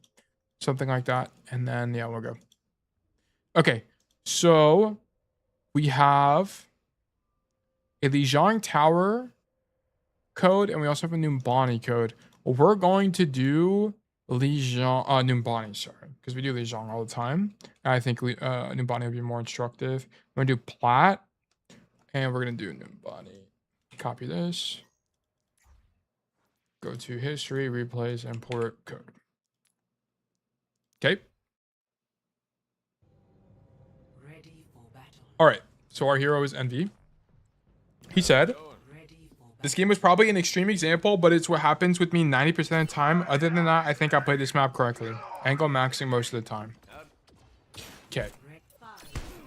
S1: Something like that. And then, yeah, we'll go. Okay, so we have a Lijiang Tower code, and we also have a Numbani code. We're going to do Numbani, sorry, because we do Lijiang all the time. And I think Numbani would be more instructive. We're going to do Plat, and we're going to do Numbani. Copy this. Go to history, replays, import code. Okay.
S2: Ready for battle.
S1: All right. So our hero is Envy. He said, this game was probably an extreme example, but it's what happens with me 90% of the time. Other than that, I think I played this map correctly. Angle maxing most of the time. Okay.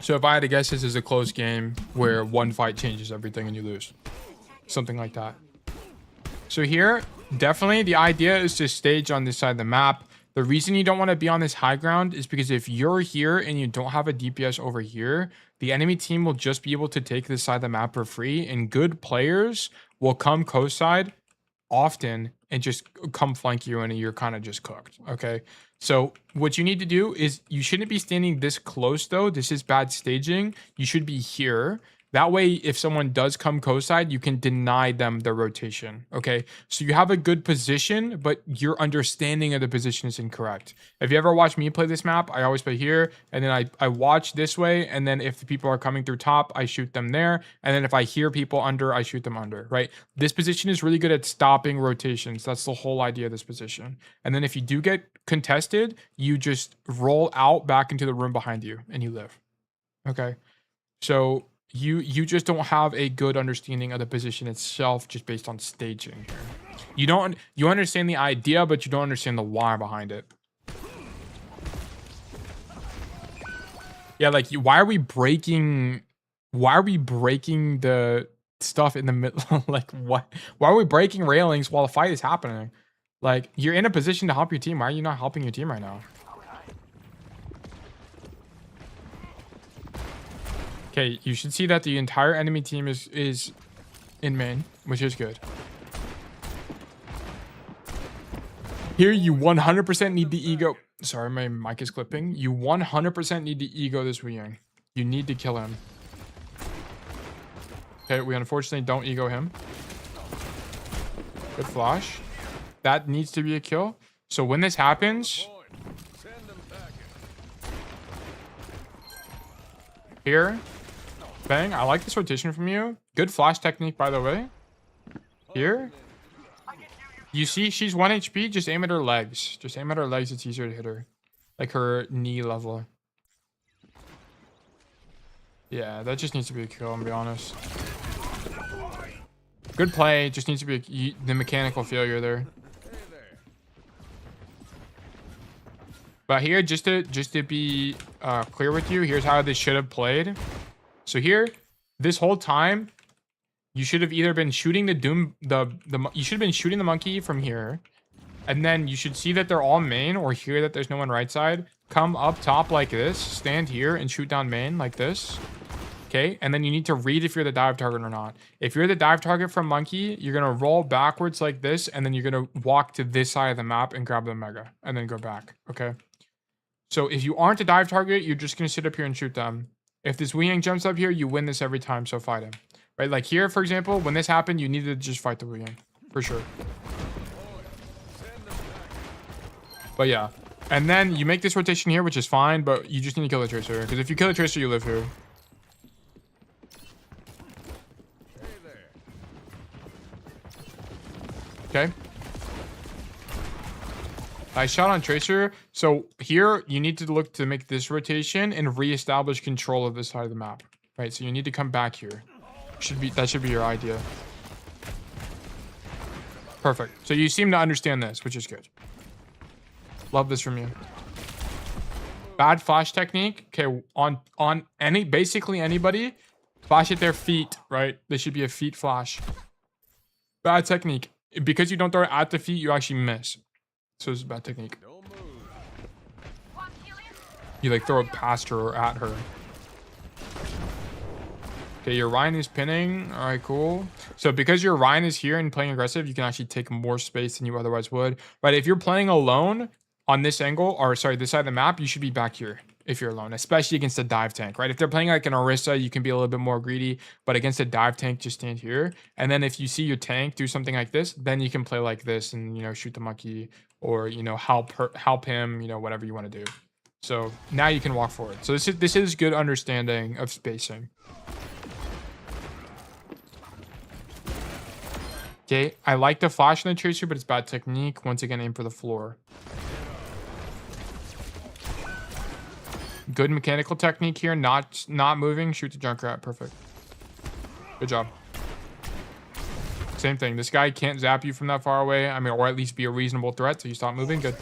S1: So if I had to guess, this is a close game where one fight changes everything and you lose. Something like that. So here, definitely the idea is to stage on this side of the map. The reason you don't want to be on this high ground is because if you're here and you don't have a DPS over here, the enemy team will just be able to take this side of the map for free, and good players will come coast side often and just come flank you, and you're kind of just cooked. Okay, so what you need to do is you shouldn't be standing this close though. This is bad staging. You should be here. That way, if someone does come coast side, you can deny them their rotation, okay? So you have a good position, but your understanding of the position is incorrect. If you ever watch me play this map, I always play here, and then I watch this way, and then if the people are coming through top, I shoot them there, and then if I hear people under, I shoot them under, right? This position is really good at stopping rotations. That's the whole idea of this position. And then if you do get contested, you just roll out back into the room behind you, and you live, okay? So you just don't have a good understanding of the position itself just based on staging here. You understand the idea, but you don't understand the why behind it. Yeah, like why are we breaking the stuff in the middle? Like what? Why are we breaking railings while the fight is happening? Like, you're in a position to help your team. Why are you not helping your team right now? Okay, you should see that the entire enemy team is in main, which is good. Here, you 100% need the ego. Sorry, my mic is clipping. You 100% need the ego this Wu Yang. You need to kill him. Okay, we unfortunately don't ego him. Good flash. That needs to be a kill. So when this happens, here, bang. I like this rotation from you. Good flash technique, by the way. Here, you see she's 1 HP. Just aim at her legs. Just aim at her legs. It's easier to hit her. Like her knee level. Yeah, that just needs to be a kill, I'm be honest. Good play. Just needs to be the mechanical failure there. But here, just to be clear with you, here's how this should have played. So here, this whole time, you should have either been shooting you should have been shooting the monkey from here, and then you should see that they're all main, or hear that there's no one right side. Come up top like this, stand here and shoot down main like this. Okay, and then you need to read if you're the dive target or not. If you're the dive target from monkey, you're gonna roll backwards like this, and then you're gonna walk to this side of the map and grab the mega, and then go back. Okay. So if you aren't a dive target, you're just gonna sit up here and shoot them. If this Wu Yang jumps up here, you win this every time. So fight him. Right, like here, for example, when this happened, you needed to just fight the Wu Yang for sure. But yeah, and then you make this rotation here, which is fine, but you just need to kill the tracer, because if you kill the tracer, you live here. Okay. I shot on tracer. So here you need to look to make this rotation and reestablish control of this side of the map. Right. So you need to come back here. That should be your idea. Perfect. So you seem to understand this, which is good. Love this from you. Bad flash technique. Okay. On basically anybody, flash at their feet, right? This should be a feet flash. Bad technique. Because you don't throw it at the feet, you actually miss. So it's a bad technique. You like throw it past her or at her. Okay, your Ryan is pinning. All right, cool. So because your Ryan is here and playing aggressive, you can actually take more space than you otherwise would. But if you're playing alone on this angle, or sorry, this side of the map, you should be back here if you're alone, especially against a dive tank, right? If they're playing like an Orisa, you can be a little bit more greedy, but against a dive tank, just stand here. And then if you see your tank do something like this, then you can play like this and, you know, shoot the monkey or, you know, help him, you know, whatever you want to do. So now you can walk forward. So this is good understanding of spacing. Okay, I like the flash in the tracer, but it's bad technique. Once again, aim for the floor. Good mechanical technique here. Not moving. Shoot the Junkrat. Perfect. Good job. Same thing. This guy can't zap you from that far away. I mean, or at least be a reasonable threat, so you stop moving. Good.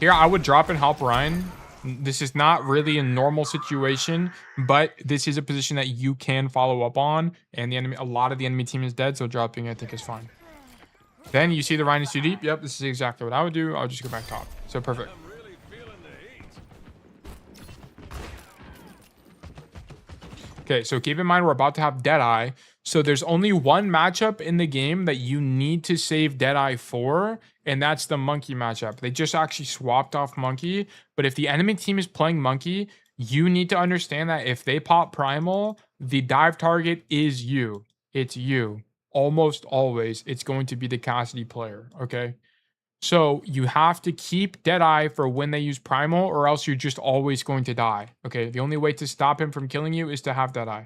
S1: Here, I would drop and help Ryan. This is not really a normal situation, but this is a position that you can follow up on, and a lot of the enemy team is dead, so dropping I think is fine. Then you see the Ryan is too deep. Yep, this is exactly what I would do. I'll just go back top. So perfect. Okay, so keep in mind we're about to have Deadeye. So there's only one matchup in the game that you need to save Deadeye for, and that's the Monkey matchup. They just actually swapped off Monkey, but if the enemy team is playing Monkey, you need to understand that if they pop Primal, the dive target is you. It's you. Almost always, it's going to be the Cassidy player, okay? So you have to keep Deadeye for when they use Primal, or else you're just always going to die. Okay, the only way to stop him from killing you is to have Deadeye.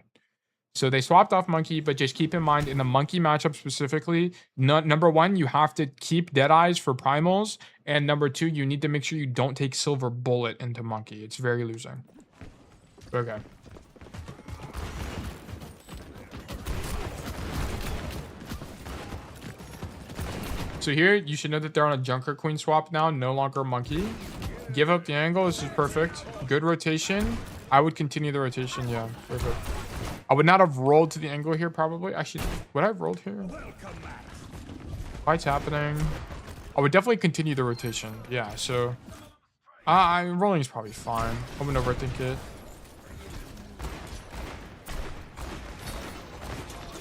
S1: So they swapped off Monkey, but just keep in mind in the Monkey matchup specifically, number one, you have to keep Deadeyes for Primals, and number two, you need to make sure you don't take Silver Bullet into Monkey. It's very losing. Okay. So here, you should know that they're on a Junker Queen swap now, no longer Monkey. Give up the angle. This is perfect. Good rotation. I would continue the rotation. Yeah, perfect. I would not have rolled to the angle here, probably. Actually, would I have rolled here? Fights happening. I would definitely continue the rotation. Yeah, so rolling is probably fine. I wouldn't overthink it.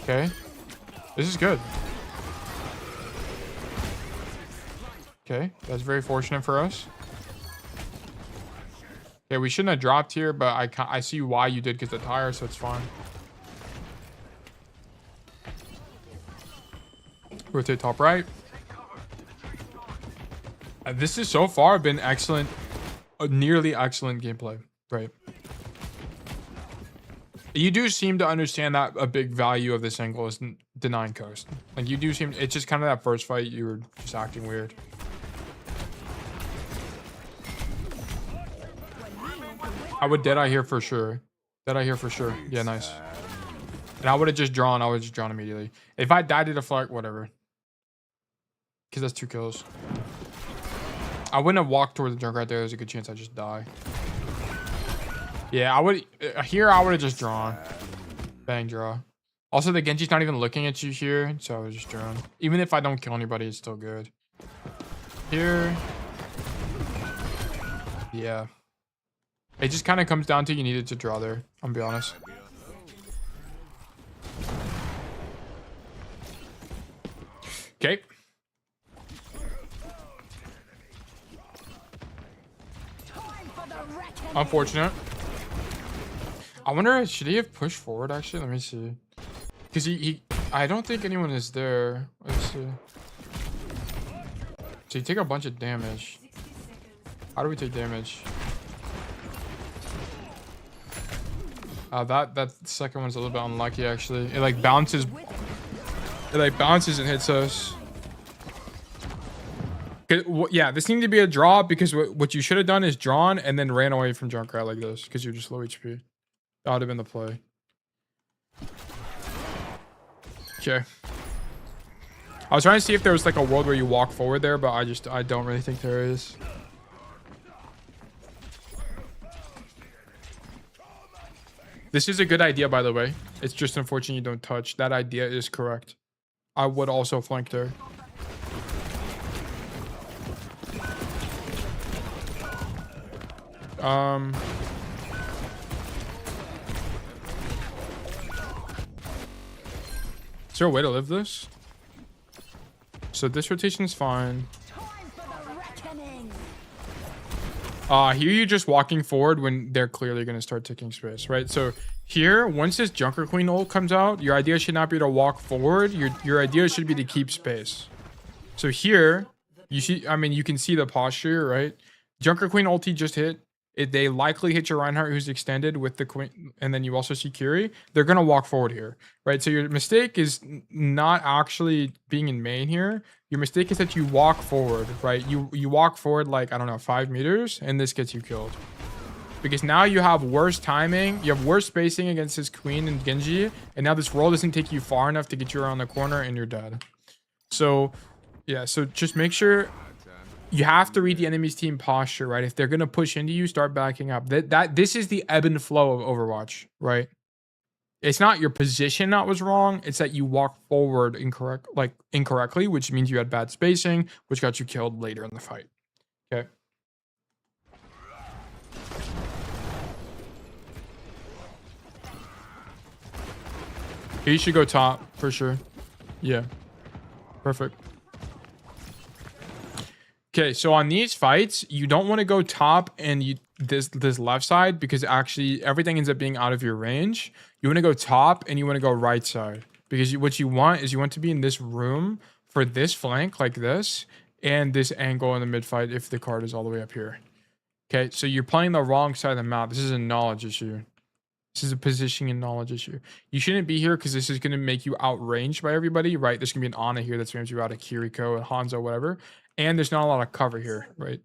S1: Okay. This is good. Okay, that's very fortunate for us. Okay, we shouldn't have dropped here, but I see why you did get the tire, so it's fine. Rotate top right. This has so far been excellent, nearly excellent gameplay, right? You do seem to understand that a big value of this angle is denying coast. Like you do seem, it's just kind of that first fight you were just acting weird. I would Deadeye here for sure. Deadeye here for sure. Yeah, nice. And I would have just drawn. I would have just drawn immediately. If I died to the flag, whatever. Because that's 2 kills. I wouldn't have walked toward the junk right there. There's a good chance I just die. Yeah, I would. Here, I would have just drawn. Bang, draw. Also, the Genji's not even looking at you here. So I was just drawn. Even if I don't kill anybody, it's still good. Here. Yeah. It just kind of comes down to you needed to draw there. I'm gonna be honest. Okay. Unfortunate. I wonder, should he have pushed forward actually? Let me see. Because I don't think anyone is there. Let's see. So you take a bunch of damage. How do we take damage? That second one's a little bit unlucky actually. It like bounces. It like bounces and hits us. Yeah, this needed to be a draw because what you should have done is drawn and then ran away from Junkrat like this because you're just low HP. That would have been the play. Okay. I was trying to see if there was like a world where you walk forward there, but I don't really think there is. This is a good idea, by the way. It's just unfortunate you don't touch. That idea is correct. I would also flank there. Is there a way to live this? So this rotation is fine. Here you're just walking forward when they're clearly going to start taking space, right? So here, once this Junker Queen ult comes out, your idea should not be to walk forward. Your idea should be to keep space. So here, you should, I mean, you can see the posture, right? Junker Queen ulti just hit. They likely hit your Reinhardt who's extended with the Queen, and then you also see Curie. They're going to walk forward here, right? So your mistake is not actually being in main here. Your mistake is that you walk forward, right? You walk forward like, I don't know, 5 meters, and this gets you killed. Because now you have worse timing, you have worse spacing against this Queen and Genji, and now this roll doesn't take you far enough to get you around the corner, and you're dead. So, yeah, so just make sure... You have to read the enemy's team posture, right? If they're going to push into you, start backing up. This is the ebb and flow of Overwatch, right? It's not your position that was wrong. It's that you walked forward incorrectly, which means you had bad spacing, which got you killed later in the fight. Okay. He should go top for sure. Yeah. Perfect. Okay, so on these fights, you don't want to go top and this left side because actually everything ends up being out of your range. You want to go top and you want to go right side because what you want is you want to be in this room for this flank like this and this angle in the mid fight if the card is all the way up here. Okay, so you're playing the wrong side of the map. This is a knowledge issue. This is a positioning and knowledge issue. You shouldn't be here because this is going to make you outranged by everybody, right? There's going to be an Ana here that's going to you out of Kiriko and Hanzo, whatever. And there's not a lot of cover here, right?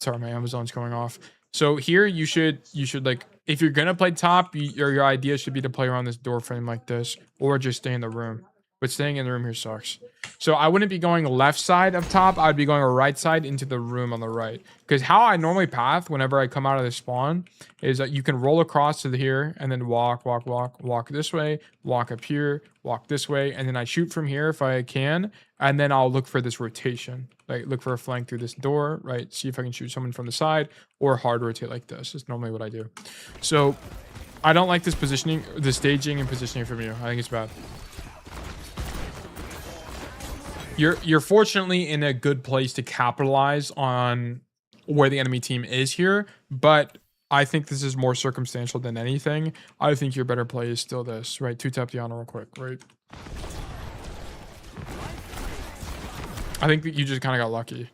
S1: Sorry, my Amazon's going off. So here you should like, if you're going to play top, your idea should be to play around this door frame like this or just stay in the room. but staying in the room here sucks. So I wouldn't be going left side up top. I'd be going right side into the room on the right. Because how I normally path whenever I come out of the spawn is that you can roll across to the here and then walk this way, walk up here, walk this way, and then I shoot from here if I can, and then I'll look for this rotation. Like look for a flank through this door, right? See if I can shoot someone from the side or hard rotate like this. It's normally what I do. So I don't like this positioning, the staging and positioning from you. I think it's bad. You're fortunately in a good place to capitalize on where the enemy team is here, but I think this is more circumstantial than anything. I think your better play is still this, right? 2-tap Diana real quick, right? I think that you just kind of got lucky.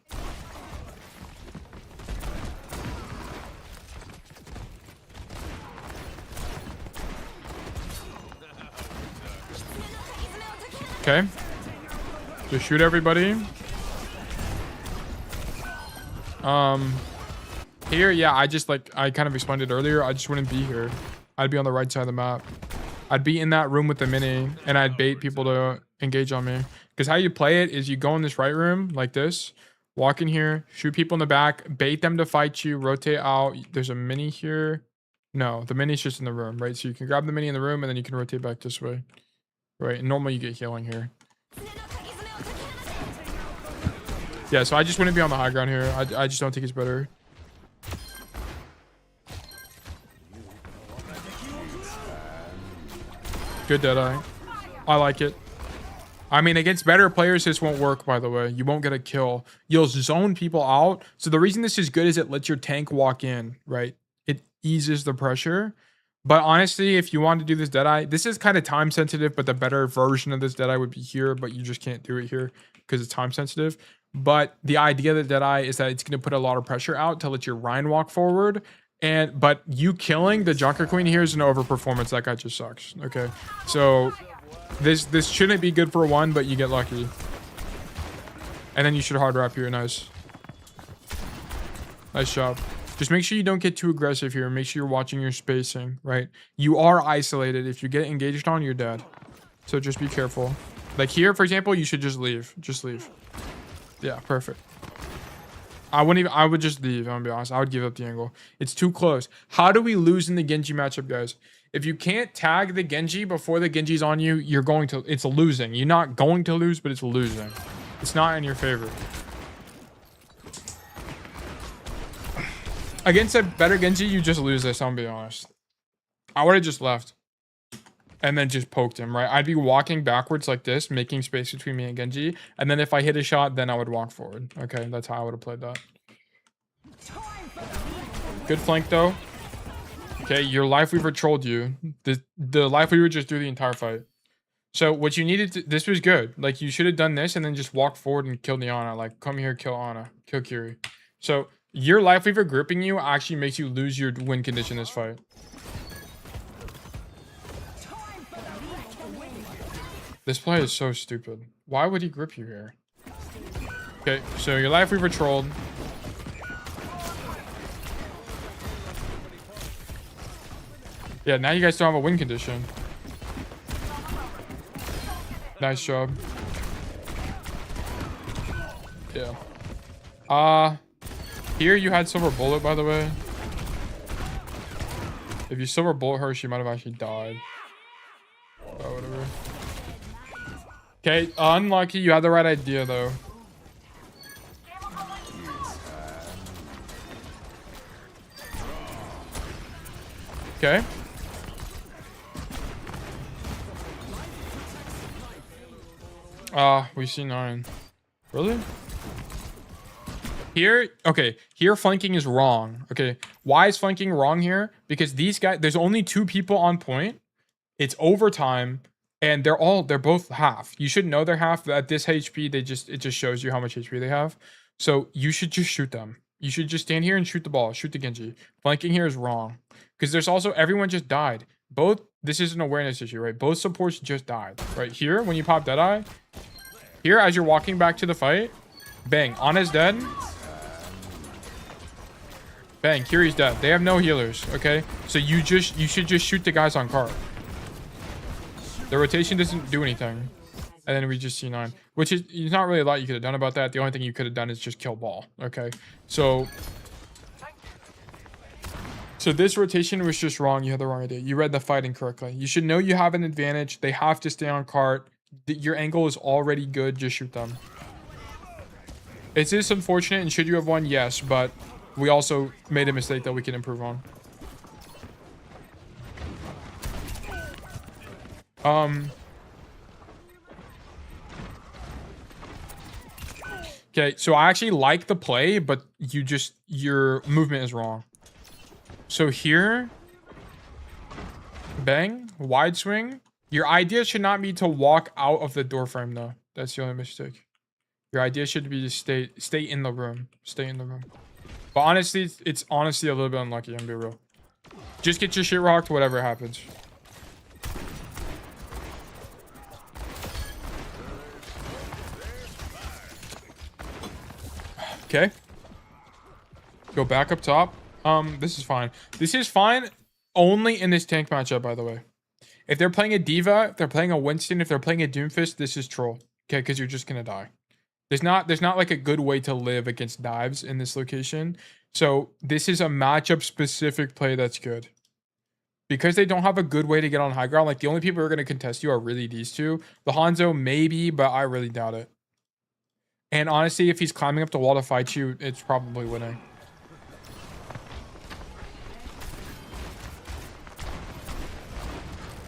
S1: Okay. Just shoot everybody. Here, yeah, I kind of explained it earlier. I just wouldn't be here. I'd be on the right side of the map. I'd be in that room with the mini, and I'd bait people to engage on me. Because how you play it is you go in this right room like this, walk in here, shoot people in the back, bait them to fight you, rotate out. There's a mini here. No, the mini's just in the room, right? So you can grab the mini in the room, and then you can rotate back this way. Right, and normally you get healing here. Yeah, so I just wouldn't be on the high ground here. I just don't think it's better. Good Deadeye. I like it. I mean, against better players, this won't work, by the way. You won't get a kill. You'll zone people out. So the reason this is good is it lets your tank walk in, right? It eases the pressure. But honestly, if you want to do this Deadeye, this is kind of time sensitive, but the better version of this Deadeye would be here, but you just can't do it here because it's time sensitive. But the idea of the Deadeye is that it's going to put a lot of pressure out to let your Rhine walk forward. But you killing the Junker Queen here is an overperformance. That guy just sucks. Okay. So this shouldn't be good for one, but you get lucky. And then you should hard wrap here. Nice. Nice job. Just make sure you don't get too aggressive here. Make sure you're watching your spacing, right? You are isolated. If you get engaged on, you're dead. So just be careful. Like here, for example, you should just leave. Just leave. Yeah, perfect. I would just leave, I'm gonna be honest. I would give up the angle. It's too close. How do we lose in the Genji matchup, guys? If you can't tag the Genji before the Genji's on you, it's losing. You're not going to lose, but it's losing. It's not in your favor. Against a better Genji, you just lose this, I'm gonna be honest. I would have just left. And then just poked him, right? I'd be walking backwards like this, making space between me and Genji. And then if I hit a shot, then I would walk forward. Okay, that's how I would have played that. Good flank, though. Okay, your Life Weaver trolled you. The Life Weaver just threw the entire fight. So what you needed to... This was good. Like, you should have done this and then just walk forward and kill the Ana. Like, come here, kill Ana. Kill Kiri. So your Life Weaver gripping you actually makes you lose your win condition this fight. This play is so stupid. Why would he grip you here? Okay, so your Life Weaver trolled. Yeah, now you guys don't have a win condition. Nice job. Yeah. Here you had Silver Bullet, by the way. If you Silver Bullet her, she might have actually died. Oh, whatever. Okay, unlucky. You had the right idea, though. Okay. We see 9. Really? Here, okay, here flanking is wrong. Okay, why is flanking wrong here? Because these guys, there's only 2 people on point. It's overtime. And they're both half. You should know they're half. At this HP, it just shows you how much HP they have. So you should just shoot them. You should just stand here and shoot the ball. Shoot the Genji. Flanking here is wrong. Because there's also, everyone just died. This is an awareness issue, right? Both supports just died. Right here, when you pop Deadeye. Here, as you're walking back to the fight. Bang, Ana's dead. Bang, Kiri's dead. They have no healers, okay? So you should just shoot the guys on cart. The rotation doesn't do anything. And then we just C9, which is not really a lot you could have done about that. The only thing you could have done is just kill ball. Okay, so this rotation was just wrong. You had the wrong idea. You read the fight incorrectly. You should know you have an advantage. They have to stay on cart. Your angle is already good. Just shoot them. Is this unfortunate? And should you have won? Yes, but we also made a mistake that we can improve on. Okay, so I actually like the play, but your movement is wrong. So here, bang, wide swing. Your idea should not be to walk out of the door frame though. That's the only mistake. Your idea should be to stay in the room. Stay in the room. But honestly, it's honestly a little bit unlucky, I'm being real. Just get your shit rocked, whatever happens. Okay. Go back up top. This is fine. This is fine only in this tank matchup, by the way. If they're playing a Diva, if they're playing a Winston, if they're playing a Doomfist, this is troll. Okay, because you're just gonna die. There's not like a good way to live against dives in this location. So this is a matchup specific play that's good. Because they don't have a good way to get on high ground, like the only people who are gonna contest you are really these two. The Hanzo maybe, but I really doubt it. And honestly, if he's climbing up the wall to fight you, it's probably winning.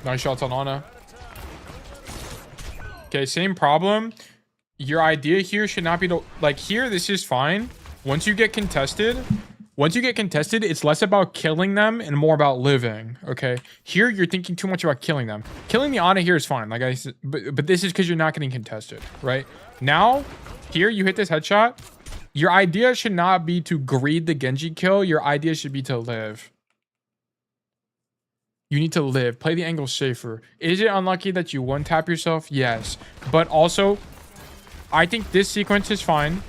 S1: Nice shots on Ana. Okay, same problem. Your idea here should not be to, like here, this is fine. Once you get contested, it's less about killing them and more about living. Okay, here you're thinking too much about killing them. Killing the Ana here is fine, like I said, but this is because you're not getting contested, right? Now, here you hit this headshot. Your idea should not be to greed the Genji kill. Your idea should be to live. You need to live. Play the angle safer. Is it unlucky that you one-tap yourself? Yes. But also, I think this sequence is fine.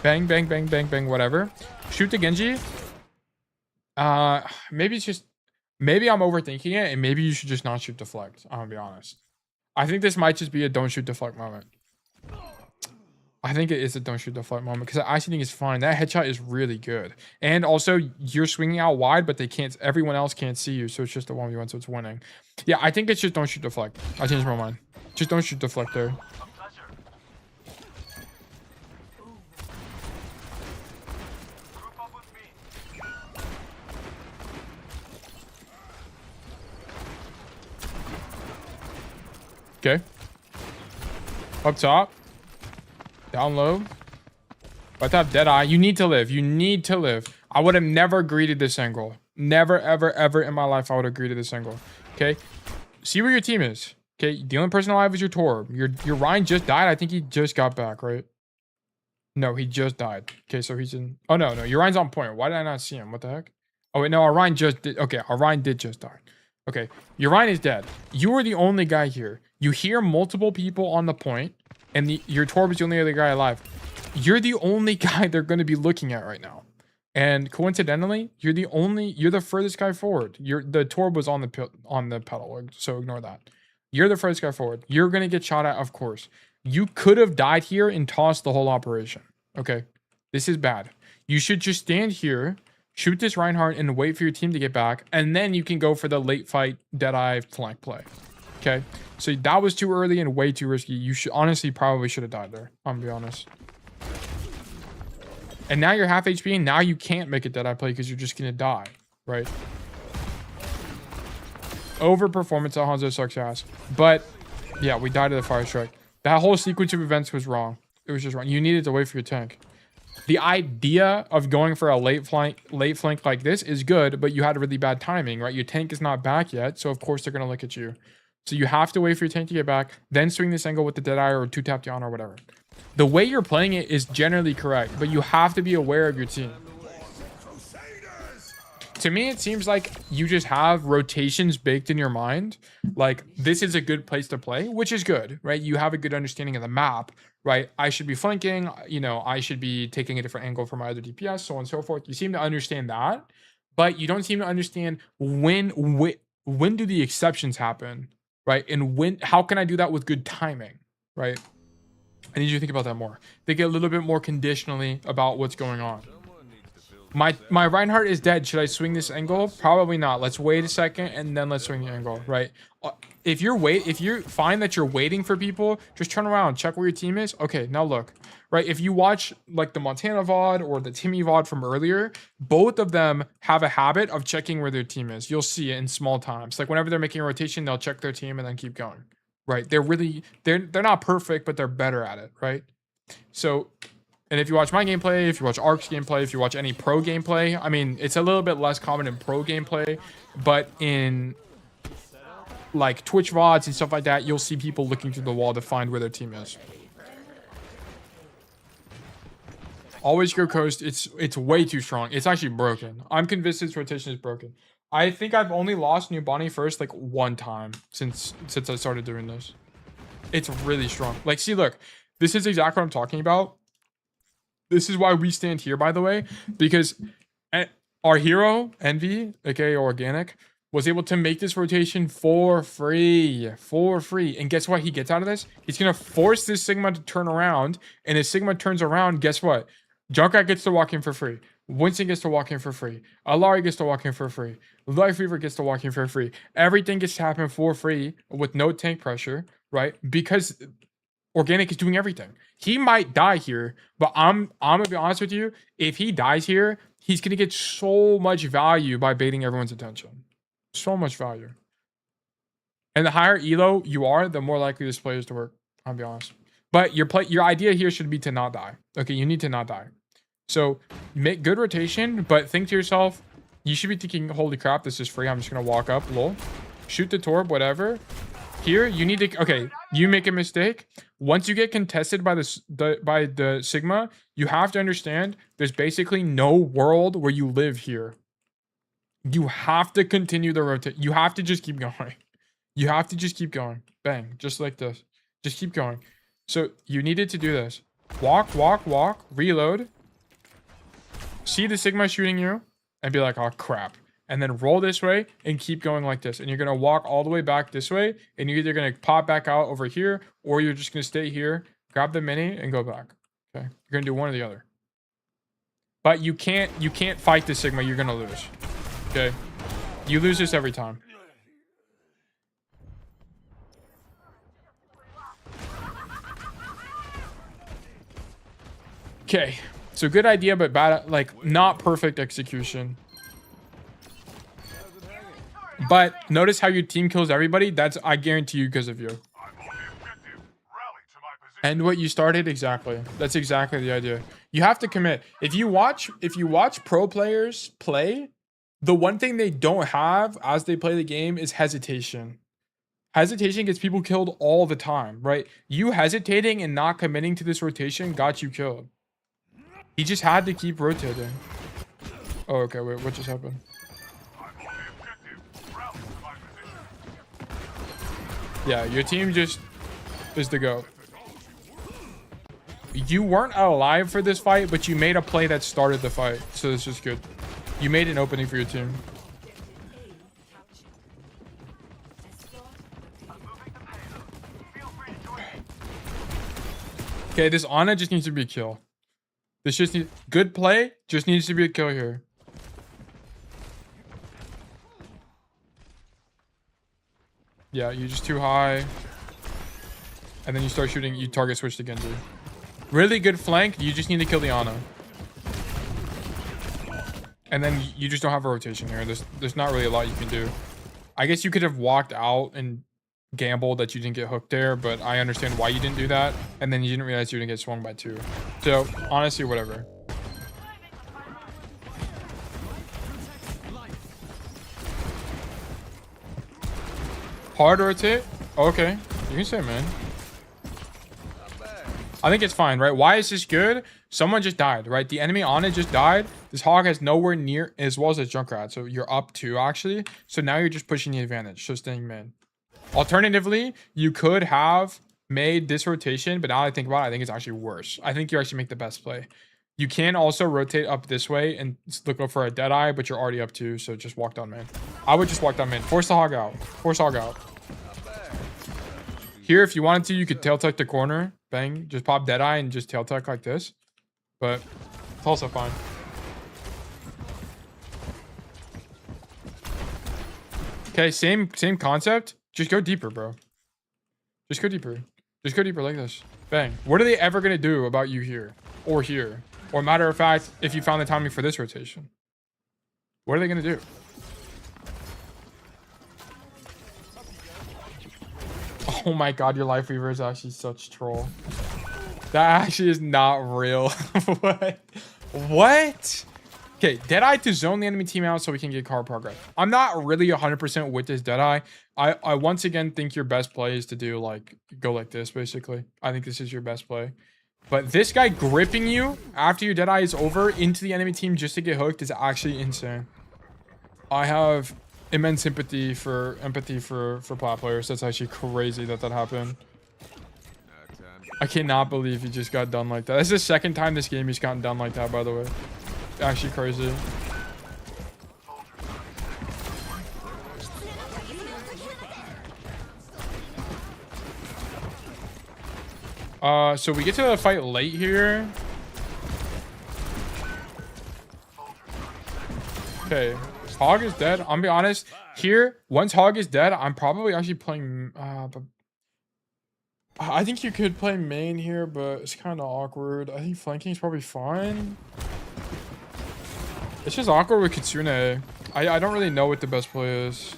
S1: Bang, bang, bang, bang, bang, whatever. Shoot the Genji. Maybe it's just... Maybe I'm overthinking it, and maybe you should just not shoot deflect. I'm gonna be honest. I think this might just be a don't shoot deflect moment. I think it is a don't shoot deflect moment because I actually think it's fine. That headshot is really good. And also, you're swinging out wide, but they can't. Everyone else can't see you, so it's just a 1v1, so it's winning. Yeah, I think it's just don't shoot deflect. I changed my mind. Just don't shoot deflect there. Okay. Up top. Down low. But I have Deadeye. You need to live. You need to live. I would have never greeted this angle. Never, ever, ever in my life I would have greeted this angle. Okay. See where your team is. Okay. The only person alive is your Torb. Your Ryan just died. I think he just got back, right? No, he just died. Okay, so he's in... Oh, no. Your Ryan's on point. Why did I not see him? What the heck? Oh, wait. No, our Ryan just did... Okay, our Ryan did just die. Okay. Your Ryan is dead. You are the only guy here. You hear multiple people on the point. And your Torb is the only other guy alive. You're the only guy they're going to be looking at right now. And coincidentally, you're the furthest guy forward. The Torb was on the pedal, so ignore that. You're the furthest guy forward. You're going to get shot at, of course. You could have died here and tossed the whole operation. Okay? This is bad. You should just stand here, shoot this Reinhardt, and wait for your team to get back. And then you can go for the late fight Deadeye flank play. Okay? So that was too early and way too risky. You should honestly probably should have died there. I'm gonna be honest. And now you're half HP, and now you can't make a Deadeye play because you're just gonna die, right? Overperformance at Hanzo sucks ass. But yeah, we died to the fire strike. That whole sequence of events was wrong. It was just wrong. You needed to wait for your tank. The idea of going for a late flank like this is good, but you had really bad timing, right? Your tank is not back yet, so of course they're gonna look at you. So you have to wait for your tank to get back, then swing this angle with the Deadeye or 2-tap Diana or whatever. The way you're playing it is generally correct, but you have to be aware of your team. To me, it seems like you just have rotations baked in your mind. Like, this is a good place to play, which is good, right? You have a good understanding of the map, right? I should be flanking, you know, I should be taking a different angle from my other DPS, so on and so forth. You seem to understand that, but you don't seem to understand when do the exceptions happen? Right? And how can I do that with good timing? right? I need you to think about that more. Think a little bit more conditionally about what's going on.
S3: Someone needs to fill
S1: My Reinhardt is dead. Should I swing this angle? Probably not. Let's wait a second and then let's swing the angle, right? If you find that you're waiting for people, just turn around, check where your team is. Okay, now look, right? If you watch like the Montana VOD or the Timmy VOD from earlier, both of them have a habit of checking where their team is. You'll see it in small times. Like whenever they're making a rotation, they'll check their team and then keep going, right? They're not perfect, but they're better at it, right? So, and if you watch my gameplay, if you watch Ark's gameplay, if you watch any pro gameplay, I mean, it's a little bit less common in pro gameplay, but in like Twitch VODs and stuff like that, you'll see people looking through the wall to find where their team is. Always go coast. It's way too strong. It's actually broken. I'm convinced its rotation is broken. I think I've only lost Numbani first like one time since I started doing this. It's really strong. Like, see, look, this is exactly what I'm talking about. This is why we stand here, by the way, because our hero, Envy, aka Organic, was able to make this rotation for free. And guess what he gets out of this? He's going to force this Sigma to turn around. And if Sigma turns around, guess what? Junkrat gets to walk in for free. Winston gets to walk in for free. Alari gets to walk in for free. Life Reaver gets to walk in for free. Everything gets to happen for free with no tank pressure, right? Because Organic is doing everything. He might die here, but I'm going to be honest with you. If he dies here, he's going to get so much value by baiting everyone's attention. So much value. And the higher elo you are, the more likely this play is to work. I'll be honest. But your idea here should be to not die. Okay, you need to not die. So make good rotation, but think to yourself, you should be thinking, holy crap, this is free. I'm just going to walk up, lol. Shoot the torp, whatever. Here, you need to, okay, you make a mistake. Once you get contested by the Sigma, you have to understand there's basically no world where you live here. You have to continue the rotate. You have to just keep going. You have to just keep going. Bang, just like this. Just keep going. So you needed to do this. Walk, reload. See the Sigma shooting you and be like, oh crap. And then roll this way and keep going like this. And you're going to walk all the way back this way. And you're either going to pop back out over here, or you're just going to stay here, grab the mini and go back. Okay. You're going to do one or the other. But you can't fight the Sigma. You're going to lose. Okay. You lose this every time. Okay. So good idea, but bad, like not perfect execution. But notice how your team kills everybody. That's, I guarantee you, because of you. And what you started, exactly. That's exactly the idea. You have to commit. If you watch pro players play, the one thing they don't have as they play the game is hesitation. Hesitation gets people killed all the time, right? You hesitating and not committing to this rotation got you killed. He just had to keep rotating. Oh, okay, wait, what just happened? Yeah, your team just is the GOAT. You weren't alive for this fight, but you made a play that started the fight. So this is good. You made an opening for your team. Okay, this Ana just needs to be a kill. This just needs good play, just needs to be a kill here. Yeah, you're just too high. And then you start shooting, you target switched again, dude. Really good flank, you just need to kill the Ana. And then you just don't have a rotation here. There's not really a lot you can do. I guess you could have walked out and gambled that you didn't get hooked there, but I understand why you didn't do that. And then you didn't realize you were gonna get swung by 2. So honestly, whatever. Hard rotate? Okay. You can say, man. I think it's fine, right? Why is this good? Someone just died, right? The enemy on it just died. This hog has nowhere near as well as a Junkrat. So you're up 2, actually. So now you're just pushing the advantage. So staying mid. Alternatively, you could have made this rotation, but now I think about it, I think it's actually worse. I think you actually make the best play. You can also rotate up this way and look for a dead eye, but you're already up 2, so just walk down main. I would just walk down main. Force the hog out. Force hog out. Here, if you wanted to, you could tail tuck the corner. Bang. Just pop Deadeye and just tail tuck like this. But it's also fine. Okay, same concept. Just go deeper, bro. Just go deeper. Just go deeper like this. Bang. What are they ever going to do about you here? Or here? Or matter of fact, if you found the timing for this rotation. What are they going to do? Oh my god, your Life Weaver is actually such troll. That actually is not real. What? What? Okay, Deadeye to zone the enemy team out so we can get card progress. I'm not really 100% with this Deadeye. I once again think your best play is to do like, go like this basically. I think this is your best play. But this guy gripping you after your Deadeye is over into the enemy team just to get hooked is actually insane. I have immense empathy for plat players. That's actually crazy that happened. I cannot believe he just got done like that. That's the second time this game he's gotten done like that, by the way. Actually crazy. So we get to the fight late here. Okay, Hog is dead. I'm gonna be honest. Here, once Hog is dead, I'm probably actually playing. I think you could play main here, but it's kind of awkward. I think flanking is probably fine. It's just awkward with Kitsune. I don't really know what the best play is.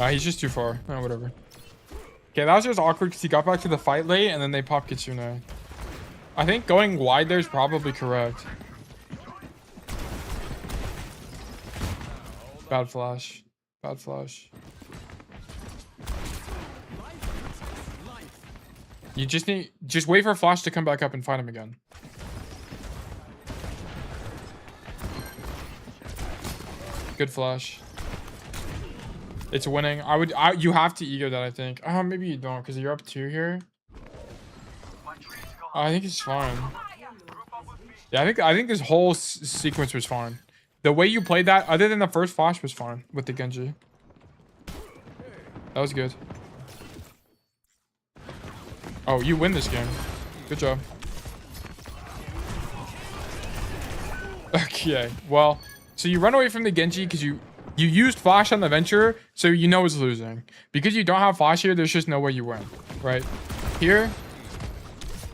S1: He's just too far. Oh, whatever. Okay, that was just awkward because he got back to the fight late and then they popped Kitsune. I think going wide there is probably correct. Bad flash. Bad flash. You just wait for Flash to come back up and fight him again. Good flash. It's winning. You have to ego that, I think. Maybe you don't, because you're up 2 here. I think it's fine. Yeah, I think this whole sequence was fine. The way you played that, other than the first flash, was fine with the Genji. That was good. Oh, you win this game. Good job. Okay, well, so you run away from the Genji because you used flash on the Venture, so you know it's losing. Because you don't have flash here, there's just no way you win, right? Here,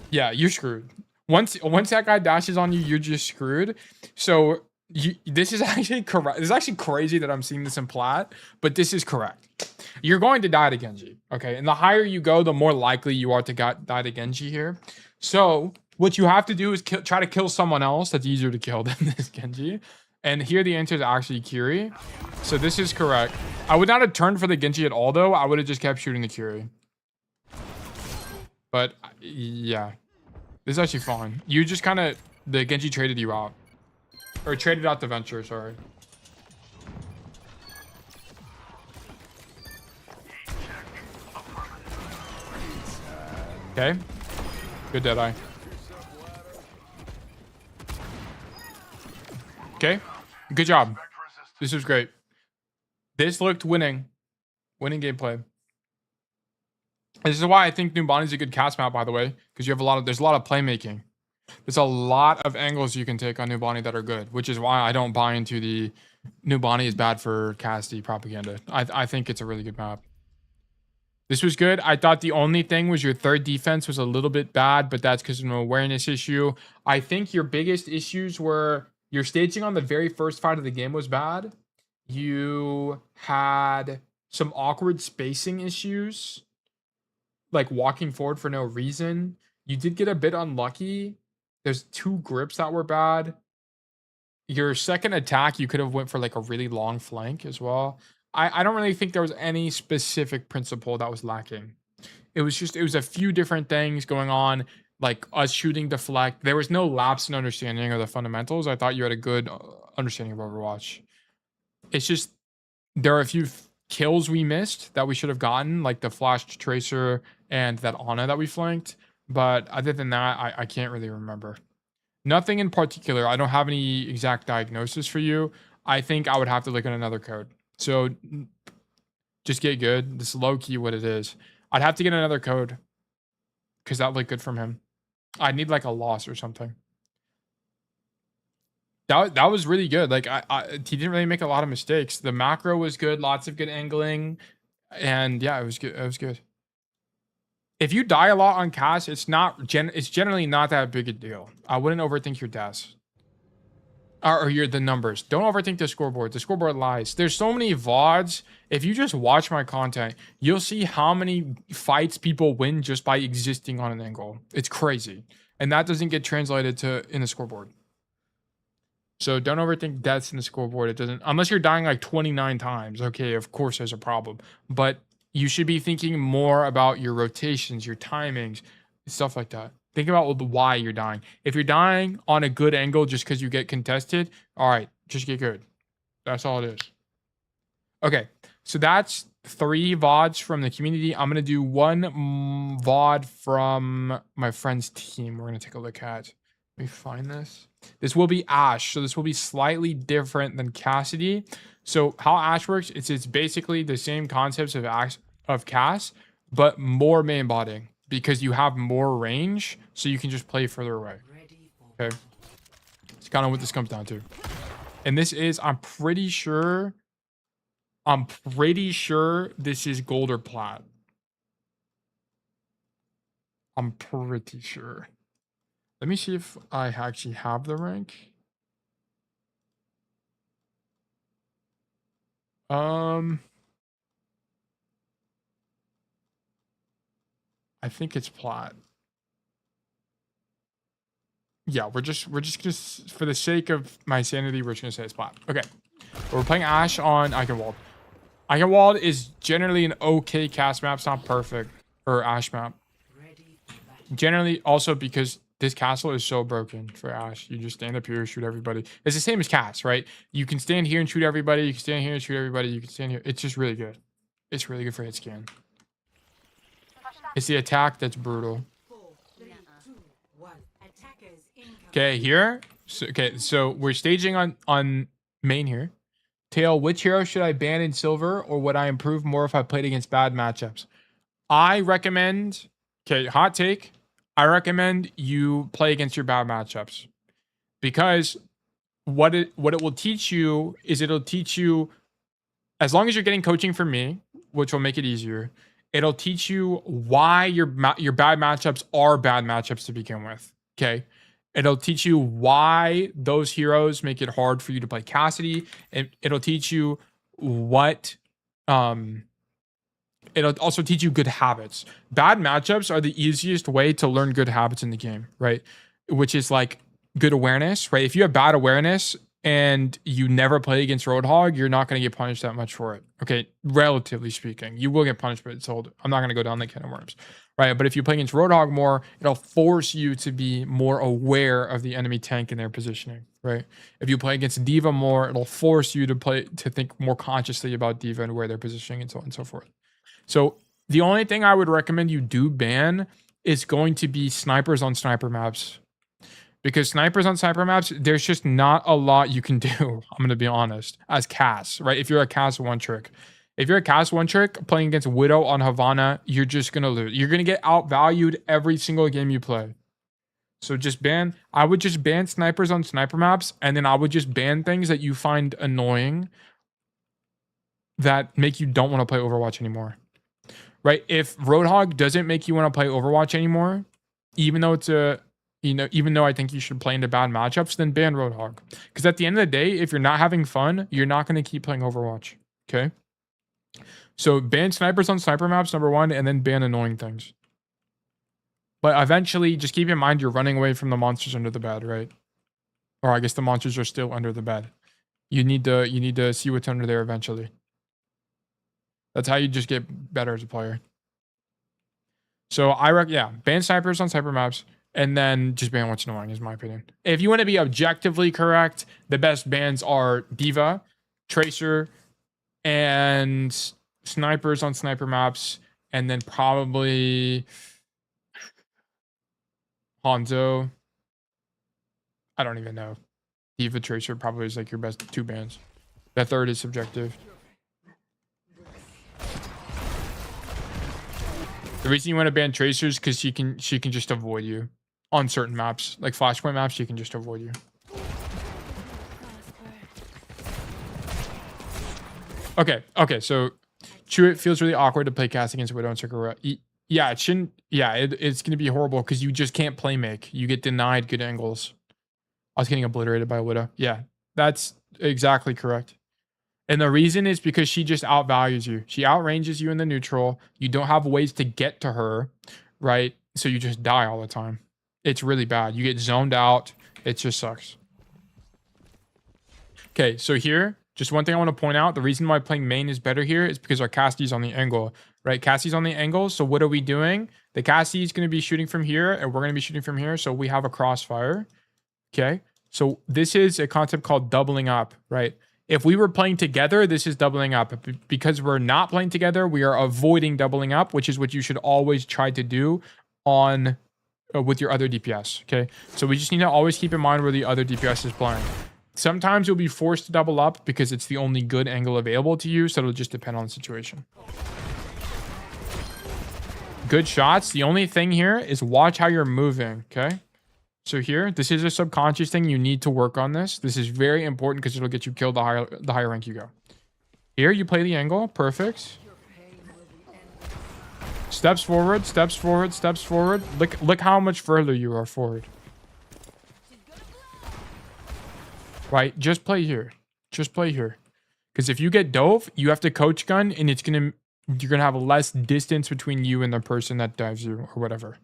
S1: yeah, you're screwed. Once that guy dashes on you, you're just screwed. So this is actually correct. It's actually crazy that I'm seeing this in plat, but this is correct. You're going to die to Genji, okay? And the higher you go, the more likely you are to die to Genji here. So what you have to do is try to kill someone else that's easier to kill than this Genji. And here the answer is actually Kiri. So this is correct. I would not have turned for the Genji at all, though. I would have just kept shooting the Kiri. But yeah, this is actually fine. You just kind of, the Genji traded you out. Or traded out the Venture, sorry. Okay. Good Deadeye. Okay. Good job. This was great. This looked winning. Winning gameplay. This is why I think Numbani is a good cast map, by the way, because you have there's a lot of playmaking. There's a lot of angles you can take on Numbani that are good, which is why I don't buy into the Numbani is bad for Cassidy propaganda. I think it's a really good map. This was good. I thought the only thing was your third defense was a little bit bad, but that's because of an awareness issue. I think your biggest issues were your staging on the very first fight of the game was bad. You had some awkward spacing issues, like walking forward for no reason. You did get a bit unlucky. There's 2 grips that were bad. Your second attack, you could have went for like a really long flank as well. I don't really think there was any specific principle that was lacking. It was a few different things going on, like us shooting deflect. There was no lapse in understanding of the fundamentals. I thought you had a good understanding of Overwatch. It's just there are a few kills we missed that we should have gotten, like the flash tracer and that Ana that we flanked. But other than that, I can't really remember. Nothing in particular. I don't have any exact diagnosis for you. I think I would have to look at another code. So just get good. This is low key what it is. I'd have to get another code because that looked good from him. I'd need like a loss or something. That was really good. Like he didn't really make a lot of mistakes. The macro was good, lots of good angling, and yeah, it was good. It was good. If you die a lot on Cass, it's generally not that big a deal. I wouldn't overthink your deaths. Or the numbers. Don't overthink the scoreboard. The scoreboard lies. There's so many VODs. If you just watch my content, you'll see how many fights people win just by existing on an angle. It's crazy. And that doesn't get translated to in the scoreboard. So don't overthink deaths in the scoreboard. It doesn't, unless you're dying like 29 times. Okay, of course there's a problem. But you should be thinking more about your rotations, your timings, stuff like that. Think about why you're dying. If you're dying on a good angle just because you get contested, all right, just get good. That's all it is. Okay, so that's 3 VODs from the community. I'm going to do 1 VOD from my friend's team. We're going to take a look at. Let me find this. This will be Ashe. So this will be slightly different than Cassidy. So how Ashe works, it's basically the same concepts of Cass, but more main botting because you have more range, so you can just play further away. Okay. It's kind of what this comes down to. And this is, I'm pretty sure this is gold or plat. I'm pretty sure. Let me see if I actually have the rank. I think it's plat. Yeah, we're just gonna, for the sake of my sanity, we're just gonna say it's plat. Okay. We're playing Ashe on Eichenwalde. Eichenwalde is generally an okay cast map. It's not perfect. Or Ashe map. Generally, also because this castle is so broken for Ashe. You just stand up here, shoot everybody. It's the same as Cass, right? You can stand here and shoot everybody. You can stand here and shoot everybody. You can stand here. It's just really good. It's really good for hit scan. It's the attack that's brutal. Okay, here. So we're staging on main here. Tail, which hero should I ban in silver, or would I improve more if I played against bad matchups? I recommend, okay, hot take. I recommend you play against your bad matchups, because what it will teach you is it'll teach you, as long as you're getting coaching from me, which will make it easier, it'll teach you why your bad matchups are bad matchups to begin with. Okay. It'll teach you why those heroes make it hard for you to play Cassidy. And it'll teach you what, it'll also teach you good habits. Bad matchups are the easiest way to learn good habits in the game, right? Which is like good awareness, right? If you have bad awareness and you never play against Roadhog, you're not going to get punished that much for it. Okay, relatively speaking, you will get punished, but it's old. I'm not going to go down that kind of worms, right? But if you play against Roadhog more, it'll force you to be more aware of the enemy tank and their positioning, right? If you play against D.Va more, it'll force you to think more consciously about D.Va and where they're positioning and so on and so forth. So the only thing I would recommend you do ban is going to be snipers on sniper maps. Because snipers on sniper maps, there's just not a lot you can do, I'm going to be honest, as Cass, right? If you're a Cass one trick. If you're a Cass one trick playing against Widow on Havana, you're just going to lose. You're going to get outvalued every single game you play. So just ban, I would just ban snipers on sniper maps, and then I would just ban things that you find annoying that make you don't want to play Overwatch anymore. Right? If Roadhog doesn't make you want to play Overwatch anymore, even though it's even though I think you should play into bad matchups, then ban Roadhog. Because at the end of the day, if you're not having fun, you're not going to keep playing Overwatch. Okay? So ban snipers on sniper maps, number 1, and then ban annoying things. But eventually, just keep in mind you're running away from the monsters under the bed, right? Or I guess the monsters are still under the bed. You need to see what's under there eventually. That's how you just get better as a player. So ban snipers on sniper maps, and then just ban what's annoying, is my opinion. If you want to be objectively correct, the best bans are D.Va, Tracer, and snipers on sniper maps, and then probably Hanzo. I don't even know. Diva Tracer probably is like your best 2 bans. The third is subjective. The reason you want to ban Tracers because she can just avoid you on certain maps, like Flashpoint maps. She can just avoid you. Okay. So, true. It feels really awkward to play cast against Widow and Sakura. Yeah, it shouldn't. Yeah, it's gonna be horrible because you just can't play make. You get denied good angles. I was getting obliterated by a Widow. Yeah, that's exactly correct. And the reason is because she just outvalues you. She outranges you in the neutral. You don't have ways to get to her, right? So you just die all the time. It's really bad. You get zoned out. It just sucks. Okay, so here, just one thing I want to point out. The reason why playing main is better here is because our Cassidy's on the angle, right? Cassidy's on the angle. So what are we doing? The Cassidy's going to be shooting from here, and we're going to be shooting from here. So we have a crossfire. Okay, so this is a concept called doubling up, right? If we were playing together, this is doubling up. Because we're not playing together, we are avoiding doubling up, which is what you should always try to do on with your other DPS, okay? So we just need to always keep in mind where the other DPS is playing. Sometimes you'll be forced to double up because it's the only good angle available to you, so it'll just depend on the situation. Good shots. The only thing here is watch how you're moving, okay? So here, this is a subconscious thing. You need to work on this. This is very important because it'll get you killed the higher rank you go. Here, you play the angle. Perfect. Steps forward, steps forward, steps forward. Look how much further you are forward. Right? Just play here. Just play here. Because if you get dove, you have to coach gun, and you're gonna have less distance between you and the person that dives you or whatever.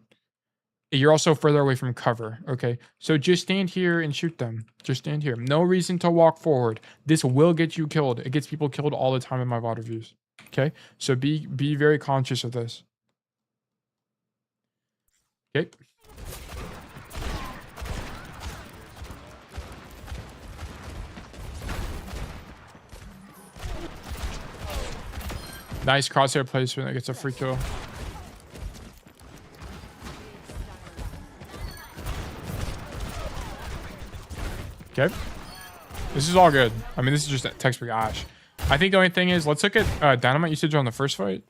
S1: You're also further away from cover, okay? So just stand here and shoot them. Just stand here. No reason to walk forward. This will get you killed. It gets people killed all the time in my VOD reviews, okay? So be very conscious of this. Okay. Nice crosshair placement that gets a free kill. Okay. This is all good. I mean, this is just a textbook Ashe. I think the only thing is, let's look at dynamite usage on the first fight.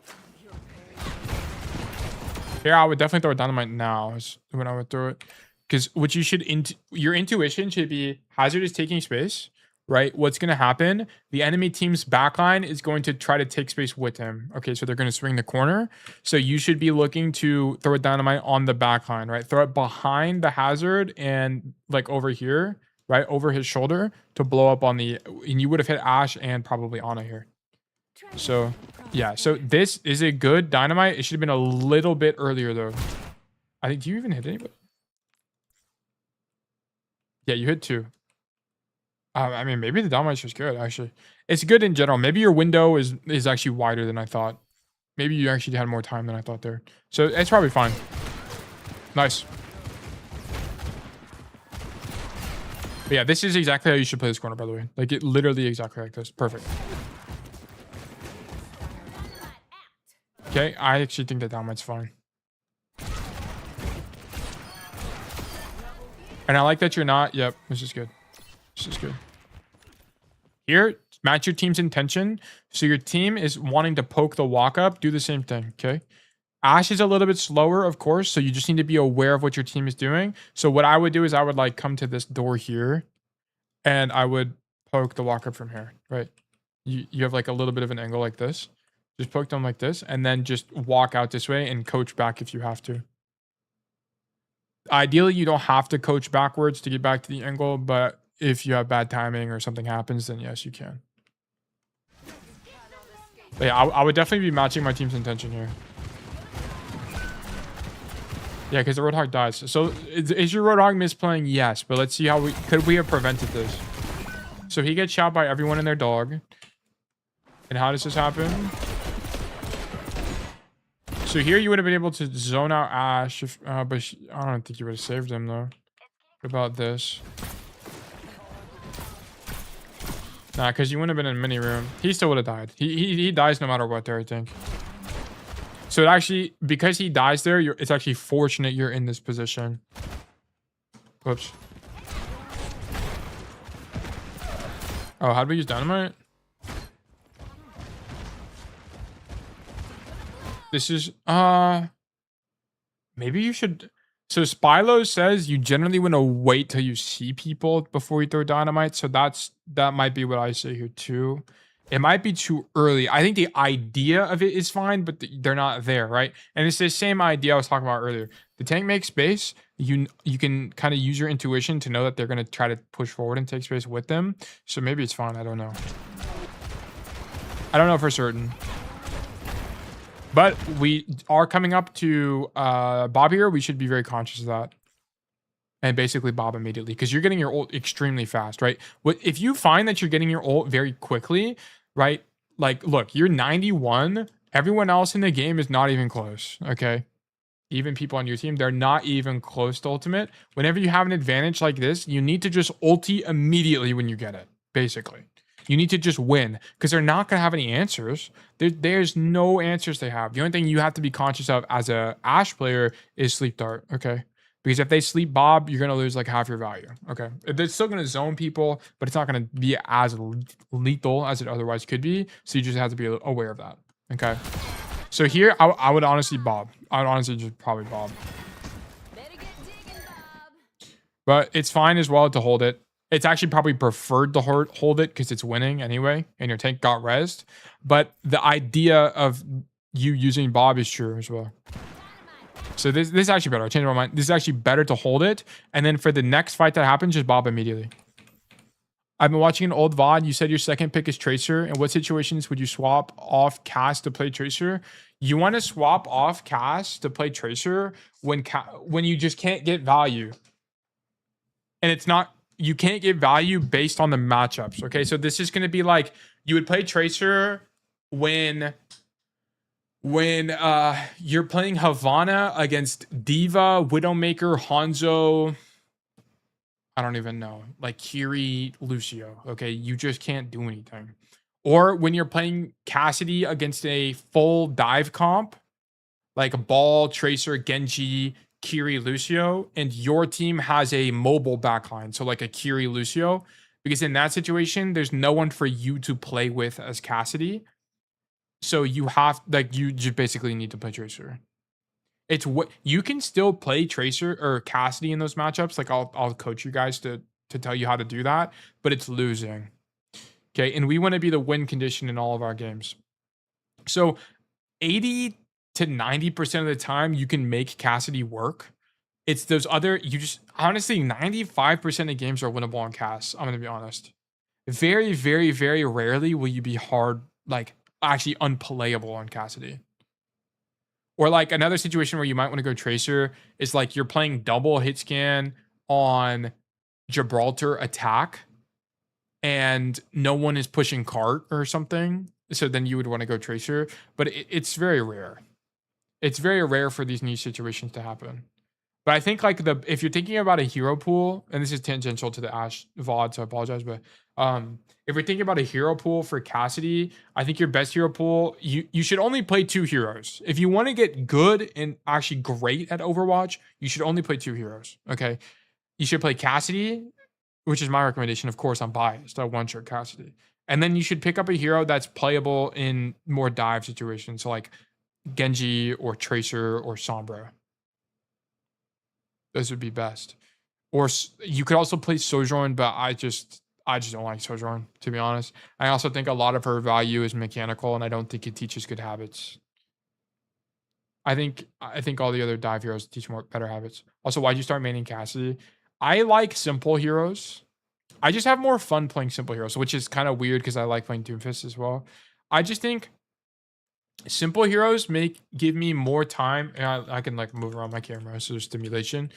S1: Here, I would definitely throw a dynamite now is when I would throw it. Because what you should, your intuition should be, Hazard is taking space, right? What's going to happen? The enemy team's backline is going to try to take space with him. Okay, so they're going to swing the corner. So you should be looking to throw a dynamite on the backline, right? Throw it behind the Hazard and like over here. Right over his shoulder to blow up on the, and you would have hit Ashe and probably Ana here. So yeah, so this is a good dynamite. It should have been a little bit earlier though. I think, do you even hit anybody? Yeah, you hit 2. I mean, maybe the dynamite's just good actually. It's good in general. Maybe your window is actually wider than I thought. Maybe you actually had more time than I thought there. So it's probably fine. Nice. But yeah, this is exactly how you should play this corner, by the way. Like, it literally exactly like this. Perfect. Okay, I actually think that dynamite's fine. And I like that you're not... Yep, this is good. This is good. Here, match your team's intention. So your team is wanting to poke the walk up. Do the same thing, okay? Ashe is a little bit slower, of course, so you just need to be aware of what your team is doing. So what I would do is I would like come to this door here and I would poke the walk up from here, right? You have like a little bit of an angle like this. Just poke them like this and then just walk out this way and coach back if you have to. Ideally, you don't have to coach backwards to get back to the angle, but if you have bad timing or something happens, then yes, you can. But yeah, I would definitely be matching my team's intention here. Yeah, because the Roadhog dies. So is your Roadhog misplaying? Yes, but let's see how could we have prevented this. So he gets shot by everyone and their dog. And how does this happen? So here you would have been able to zone out Ashe, if, but I don't think you would have saved him though. What about this? Nah, because you wouldn't have been in mini room. He still would have died. He dies no matter what there, I think. So it actually, because he dies there, it's actually fortunate you're in this position. Whoops. Oh, how do we use dynamite? This is maybe you should. So Spilo says you generally want to wait till you see people before you throw dynamite. So that might be what I say here too. It might be too early. I think the idea of it is fine, but they're not there, right? And it's the same idea I was talking about earlier. The tank makes space. You can kind of use your intuition to know that they're gonna try to push forward and take space with them. So maybe it's fine. I don't know. I don't know for certain. But we are coming up to Bob here. We should be very conscious of that. And basically Bob immediately. Because you're getting your ult extremely fast, right? If you find that you're getting your ult very quickly, right? Like, look, you're 91. Everyone else in the game is not even close, okay? Even people on your team, they're not even close to ultimate. Whenever you have an advantage like this, you need to just ulti immediately when you get it, basically. You need to just win because they're not going to have any answers. There's no answers they have. The only thing you have to be conscious of as a Ashe player is sleep dart, okay? Because if they sleep Bob, you're going to lose like half your value, okay? They're still going to zone people, but it's not going to be as lethal as it otherwise could be. So you just have to be aware of that, okay? So here, I would honestly Bob. I would honestly just probably Bob. But it's fine as well to hold it. It's actually probably preferred to hold it because it's winning anyway, and your tank got rezzed. But the idea of you using Bob is true as well. So this is actually better. I changed my mind. This is actually better to hold it, and then for the next fight that happens, just Bob immediately. I've been watching an old VOD. You said your second pick is Tracer. In what situations would you swap off Cass to play Tracer? You want to swap off Cass to play Tracer when you just can't get value, and it's not. You can't get value based on the matchups. Okay, so this is going to be like you would play Tracer when you're playing Havana against Diva, Widowmaker, Hanzo. I don't even know, like Kiri, Lucio. Okay, you just can't do anything. Or when you're playing Cassidy against a full dive comp, like a Ball, Tracer, Genji, Kiri, Lucio, and your team has a mobile backline, so like a Kiri, Lucio, because in that situation, there's no one for you to play with as Cassidy. So you have, like, you just basically need to play Tracer. It's what you can still play Tracer or Cassidy in those matchups. Like I'll coach you guys to tell you how to do that, but it's losing. Okay, and we want to be the win condition in all of our games. So 80 to 90% of the time you can make Cassidy work. It's those other, you just, honestly, 95% of games are winnable on Cass. I'm going to be honest. Very, very, very rarely will you be hard, like actually unplayable on Cassidy. Or like another situation where you might want to go Tracer is like you're playing double hit scan on Gibraltar attack and no one is pushing cart or something. So then you would want to go Tracer, but it's very rare. It's very rare for these niche situations to happen. But I think like if you're thinking about a hero pool, and this is tangential to the Ashe VOD, so I apologize, but if we're thinking about a hero pool for Cassidy, I think your best hero pool, you should only play 2 heroes. If you want to get good and actually great at Overwatch, you should only play 2 heroes, okay? You should play Cassidy, which is my recommendation. Of course, I'm biased. I one-shot Cassidy. And then you should pick up a hero that's playable in more dive situations, so like Genji or Tracer or Sombra. Those would be best. Or you could also play Sojourn, but I just don't like Sojourn, to be honest. I also think a lot of her value is mechanical, and I don't think it teaches good habits. I think all the other dive heroes teach better habits. Also, why'd you start maining Cassidy? I like simple heroes. I just have more fun playing simple heroes, which is kind of weird because I like playing Doomfist as well. I just think simple heroes give me more time, and I can like move around my camera, so there's stimulation.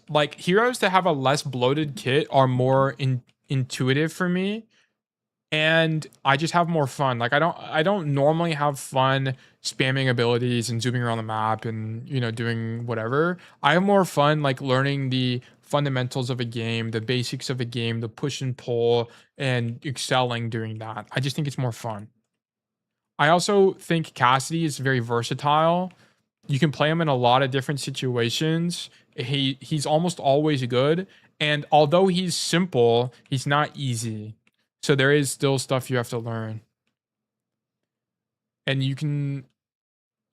S1: Like heroes that have a less bloated kit are more intuitive for me, and I just have more fun. Like I don't normally have fun spamming abilities and zooming around the map and doing whatever. I have more fun like learning the fundamentals of a game, the basics of a game, the push and pull, and excelling doing that. I just think it's more fun. I also think Cassidy is very versatile, You can play him in a lot of different situations. He's almost always good. And although he's simple, he's not easy. So there is still stuff you have to learn. And you can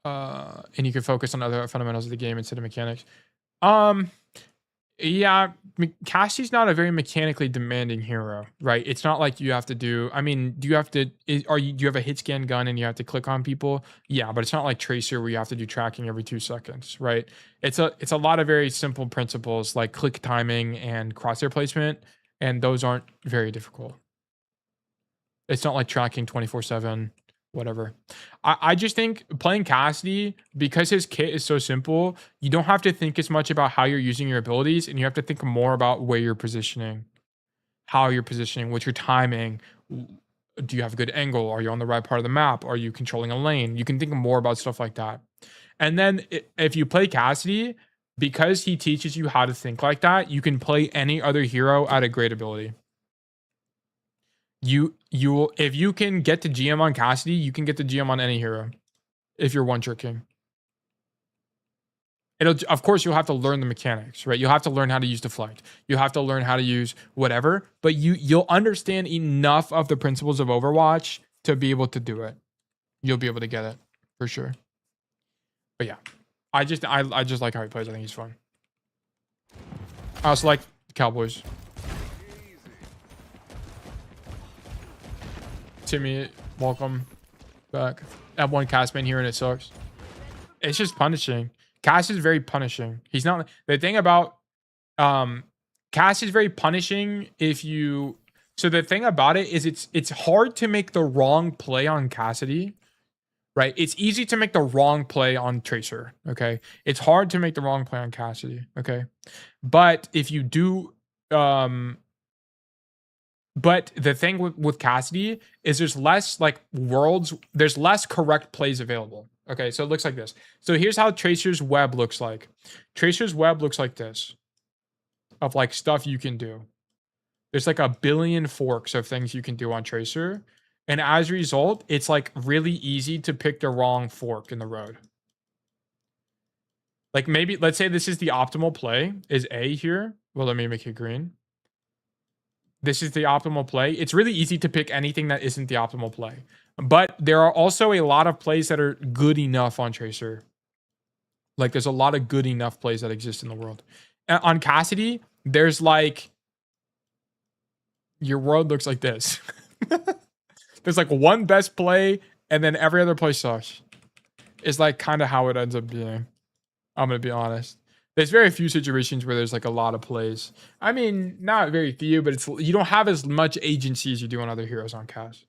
S1: focus on other fundamentals of the game instead of mechanics. Yeah, Cassie's not a very mechanically demanding hero, right? It's not like you have to do. I mean, do you have to? Do you have a hit scan gun and you have to click on people? Yeah, but it's not like Tracer where you have to do tracking every 2 seconds, right? It's a lot of very simple principles like click timing and crosshair placement, and those aren't very difficult. It's not like tracking 24/7. Whatever. I just think playing Cassidy, because his kit is so simple, you don't have to think as much about how you're using your abilities, and you have to think more about where you're positioning, how you're positioning, what's your timing. Do you have a good angle? Are you on the right part of the map? Are you controlling a lane? You can think more about stuff like that. And then if you play Cassidy, because he teaches you how to think like that, you can play any other hero at a great ability. If you can get to GM on Cassidy, you can get to GM on any hero. If you're one trick king. Of course, you'll have to learn the mechanics, right? You'll have to learn how to use deflect. You have to learn how to use whatever, but you'll understand enough of the principles of Overwatch to be able to do it. You'll be able to get it for sure. But yeah, I just like how he plays. I think he's fun. I also like Cowboys. Timmy, welcome back. I have one Castman here and it sucks. It's just punishing. Cass is very punishing. He's not the thing about Cass is very punishing if you. So the thing about it is it's hard to make the wrong play on Cassidy, right? It's easy to make the wrong play on Tracer. Okay, it's hard to make the wrong play on Cassidy. Okay, but if you do But the thing with Cassidy is there's less there's less correct plays available. Okay, so it looks like this. So here's how Tracer's web looks like. Tracer's web looks like this. Of like stuff you can do. There's like a billion forks of things you can do on Tracer. And as a result, it's like really easy to pick the wrong fork in the road. Like maybe, let's say this is the optimal play, is A here. Well, let me make it green. This is the optimal play. It's really easy to pick anything that isn't the optimal play. But there are also a lot of plays that are good enough on Tracer. Like there's a lot of good enough plays that exist in the world. On Cassidy, there's like, your world looks like this. There's like one best play and then every other play sucks. It's like kind of how it ends up being. I'm going to be honest. There's very few situations where there's like a lot of plays. I mean, not very few, but it's you don't have as much agency as you do on other heroes on Cass.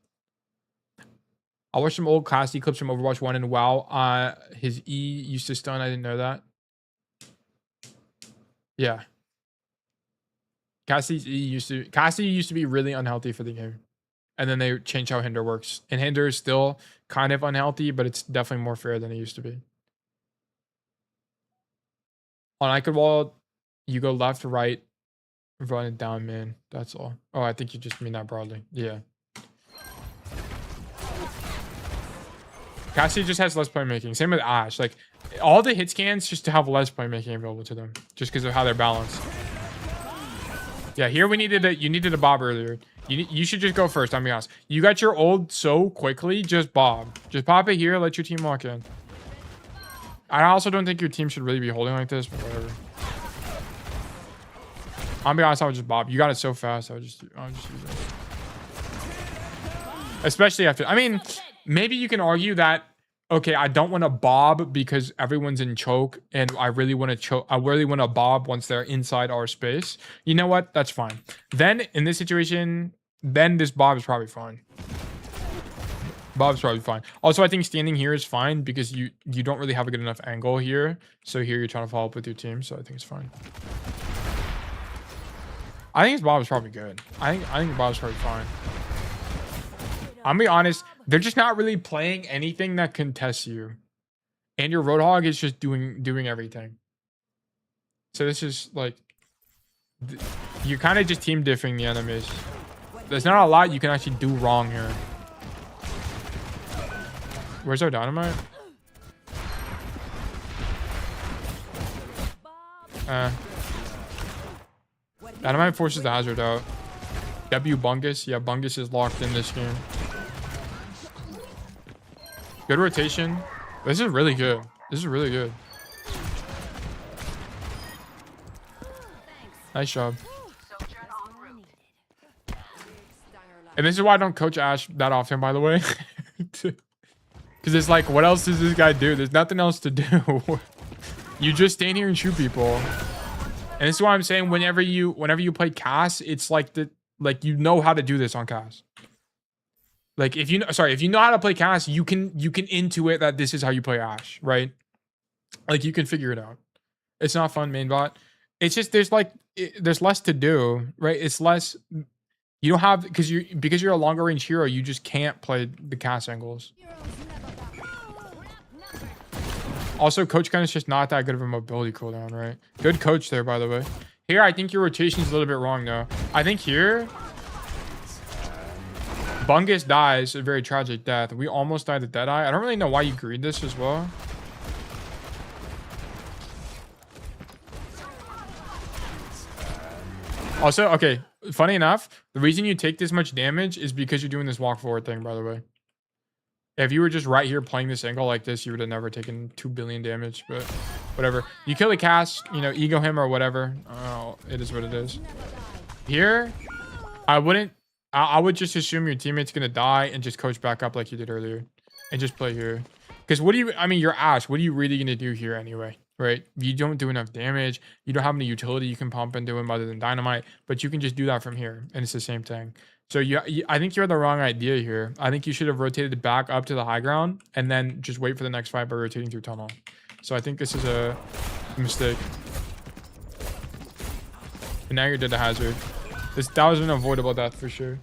S1: I watched some old Cassidy clips from Overwatch 1 and WoW. His E used to stun. I didn't know that. Yeah. Cassidy used to be really unhealthy for the game. And then they changed how Hinder works. And Hinder is still kind of unhealthy, but it's definitely more fair than it used to be. On Eichenwalde, you go left, right, run it down, man. That's all. Oh, I think you just mean that broadly. Yeah. Cassidy just has less playmaking. Same with Ashe. Like, all the hit scans just to have less playmaking available to them. Just because of how they're balanced. Yeah, here you needed a bob earlier. You should just go first, I'm being honest. You got your ult so quickly, just bob. Just pop it here, let your team walk in. I also don't think your team should really be holding like this, but whatever. I'm being honest, I would just bob. You got it so fast, I would just use it. Especially after, I mean, maybe you can argue that, okay, I don't want to bob because everyone's in choke and I really want to bob once they're inside our space. You know what? That's fine. Then in this situation, then this bob is probably fine. Bob's probably fine. Also, I think standing here is fine because you don't really have a good enough angle here. So here you're trying to follow up with your team. So I think it's fine. I think his Bob is probably good. I think Bob's probably fine. I'm being honest, they're just not really playing anything that contests you. And your Roadhog is just doing everything. So this is like you're kind of just team diffing the enemies. There's not a lot you can actually do wrong here. Where's our dynamite? Dynamite forces the hazard out. W Bungus. Yeah, Bungus is locked in this game. Good rotation. This is really good. This is really good. Nice job. And this is why I don't coach Ashe that often, by the way. Because it's like, what else does this guy do? There's nothing else to do. You just stand here and shoot people. And this is why I'm saying whenever you play Cass, it's like you know how to do this on Cass. Like if you know how to play Cass, you can intuit that this is how you play Ashe, right? Like you can figure it out. It's not fun, main bot. It's just there's less to do, right? It's less. You don't have because you're a longer range hero. You just can't play the Cass angles. Also, Coach Gun is just not that good of a mobility cooldown, right? Good coach there, by the way. Here, I think your rotation is a little bit wrong, though. I think here, Bungus dies a very tragic death. We almost died to Deadeye. I don't really know why you greed this as well. Also, okay, funny enough, the reason you take this much damage is because you're doing this walk forward thing, by the way. If you were just right here playing this angle like this, you would have never taken 2 billion damage, but whatever. You kill the Cass, you know, ego him or whatever. Oh, it is what it is. Here, I would just assume your teammate's going to die and just coach back up like you did earlier and just play here. Because you're Ashe. What are you really going to do here anyway, right? You don't do enough damage. You don't have any utility you can pump into him other than dynamite, but you can just do that from here. And it's the same thing. So I think you had the wrong idea here. I think you should have rotated back up to the high ground and then just wait for the next fight by rotating through tunnel. So I think this is a mistake. And now you did a hazard. That was an avoidable death for sure.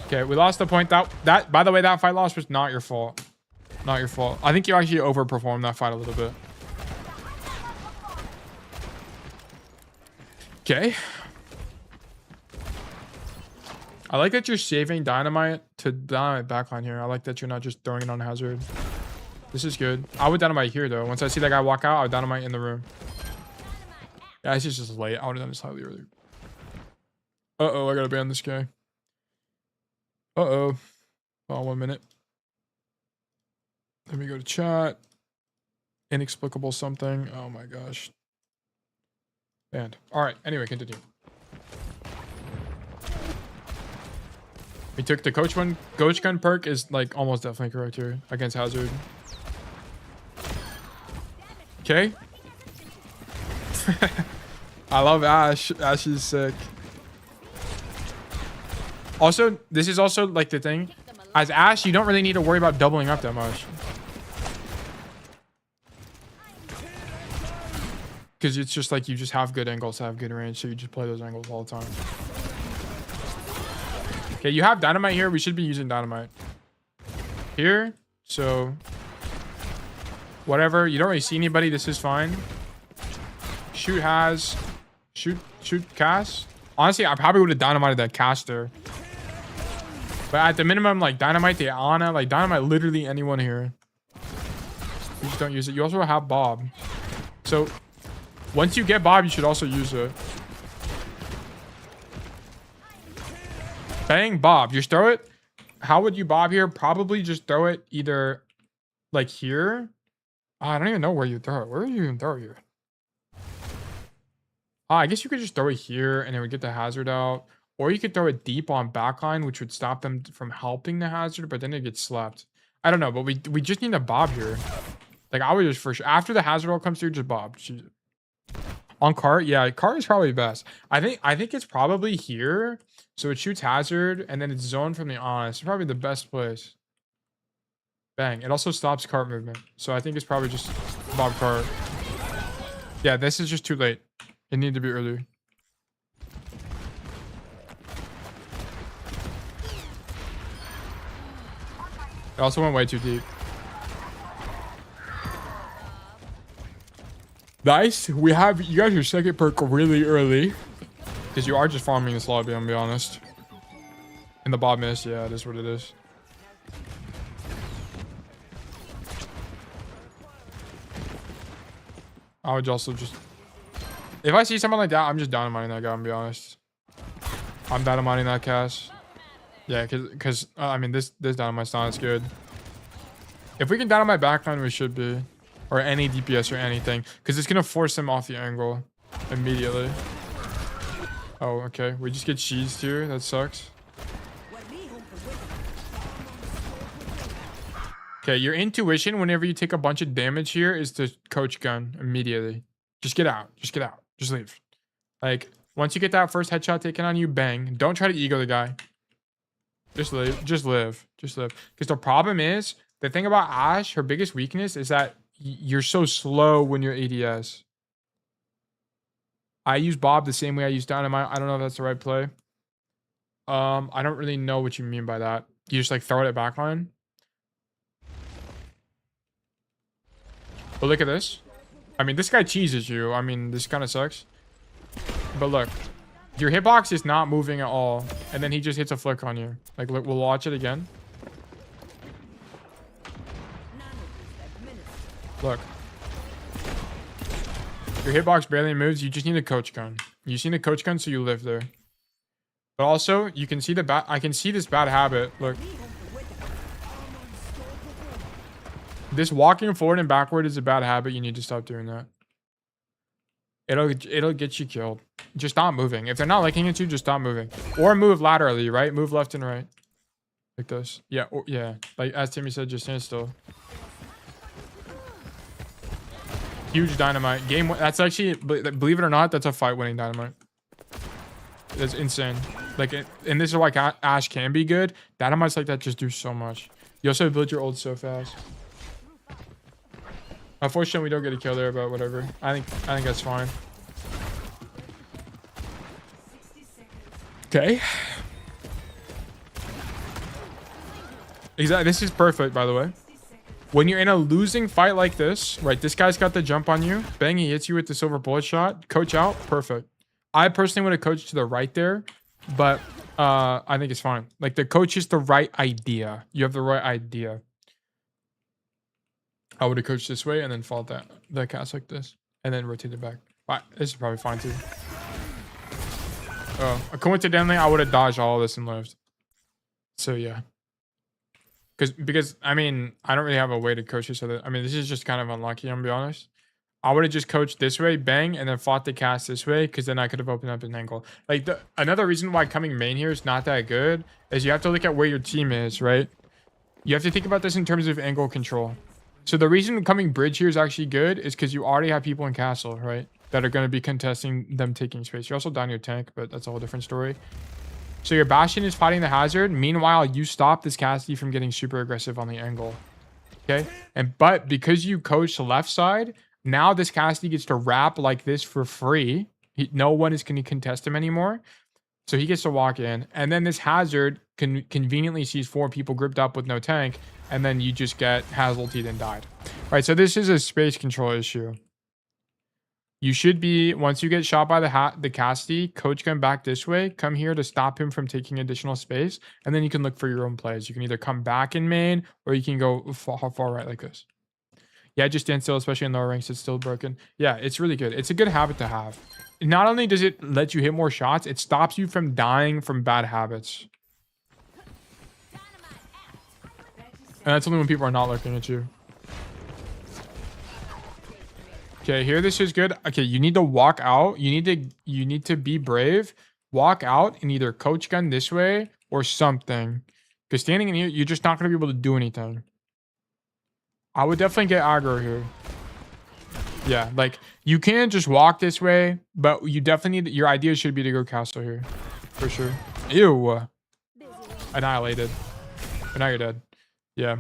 S1: Okay, we lost the point. That by the way, that fight loss was not your fault. Not your fault. I think you actually overperformed that fight a little bit. Okay. I like that you're saving dynamite to dynamite backline here. I like that you're not just throwing it on hazard. This is good. I would dynamite here though. Once I see that guy walk out, I would dynamite in the room. Yeah, it's just late. I would have done this slightly earlier. Uh-oh, I gotta ban this guy. Uh-oh. Hold on 1 minute. Let me go to chat. Inexplicable something. Oh my gosh. Banned. Alright, anyway, continue. We took the Coach Gun perk is like almost definitely correct here against hazard. Okay. I love Ashe. Ashe is sick. Also, this is also like the thing. As Ashe, you don't really need to worry about doubling up that much. Because it's just like you just have good angles, have good range, so you just play those angles all the time. Okay, you have dynamite here. We should be using dynamite here. So whatever. You don't really see anybody. This is fine. Shoot has. Shoot Cass. Honestly, I probably would have dynamited that Cass there. But at the minimum, like dynamite the Ana, like dynamite literally anyone here. You just don't use it. You also have Bob. So once you get Bob, you should also use it. Bang Bob. Just throw it. How would you Bob here? Probably just throw it either like here. I don't even know where you throw it. Where do you even throw it here? I guess you could just throw it here and then we get the hazard out. Or you could throw it deep on backline, which would stop them from helping the hazard, but then it gets slapped. I don't know, but we just need a Bob here. Like I would just for sure. After the hazard all comes through, just Bob. On cart, yeah, cart is probably best. I think it's probably here. So it shoots hazard and then it's zoned from the on. It's probably the best place. Bang. It also stops cart movement. So I think it's probably just Bob cart. Yeah, this is just too late. It needed to be earlier. It also went way too deep. Nice. We have you guys your second perk really early. Because you are just farming this lobby, I'm gonna be honest. And the Bob miss, yeah, it is what it is. I would also just... If I see someone like that, I'm just dynamiting that guy, I'm gonna be honest. I'm dynamiting that Cass. Yeah, because I mean, this dynamite's not as good. If we can dynamite backline, we should be. Or any DPS or anything. Because it's going to force him off the angle immediately. Oh, okay. We just get cheesed here. That sucks. Okay, your intuition whenever you take a bunch of damage here is to coach gun immediately. Just get out. Just get out. Just leave. Like, once you get that first headshot taken on you, bang. Don't try to ego the guy. Just live. Just live. Just live. Because the problem is, the thing about Ashe, her biggest weakness is that you're so slow when you're ADS. I use Bob the same way I use Dynamite. I don't know if that's the right play. I don't really know what you mean by that. You just like throw it at backline. But look at this. I mean, this guy cheeses you. I mean, this kind of sucks. But look, your hitbox is not moving at all. And then he just hits a flick on you. Like, look, we'll watch it again. Look. Your hitbox barely moves. You just need a coach gun. You just need a coach gun so you live there. But also, you can see the I can see this bad habit. Look. This walking forward and backward is a bad habit. You need to stop doing that. It'll get you killed. Just stop moving. If they're not looking at you, just stop moving. Or move laterally, right? Move left and right. Like this. Yeah, yeah. Like as Timmy said, just stand still. Huge dynamite. Game. That's actually, believe it or not, that's a fight-winning dynamite. That's insane. Like, and this is why Ashe can be good. Dynamites like that just do so much. You also build your ult so fast. Unfortunately, we don't get a kill there, but whatever. I think that's fine. Okay. Exactly. This is perfect, by the way. When you're in a losing fight like this, right? This guy's got the jump on you. Bang, he hits you with the silver bullet shot. Coach out. Perfect. I personally would have coached to the right there, but I think it's fine. Like, the coach is the right idea. You have the right idea. I would have coached this way and then followed that cast like this. And then rotated back. Right, this is probably fine too. Oh, coincidentally, I would have dodged all of this and lived. So yeah. Because I mean, I don't really have a way to coach this. I mean, this is just kind of unlucky, I'm gonna be honest. I would have just coached this way, bang, and then fought the cast this way, because then I could have opened up an angle. Like, another reason why coming main here is not that good is you have to look at where your team is, right? You have to think about this in terms of angle control. So the reason coming bridge here is actually good is because you already have people in castle, right? That are going to be contesting them taking space. You're also down your tank, but that's a whole different story. So your Bastion is fighting the hazard. Meanwhile, you stop this Cassidy from getting super aggressive on the angle. Okay? But because you coach the left side, now this Cassidy gets to wrap like this for free. No one is going to contest him anymore. So he gets to walk in. And then this hazard conveniently sees 4 people gripped up with no tank. And then you just get Hazelty then died. Right, so this is a space control issue. You should be, once you get shot by the Cassidy, coach gun back this way. Come here to stop him from taking additional space. And then you can look for your own plays. You can either come back in main, or you can go far right like this. Yeah, just stand still, especially in lower ranks. It's still broken. Yeah, it's really good. It's a good habit to have. Not only does it let you hit more shots, it stops you from dying from bad habits. And that's only when people are not looking at you. Okay, here this is good. Okay, you need to walk out. You need to be brave. Walk out and either coach gun this way or something. Because standing in here, you're just not going to be able to do anything. I would definitely get aggro here. Yeah, like, you can just walk this way, but you definitely need... Your idea should be to go castle here. For sure. Ew. Annihilated. But now you're dead. Yeah.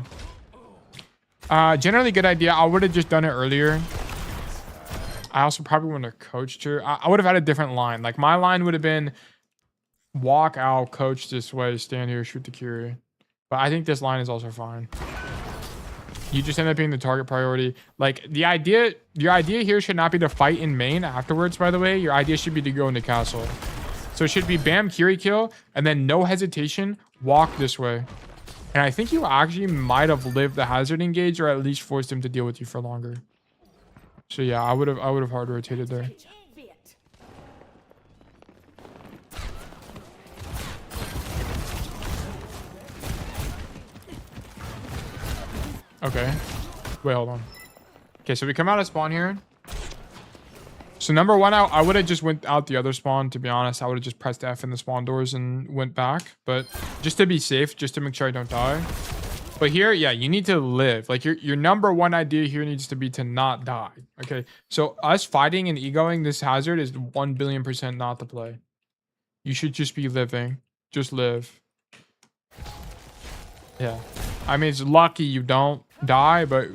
S1: Generally good idea. I would have just done it earlier. I also probably wouldn't have coached her. I would have had a different line. Like, my line would have been walk out, coach this way, stand here, shoot the Curie. But I think this line is also fine. You just end up being the target priority. Like, your idea here should not be to fight in main afterwards, by the way. Your idea should be to go into castle. So it should be bam, Curie kill, and then no hesitation, walk this way. And I think you actually might have lived the hazard engage, or at least forced him to deal with you for longer. So yeah, I would have hard rotated there. Okay. Wait, hold on. Okay, so we come out of spawn here. So number one, I would have just went out the other spawn, to be honest. I would have just pressed F in the spawn doors and went back. But just to be safe, just to make sure I don't die. But here, yeah, you need to live. Like your number one idea here needs to be to not die. Okay, so us fighting and egoing this hazard is 1,000,000,000% not the play. You should just be living. Just live. Yeah. I mean, it's lucky you don't die, but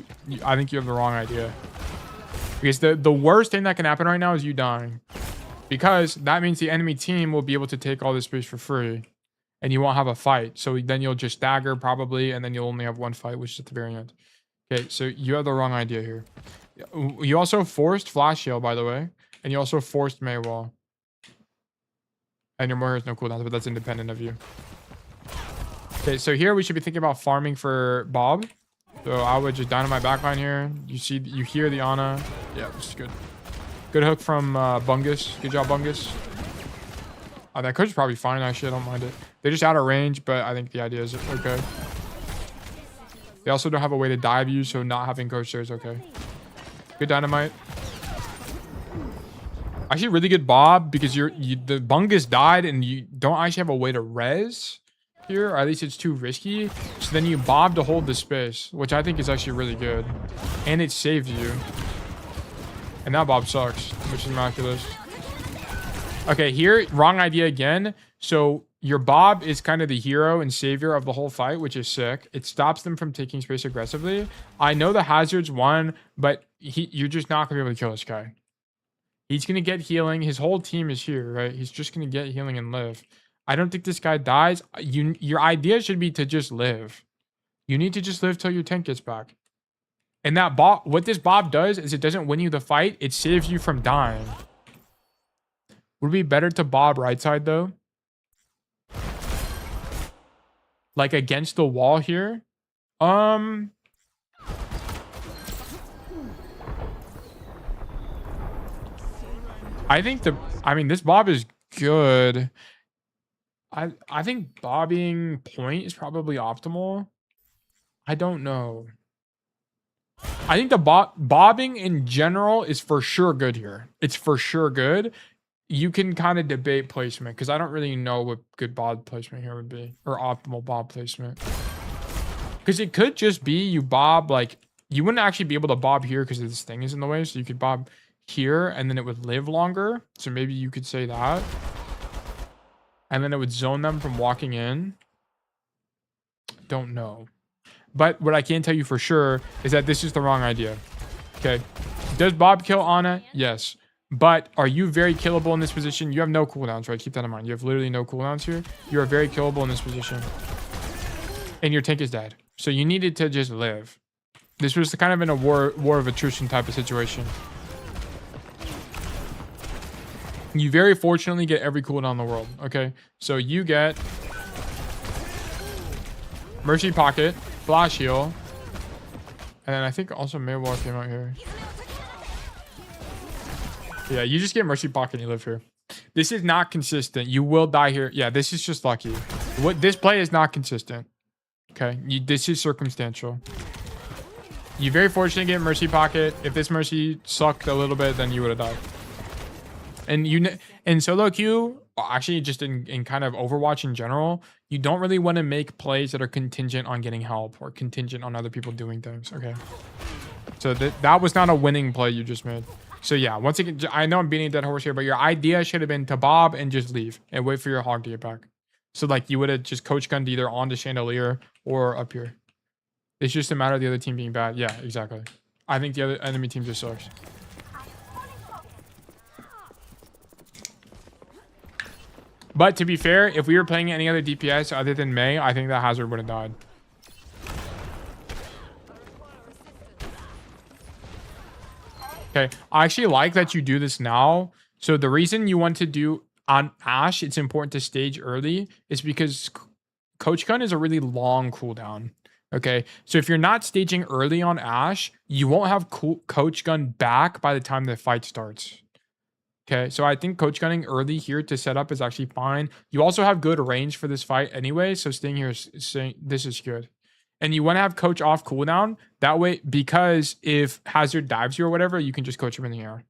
S1: I think you have the wrong idea. Because the worst thing that can happen right now is you dying. Because that means the enemy team will be able to take all this space for free. And you won't have a fight. So then you'll just stagger probably. And then you'll only have one fight, which is at the very end. Okay, so you have the wrong idea here. You also forced Flash Shield, by the way. And you also forced Maywall. And your Moira has no cooldowns, but that's independent of you. Okay, so here we should be thinking about farming for Bob. So I would just dynamite backline here. You hear the Ana. Yeah, this is good. Good hook from Bungus. Good job, Bungus. That coach is probably fine, actually. I don't mind it. They're just out of range, but I think the idea is okay. They also don't have a way to dive you, so not having coach there is okay. Good dynamite. Actually, really good Bob, because the Bungus died, and you don't actually have a way to res here, or at least it's too risky. So then you Bob to hold the space, which I think is actually really good. And it saved you. And that Bob sucks, which is miraculous. Okay, here, wrong idea again. So your Bob is kind of the hero and savior of the whole fight, which is sick. It stops them from taking space aggressively. I know the hazards won, but you're just not going to be able to kill this guy. He's going to get healing. His whole team is here, right? He's just going to get healing and live. I don't think this guy dies. Your idea should be to just live. You need to just live till your tank gets back. And that Bob, what this Bob does is it doesn't win you the fight. It saves you from dying. Would it be better to Bob right side though? Like against the wall here? I think this Bob is good. I think bobbing point is probably optimal. I don't know. I think the bobbing in general is for sure good here. It's for sure good. You can kind of debate placement because I don't really know what good Bob placement here would be, or optimal Bob placement. Because it could just be you Bob, like, you wouldn't actually be able to Bob here because this thing is in the way. So you could Bob here and then it would live longer. So maybe you could say that. And then it would zone them from walking in. Don't know. But what I can tell you for sure is that this is the wrong idea. Okay. Does Bob kill Ana? Yes. But are you very killable in this position? You have no cooldowns, right? Keep that in mind. You have literally no cooldowns here. You are very killable in this position. And your tank is dead. So you needed to just live. This was kind of in a war of attrition type of situation. You very fortunately get every cooldown in the world. Okay. So you get Mercy Pocket, Flash Heal. And then I think also Maywall came out here. Yeah, you just get Mercy Pocket and you live here. This is not consistent. You will die here. Yeah, this is just lucky. This play is not consistent. Okay, this is circumstantial. You very fortunate to get Mercy Pocket. If this Mercy sucked a little bit, then you would have died. And in solo queue, actually just in kind of Overwatch in general, you don't really want to make plays that are contingent on getting help or contingent on other people doing things. Okay. So that was not a winning play you just made. So yeah, once again, I know I'm beating a dead horse here, but your idea should have been to Bob and just leave and wait for your hog to get back. So like you would have just coach gunned either on the chandelier or up here. It's just a matter of the other team being bad. Yeah, exactly. I think the other enemy team just sucks. But to be fair, if we were playing any other DPS other than Mei, I think that hazard would have died. Okay, I actually like that you do this now. So the reason you want to do on Ashe, it's important to stage early, is because Coach Gun is a really long cooldown. Okay, so if you're not staging early on Ashe, you won't have coach gun back by the time the fight starts. Okay, so I think coach gunning early here to set up is actually fine. You also have good range for this fight anyway, so staying here this is good. And you want to have coach off cooldown that way, because if Hazard dives you or whatever, you can just coach him in the air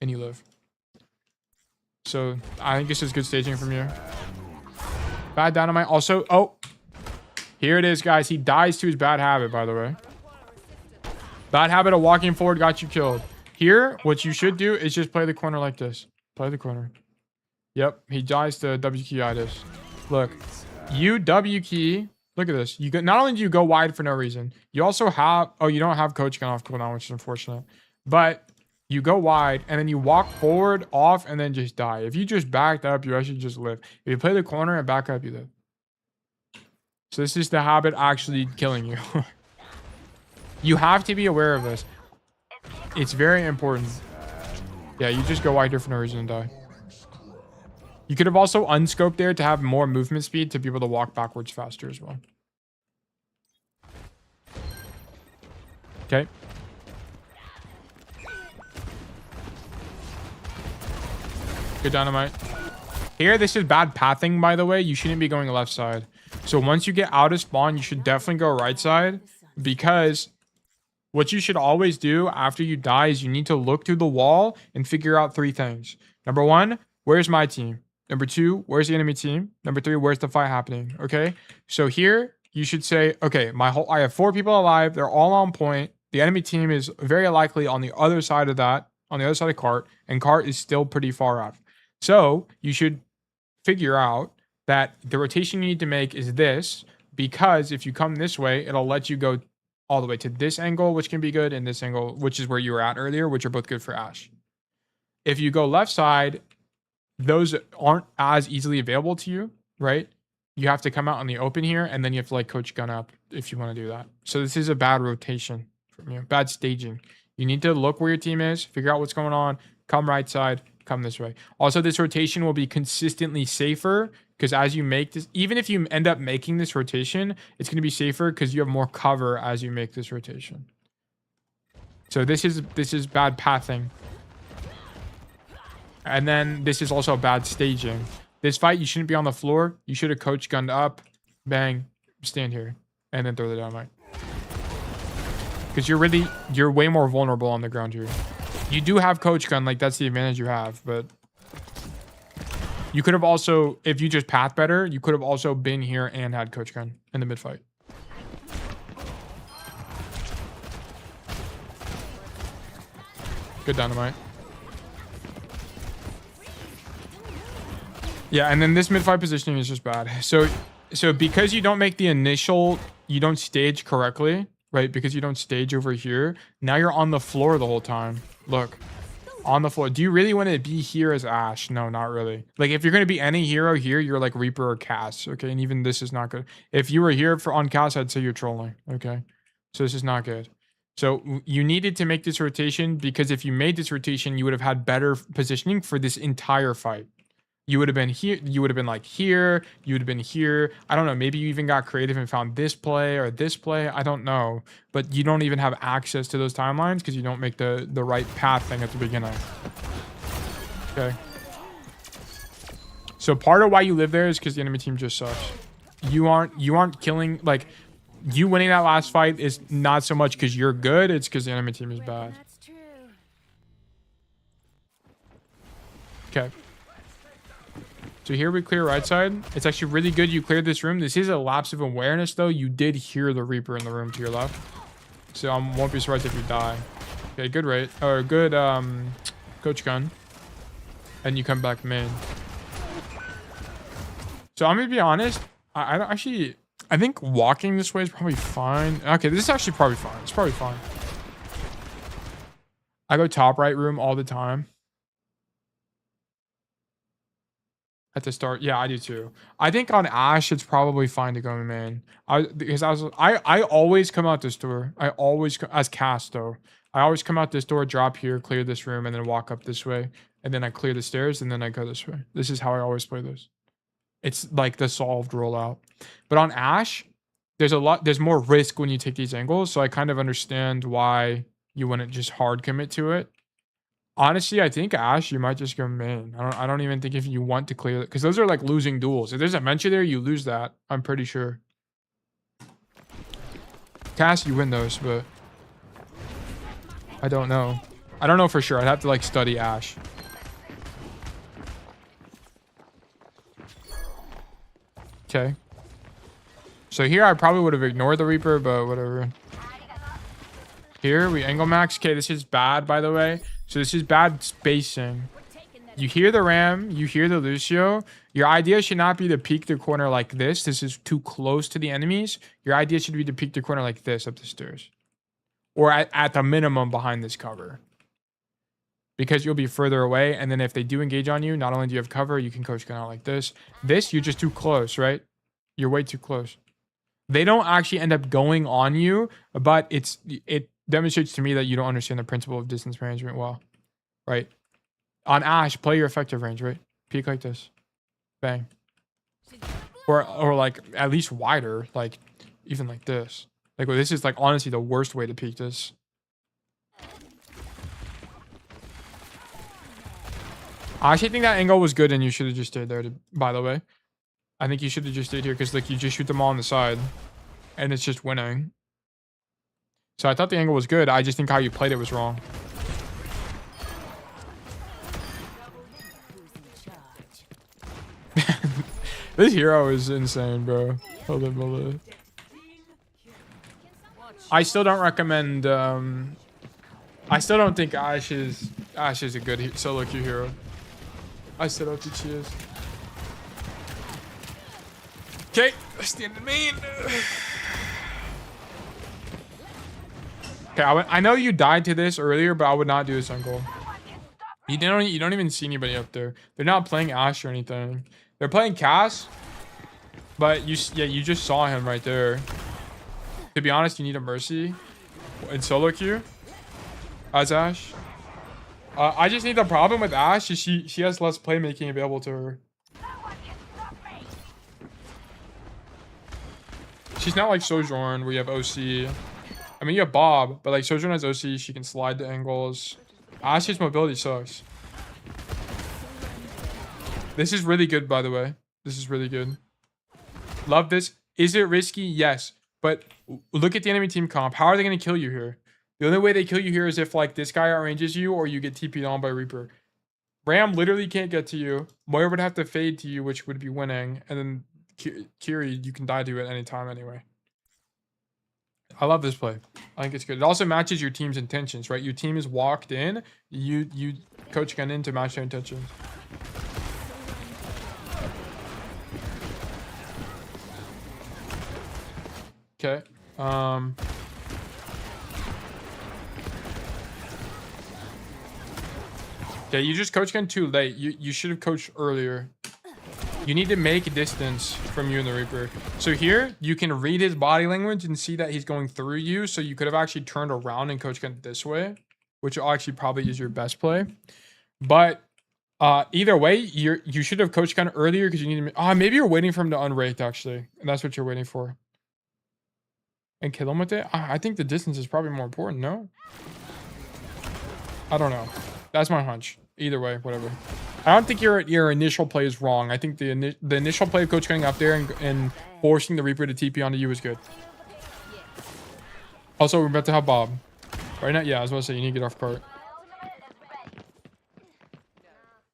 S1: and you live. So I think this is good staging from you. Bad dynamite also. Oh, here it is, guys. He dies to his bad habit, by the way. Bad habit of walking forward got you killed. Here, what you should do is just play the corner like this. Play the corner. Yep, he dies to W key-itis. Look, you W key. Look at this. You not only do you go wide for no reason, you also have, oh, you don't have coach gun off cooldown, which is unfortunate. But you go wide and then you walk forward, off, and then just die. If you just backed up, you actually just live. If you play the corner and back up, you live. So this is the habit actually killing you. You have to be aware of this. It's very important. Yeah, you just go wide here for no reason and die. You could have also unscoped there to have more movement speed to be able to walk backwards faster as well. Okay. Good dynamite. Here, this is bad pathing, by the way. You shouldn't be going left side. So once you get out of spawn, you should definitely go right side, because what you should always do after you die is you need to look through the wall and figure out 3 things. Number 1, where's my team? Number 2, where's the enemy team? Number 3, where's the fight happening? Okay. So here you should say, okay, I have 4 people alive. They're all on point. The enemy team is very likely on the other side of that, on the other side of cart, and cart is still pretty far up. So you should figure out that the rotation you need to make is this, because if you come this way, it'll let you go all the way to this angle, which can be good, and this angle, which is where you were at earlier, which are both good for Ashe. If you go left side, those aren't as easily available to you, right? You have to come out on the open here, and then you have to like coach gun up if you want to do that. So this is a bad rotation from you, bad staging. You need to look where your team is, figure out what's going on, come right side, come this way. Also, this rotation will be consistently safer, because as you make this, even if you end up making this rotation, it's going to be safer because you have more cover as you make this rotation. So this is bad pathing. And then this is also bad staging. This fight, you shouldn't be on the floor. You should have coach gunned up, bang, stand here, and then throw the dynamite. Because you're way more vulnerable on the ground here. You do have coach gun, like that's the advantage you have, but you could have also, if you just path better, you could have also been here and had coach gun in the mid fight. Good dynamite. Yeah, and then this mid fight positioning is just bad. So because you don't make the initial, you don't stage correctly, right? Because you don't stage over here, now you're on the floor the whole time. Look. On the floor. Do you really want to be here as Ashe? No, not really. Like, if you're going to be any hero here, you're like Reaper or Cass, okay? And even this is not good. If you were here on Cass, I'd say you're trolling, okay? So this is not good. So you needed to make this rotation, because if you made this rotation, you would have had better positioning for this entire fight. You would have been here. You would have been like here. You would have been here. I don't know. Maybe you even got creative and found this play or this play. I don't know. But you don't even have access to those timelines because you don't make the right path thing at the beginning. Okay. So part of why you live there is because the enemy team just sucks. You aren't killing, like, you winning that last fight is not so much because you're good. It's because the enemy team is bad. Okay. So here we clear right side. It's actually really good you cleared this room. This is a lapse of awareness, though. You did hear the Reaper in the room to your left. So I won't be surprised if you die. Okay, good rate. Or good coach gun. And you come back main. So I'm going to be honest. I think walking this way is probably fine. Okay, this is actually probably fine. It's probably fine. I go top right room all the time. At the start, yeah, I do too. I think on Ashe, it's probably fine to go main. I always come out this door. I always, as cast though, I always come out this door, drop here, clear this room, and then walk up this way, and then I clear the stairs, and then I go this way. This is how I always play this. It's like the solved rollout. But on Ashe, there's more risk when you take these angles, so I kind of understand why you wouldn't just hard commit to it. Honestly, I think Ashe, you might just go main. I don't even think if you want to clear it, because those are like losing duels. If there's a Venture there, you lose that. I'm pretty sure. Cass, you win those, but I don't know. I don't know for sure. I'd have to like study Ashe. Okay. So here I probably would have ignored the Reaper, but whatever. Here we angle max. Okay, this is bad, by the way. So this is bad spacing. You hear the Ram, you hear the Lucio. Your idea should not be to peek the corner like this. This is too close to the enemies. Your idea should be to peek the corner like this up the stairs. Or at the minimum behind this cover. Because you'll be further away. And then if they do engage on you, not only do you have cover, you can coach gun out like this. This, you're just too close, right? You're way too close. They don't actually end up going on you, but it demonstrates to me that you don't understand the principle of distance management well, right? On Ashe, play your effective range, right? Peek like this. Bang. Or like at least wider, like even like this. Like this is like honestly the worst way to peek this. I actually think that angle was good and you should have just stayed there, by the way. I think you should have just stayed here because like you just shoot them all on the side and it's just winning. So I thought the angle was good. I just think how you played it was wrong. This hero is insane, bro. Hold on. I still don't recommend. I still don't think Ashe is a good solo queue hero. I still don't think she is. Okay, stand in main. Okay, I know you died to this earlier, but I would not do this on goal. You don't even see anybody up there. They're not playing Ashe or anything. They're playing Cass, but you just saw him right there. To be honest, you need a Mercy in solo queue as Ashe. I just think the problem with Ashe is she has less playmaking available to her. She's not like Sojourn where you have OC. I mean, you have Bob, but like Sojourn has OC. She can slide the angles. Ashe's mobility sucks. This is really good, by the way. This is really good. Love this. Is it risky? Yes. But look at the enemy team comp. How are they going to kill you here? The only way they kill you here is if like this guy outranges you or you get TP'd on by Reaper. Ram literally can't get to you. Moira would have to fade to you, which would be winning. And then Kiri, you can die to it any time anyway. I love this play. I think it's good. It also matches your team's intentions, right? Your team is walked in. You coach gun in to match their intentions. Okay. Okay, you just coach gun too late. You should have coached earlier. You need to make distance from you and the Reaper. So here, you can read his body language and see that he's going through you. So you could have actually turned around and coach gun this way, which actually probably is your best play. But either way, you should have coach gun earlier because you need to. Maybe you're waiting for him to unrate actually, and that's what you're waiting for. And kill him with it. I think the distance is probably more important. No, I don't know. That's my hunch. Either way, whatever. I don't think your initial play is wrong. I think the initial play of coach getting up there and forcing the Reaper to TP onto you is good. Also, we're about to have Bob. Right now, yeah, I was about to say, you need to get off cart.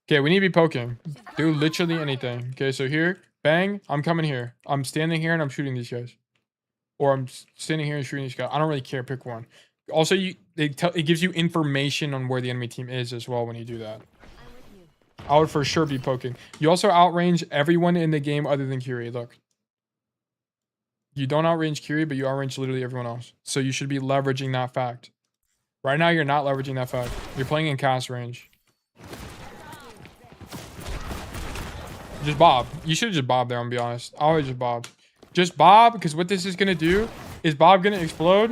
S1: Okay, we need to be poking. Do literally anything. Okay, so here, bang, I'm coming here. I'm standing here and I'm shooting these guys. Or I'm standing here and shooting these guys. I don't really care, pick one. Also, it gives you information on where the enemy team is as well when you do that. I would for sure be poking. You also outrange everyone in the game other than Kiri. Look. You don't outrange Kiri, but you outrange literally everyone else. So you should be leveraging that fact. Right now, you're not leveraging that fact. You're playing in cast range. Just bob. You should have just bobbed there, I'm gonna be honest. I always just bob. Just bob, because what this is going to do is Bob going to explode.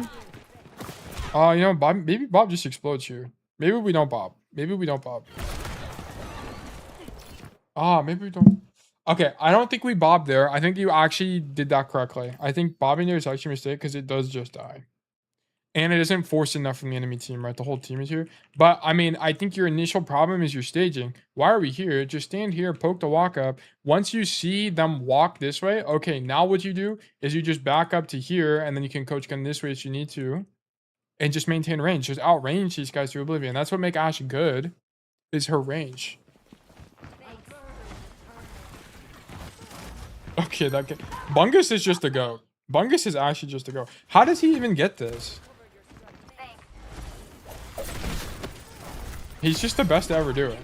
S1: You know, maybe Bob just explodes here. Maybe we don't bob. Maybe we don't bob. Maybe we don't. Okay, I don't think we bobbed there. I think you actually did that correctly. I think bobbing there is actually a mistake because it does just die. And it isn't forced enough from the enemy team, right? The whole team is here. But, I mean, I think your initial problem is your staging. Why are we here? Just stand here, poke the walk up. Once you see them walk this way, okay, now what you do is you just back up to here, and then you can coach gun this way if you need to. And just maintain range. Just outrange these guys to oblivion. That's what makes Ashe good, is her range. Okay, that guy. Bungus is just a goat. Bungus is actually just a goat. How does he even get this? He's just the best to ever do it.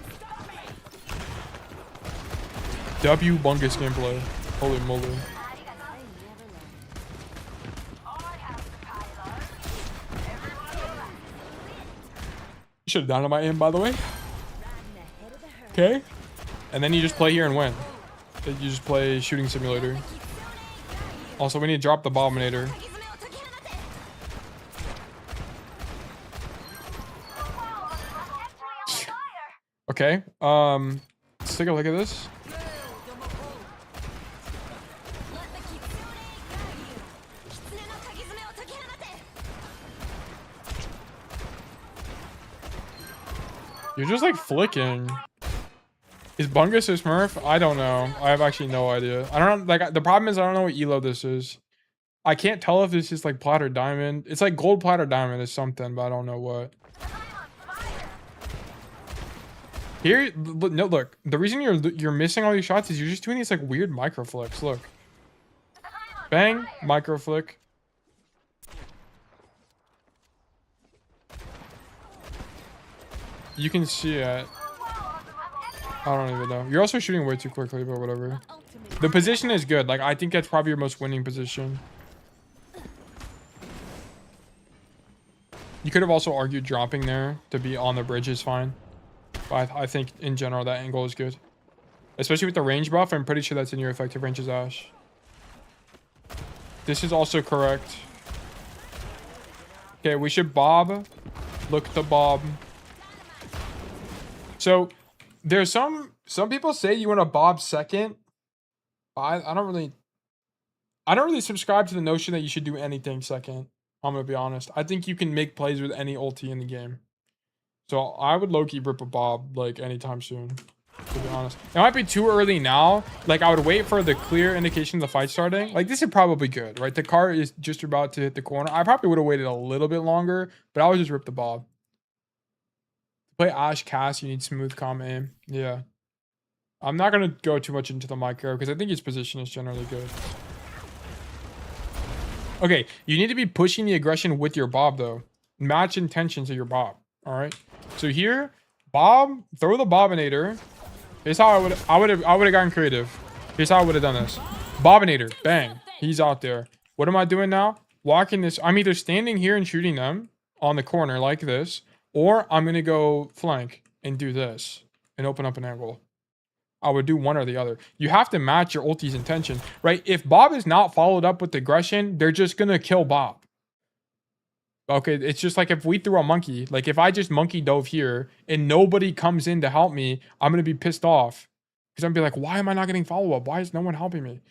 S1: W Bungus gameplay. Holy moly. Should have done my aim, by the way. Okay. And then you just play here and win. You just play shooting simulator. Also, we need to drop the Abominator. Okay. Let's take a look at this. You're just like flicking. Is Bungus a Smurf? I don't know. I have actually no idea. I don't know. Like, the problem is I don't know what elo this is. I can't tell if this is like plat or diamond. It's like gold, plat, or diamond is something, but I don't know what. Here, no, look. The reason you're missing all these shots is you're just doing these like weird micro flicks. Look. Bang, micro flick. You can see it. I don't even know. You're also shooting way too quickly, but whatever. The position is good. Like, I think that's probably your most winning position. You could have also argued dropping there to be on the bridge is fine. But I think, in general, that angle is good. Especially with the range buff, I'm pretty sure that's in your effective range as Ashe. This is also correct. Okay, we should bob. Look to bob. So... there's some people say you want to bob second. I don't really subscribe to the notion that you should do anything second. I'm gonna be honest. I think you can make plays with any ulti in the game. So I would low-key rip a bob like anytime soon, to be honest. It might be too early now. Like, I would wait for the clear indication of the fight starting. Like, this is probably good, right? The car is just about to hit the corner. I probably would have waited a little bit longer, but I would just rip the bob. Play Ashe Cass, you need smooth calm aim. Yeah. I'm not going to go too much into the micro because I think his position is generally good. Okay, you need to be pushing the aggression with your bob though. Match intentions of your bob. Alright. So here, bob, throw the Bobinator. Here's how I would have gotten creative. Here's how I would have done this. Bobinator, bang. He's out there. What am I doing now? Walking this. I'm either standing here and shooting them on the corner like this. Or I'm going to go flank and do this and open up an angle. I would do one or the other. You have to match your ulti's intention, right? If Bob is not followed up with aggression, they're just going to kill Bob. Okay, it's just like if we threw a monkey. Like, if I just monkey dove here and nobody comes in to help me, I'm going to be pissed off. Because I'm going to be like, why am I not getting follow-up? Why is no one helping me?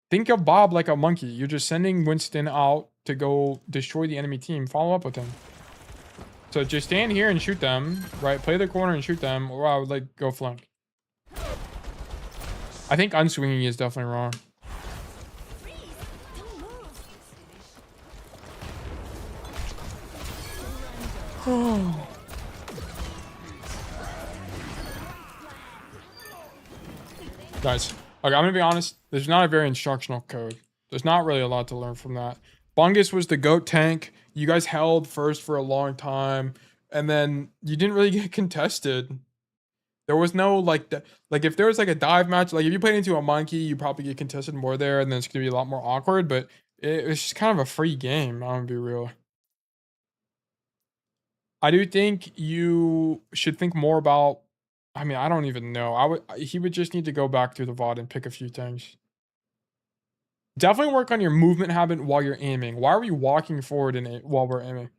S1: Think of Bob like a monkey. You're just sending Winston out to go destroy the enemy team. Follow up with him. So just stand here and shoot them, right? Play the corner and shoot them, or I would like go flank. I think unswinging is definitely wrong. Guys, okay, I'm gonna be honest. There's not a very instructional code. There's not really a lot to learn from that. Bungus was the GOAT tank. You guys held first for a long time, and then you didn't really get contested. There was no like if there was like a dive match, like if you played into a monkey, you probably get contested more there, and then it's gonna be a lot more awkward. But it's just kind of a free game. I'm gonna be real. I do think you should think more about. I mean, I don't even know. He would just need to go back through the VOD and pick a few things. Definitely work on your movement habit while you're aiming. Why are we walking forward while we're aiming?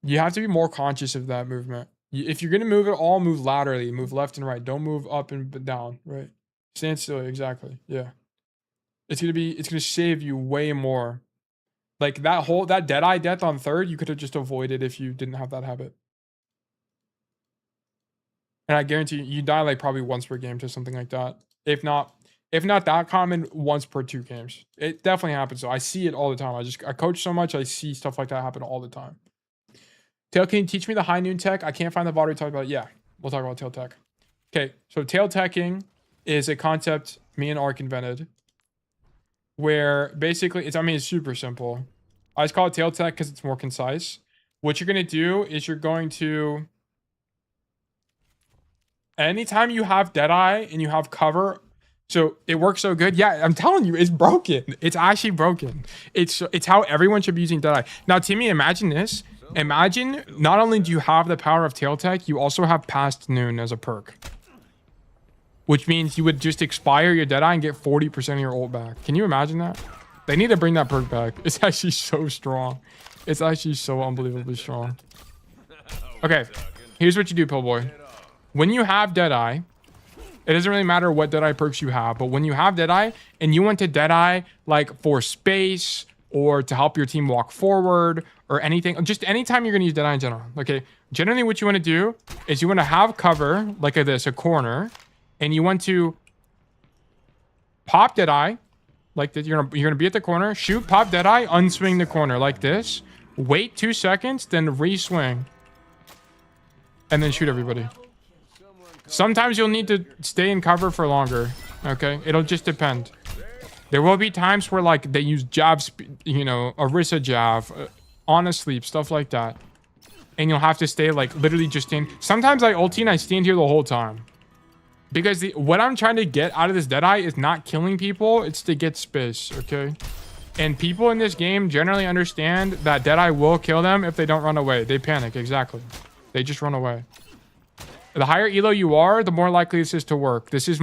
S1: You have to be more conscious of that movement. If you're going to move at all, move laterally. Move left and right. Don't move up and down, right? Stand still, exactly. Yeah. It's gonna save you way more. Like that Deadeye death on third, you could have just avoided if you didn't have that habit. And I guarantee you die like probably once per game to something like that. If not that common, once per 2 games. It definitely happens. So I see it all the time. I coach so much, I see stuff like that happen all the time. Tail, can you teach me the high noon tech? I can't find the VOD we talked about. Yeah, we'll talk about tail tech. Okay, so tail teching is a concept me and Ark invented, where basically it's super simple. I just call it tail tech because it's more concise. What you're gonna do is you're going to, anytime you have Deadeye and you have cover, so it works so good. Yeah, I'm telling you, it's broken. It's actually broken. It's how everyone should be using Deadeye. Now, Timmy, imagine this. Imagine not only do you have the power of tail tech, you also have past noon as a perk, which means you would just expire your Deadeye and get 40% of your ult back. Can you imagine that? They need to bring that perk back. It's actually so strong. It's actually so unbelievably strong. Okay, here's what you do, Pillboy. When you have Deadeye, it doesn't really matter what Deadeye perks you have, but when you have Deadeye and you want to Deadeye like for space or to help your team walk forward or anything, just anytime you're going to use Deadeye in general, okay? Generally what you want to do is you want to have cover like this, a corner, and you want to pop Deadeye like this. You're gonna be at the corner, shoot, pop Deadeye, unswing the corner like this, wait 2 seconds, then re-swing, and then shoot everybody. Sometimes you'll need to stay in cover for longer, okay? It'll just depend. There will be times where like they use jab, you know, Orisa jab, on a sleep, stuff like that, and you'll have to stay like literally just stand. Sometimes I ulti and I stand here the whole time. Because what I'm trying to get out of this Deadeye is not killing people, it's to get space, okay? And people in this game generally understand that Deadeye will kill them if they don't run away. They panic, exactly. They just run away. The higher elo you are, the more likely this is to work. This is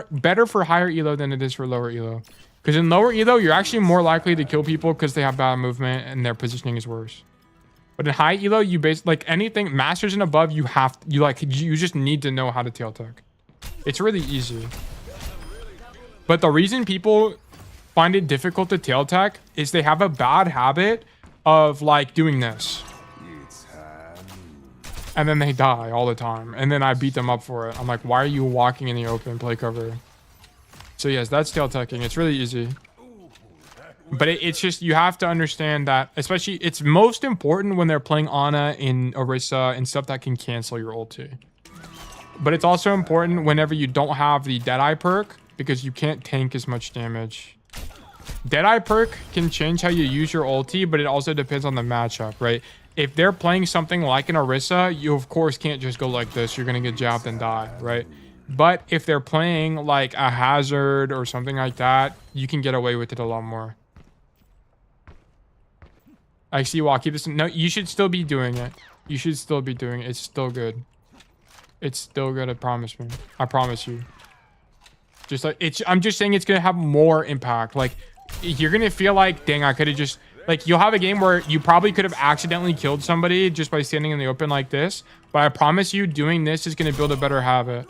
S1: better for higher elo than it is for lower elo. Because in lower elo, you're actually more likely to kill people because they have bad movement and their positioning is worse. But in high elo, you like anything, masters and above, you just need to know how to tail tech. It's really easy. But the reason people find it difficult to tail tech is they have a bad habit of like doing this. And then they die all the time. And then I beat them up for it. I'm like, why are you walking in the open? Play cover. So yes, that's tail teching. It's really easy. But it's just, you have to understand that, especially, it's most important when they're playing Ana in Orisa and stuff that can cancel your ulti. But it's also important whenever you don't have the Deadeye perk, because you can't tank as much damage. Deadeye perk can change how you use your ulti, but it also depends on the matchup, right? If they're playing something like an Orisa, you of course can't just go like this. You're going to get jabbed and die, right? But if they're playing like a Hazard or something like that, you can get away with it a lot more. I see why. Keep this. No, you should still be doing it. You should still be doing it. It's still good. It's still good. I promise me. I promise you. Just like I'm just saying it's gonna have more impact. Like you're gonna feel like, dang, I could have just like, you'll have a game where you probably could have accidentally killed somebody just by standing in the open like this. But I promise you, doing this is gonna build a better habit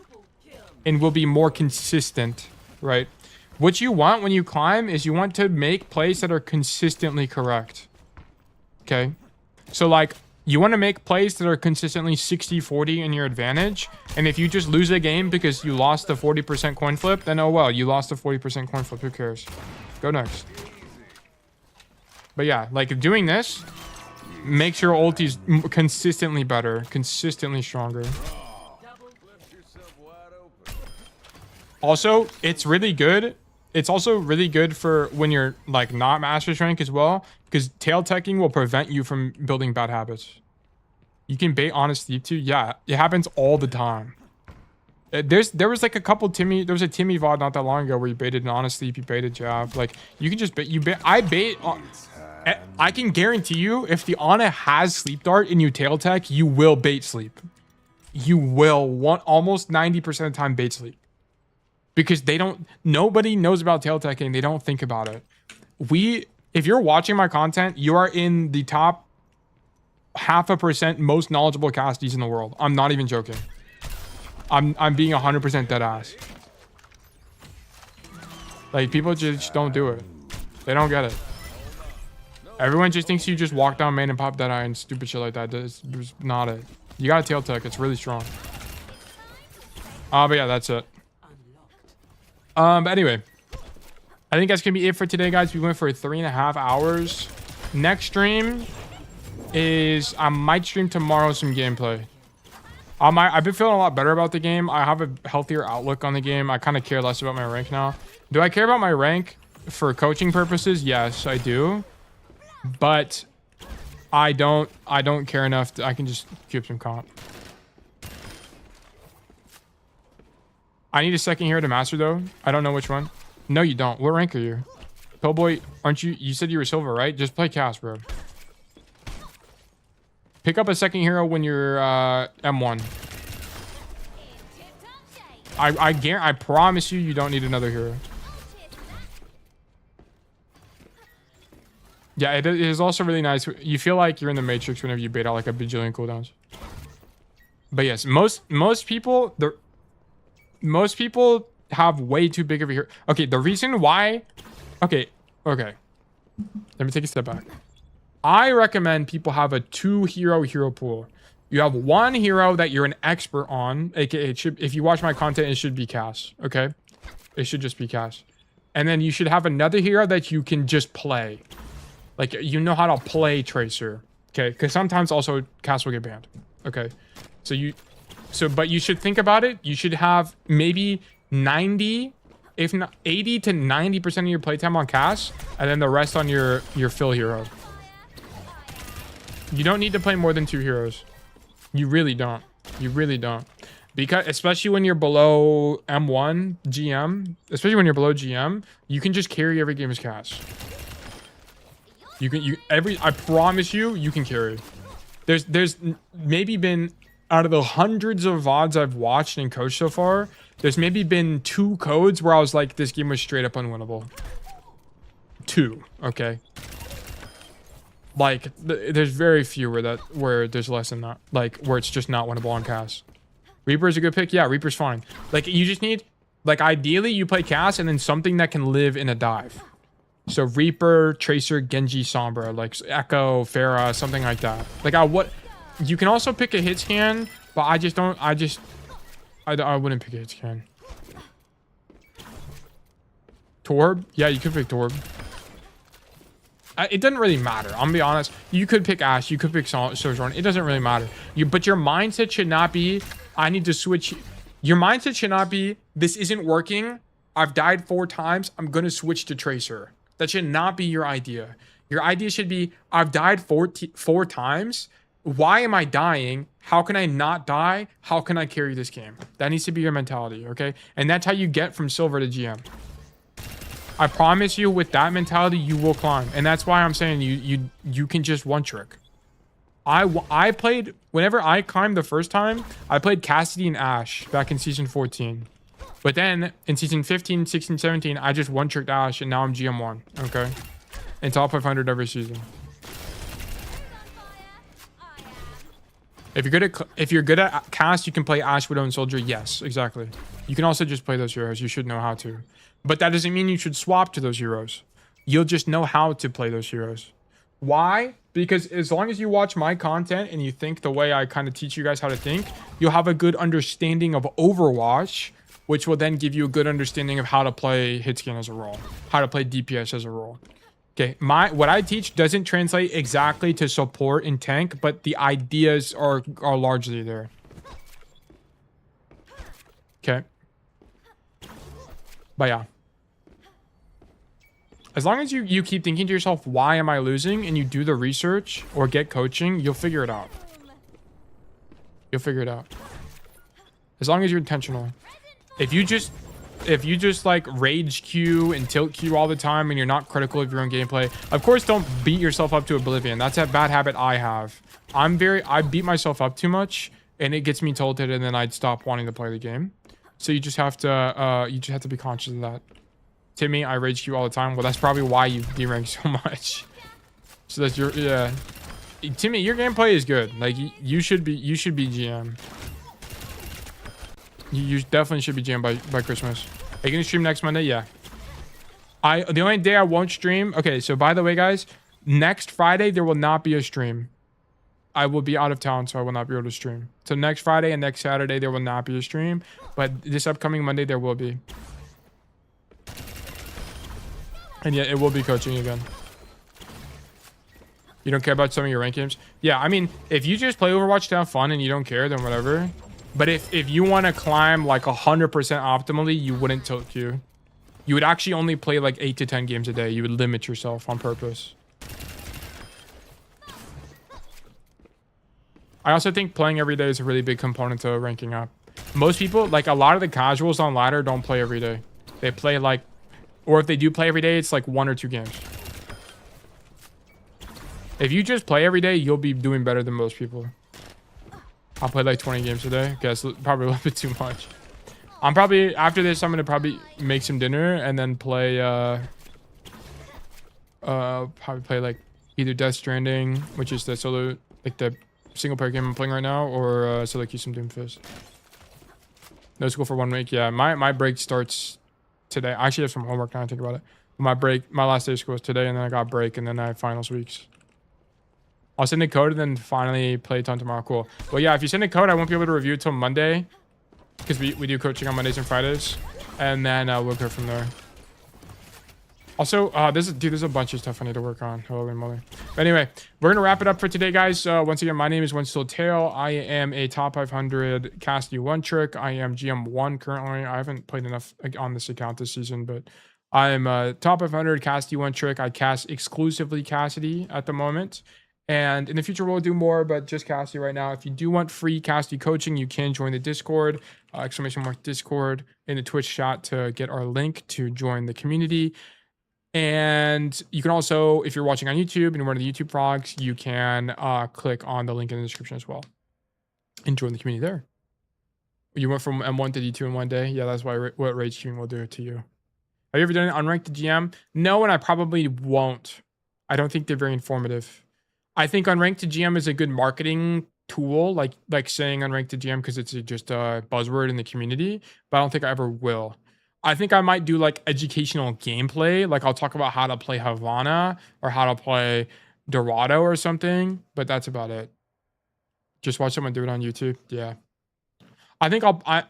S1: and will be more consistent, right? What you want when you climb is you want to make plays that are consistently correct. Okay, so like you want to make plays that are consistently 60-40 in your advantage. And if you just lose a game because you lost the 40% coin flip, then oh well, you lost the 40% coin flip. Who cares? Go next. But yeah, like doing this makes your ultis consistently better, consistently stronger. Also, it's really good. It's also really good for when you're like not master's rank as well, because tail teching will prevent you from building bad habits. You can bait honest sleep too. Yeah, it happens all the time. There was like a couple Timmy. There was a Timmy VOD not that long ago where you baited an honest sleep, you baited jab. Like you can just bait. I bait. I can guarantee you, if the Ana has sleep dart and you tail tech, you will bait sleep. You will almost 90% of the time bait sleep. Because nobody knows about tail teching. They don't think about it. If you're watching my content, you are in the top 0.5% most knowledgeable Cassidys in the world. I'm not even joking. I'm being 100% dead ass. Like, people just don't do it. They don't get it. Everyone just thinks you just walk down main and pop that eye and stupid shit like that. That's just not it. You got a tail tech. It's really strong. But yeah, that's it. But anyway, I think that's gonna be it for today, guys. We went for 3.5 hours. Next stream is I might stream tomorrow some gameplay. I've been feeling a lot better about the game. I have a healthier outlook on the game. I kind of care less about my rank now. Do I care about my rank for coaching purposes? Yes, I do. But I don't care enough I can just keep some comp. I need a second hero to master though. I don't know which one. No, you don't. What rank are you? Pillboy, aren't you? You said you were silver, right? Just play cast, bro. Pick up a second hero when you're M1. I promise you don't need another hero. Yeah, it is also really nice. You feel like you're in the Matrix whenever you bait out like a bajillion cooldowns. But yes, most people have way too big of a hero. Okay, the reason why. Okay. Let me take a step back. I recommend people have a 2-hero pool. You have one hero that you're an expert on, aka if you watch my content, it should be Cass. Okay, it should just be Cass, and then you should have another hero that you can just play. Like, you know how to play Tracer, okay? Because sometimes also Cass will get banned, okay? But you should think about it. You should have maybe 90, if not 80 to 90% of your playtime on Cass, and then the rest on your fill hero. You don't need to play more than 2 heroes. You really don't. You really don't. Because especially when you're below M1 GM, you can just carry every game as Cass. I promise you can carry. There's maybe been, out of the hundreds of VODs I've watched and coached so far, there's maybe been 2 codes where I was like, this game was straight up unwinnable. 2, okay? Like, there's very few where there's less than that. Like, where it's just not winnable on Cass. Reaper is a good pick. Yeah, Reaper's fine. Like, you just need, like, ideally you play Cass and then something that can live in a dive. So Reaper, Tracer, Genji, Sombra, like Echo, Pharah, something like that. Like, you can also pick a hit scan, but I wouldn't pick a hit scan. Torb? Yeah, you could pick Torb. It doesn't really matter. I'm gonna be honest. You could pick Ashe. You could pick Sojourn. It doesn't really matter. But your mindset should not be, I need to switch. Your mindset should not be, this isn't working. I've died 4 times. I'm gonna switch to Tracer. That should not be your idea. Your idea should be, I've died 4 times. Why am I dying? How can I not die? How can I carry this game? That needs to be your mentality, okay? And that's how you get from silver to GM. I promise you, with that mentality, you will climb. And that's why I'm saying you can just one trick. I played, whenever I climbed the first time, I played Cassidy and Ashe back in season 14. But then in season 15, 16, 17, I just one-tricked Ashe, and now I'm GM1, okay? And top 500 every season. If you're good at cast, you can play Ashe, Widow, and Soldier. Yes, exactly. You can also just play those heroes. You should know how to. But that doesn't mean you should swap to those heroes. You'll just know how to play those heroes. Why? Because as long as you watch my content and you think the way I kind of teach you guys how to think, you'll have a good understanding of Overwatch, which will then give you a good understanding of how to play hitscan as a role, how to play DPS as a role. Okay, what I teach doesn't translate exactly to support and tank, but the ideas are largely there. Okay. But yeah. As long as you keep thinking to yourself, why am I losing? And you do the research or get coaching, you'll figure it out. You'll figure it out. As long as you're intentional. If you just like rage queue and tilt queue all the time and you're not critical of your own gameplay, of course don't beat yourself up to oblivion. That's a bad habit I have. I beat myself up too much and it gets me tilted and then I'd stop wanting to play the game. So you just have to be conscious of that. Timmy, I rage queue all the time. Well, that's probably why you deranked so much. So that's yeah. Timmy, your gameplay is good. Like you should be GM. You definitely should be GM by Christmas. Are you gonna stream next Monday? Yeah. The only day I won't stream. Okay, so by the way, guys, next Friday there will not be a stream. I will be out of town, so I will not be able to stream. So next Friday and next Saturday there will not be a stream, but this upcoming Monday there will be. And yeah, it will be coaching again. You don't care about some of your rank games? Yeah, I mean, if you just play Overwatch to have fun and you don't care, then whatever. But if you want to climb like 100% optimally, you wouldn't tilt Q. You would actually only play like 8 to 10 games a day. You would limit yourself on purpose. I also think playing every day is a really big component to ranking up. Most people, like a lot of the casuals on ladder, don't play every day. They play like, or if they do play every day, it's like 1 or 2 games. If you just play every day, you'll be doing better than most people. I'll play like 20 games a day. Guess probably a little bit too much. I'm probably, after this, I'm gonna probably make some dinner and then play probably play like either Death Stranding, which is the solo, like the single player game I'm playing right now, or solo queue some Doomfist. No school for 1 week. Yeah, my break starts today. I actually have some homework now I think about it. My last day of school is today, and then I got break, and then I have finals weeks. I'll send the code and then finally play a ton tomorrow. Cool. Well, yeah, if you send a code, I won't be able to review it till Monday, because we do coaching on Mondays and Fridays, and then we'll go from there. Also, there's a bunch of stuff I need to work on. Holy moly. But anyway, we're gonna wrap it up for today, guys. Once again, my name is One Still Tail. I am a top 500 Cassidy one trick. I am GM1 currently. I haven't played enough on this account this season, but I'm a top 500 Cassidy one trick. I cast exclusively Cassidy at the moment. And in the future, we'll do more, but just Cassidy right now. If you do want free Cassidy coaching, you can join the Discord, ! Discord in the Twitch chat to get our link to join the community. And you can also, if you're watching on YouTube and you're one of the YouTube frogs, you can click on the link in the description as well and join the community there. You went from M1 to D2 in 1 day? Yeah, that's what Rage Queuing will do to you. Have you ever done it unranked to GM? No, and I probably won't. I don't think they're very informative. I think unranked to GM is a good marketing tool, like saying unranked to GM because it's just a buzzword in the community, but I don't think I ever will. I think I might do like educational gameplay, like I'll talk about how to play Havana or how to play Dorado or something, but that's about it. Just watch someone do it on YouTube. Yeah. I think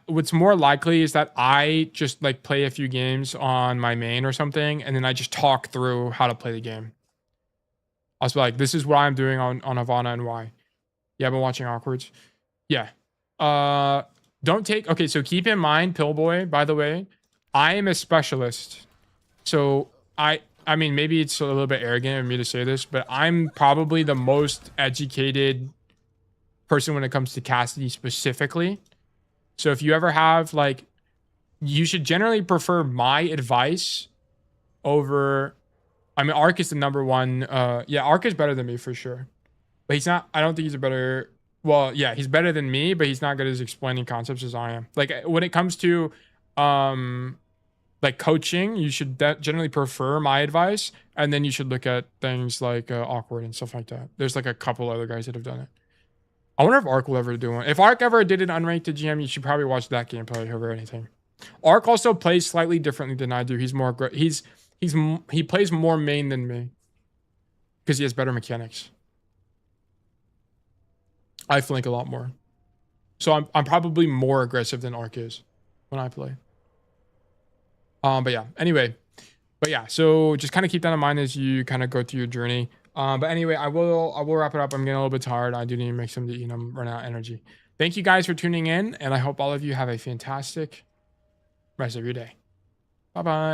S1: what's more likely is that I just like play a few games on my main or something, and then I just talk through how to play the game. I'll be like, this is what I'm doing on Havana and why. Yeah, I've been watching Awkwards. Yeah. Don't take... Okay, so keep in mind, Pillboy, by the way, I am a specialist. So, I mean, maybe it's a little bit arrogant of me to say this, but I'm probably the most educated person when it comes to Cassidy specifically. So if you ever have, like... You should generally prefer my advice over... I mean, Ark is the #1. Yeah, Ark is better than me for sure. But he's not... I don't think he's a better... Well, yeah, he's better than me, but he's not good at explaining concepts as I am. Like, when it comes to... like coaching, you should generally prefer my advice, and then you should look at things like Awkward and stuff like that. There's like a couple other guys that have done it. I wonder if Ark will ever do one. If Ark ever did an unranked to GM, you should probably watch that gameplay over anything. Ark also plays slightly differently than I do. He's more he plays more main than me because he has better mechanics. I flank a lot more, so I'm probably more aggressive than Ark is when I play. But yeah, anyway, so just kind of keep that in mind as you kind of go through your journey. But anyway, I will wrap it up. I'm getting a little bit tired. I do need to make something to eat. I'm running out of energy. Thank you guys for tuning in, and I hope all of you have a fantastic rest of your day. Bye-bye.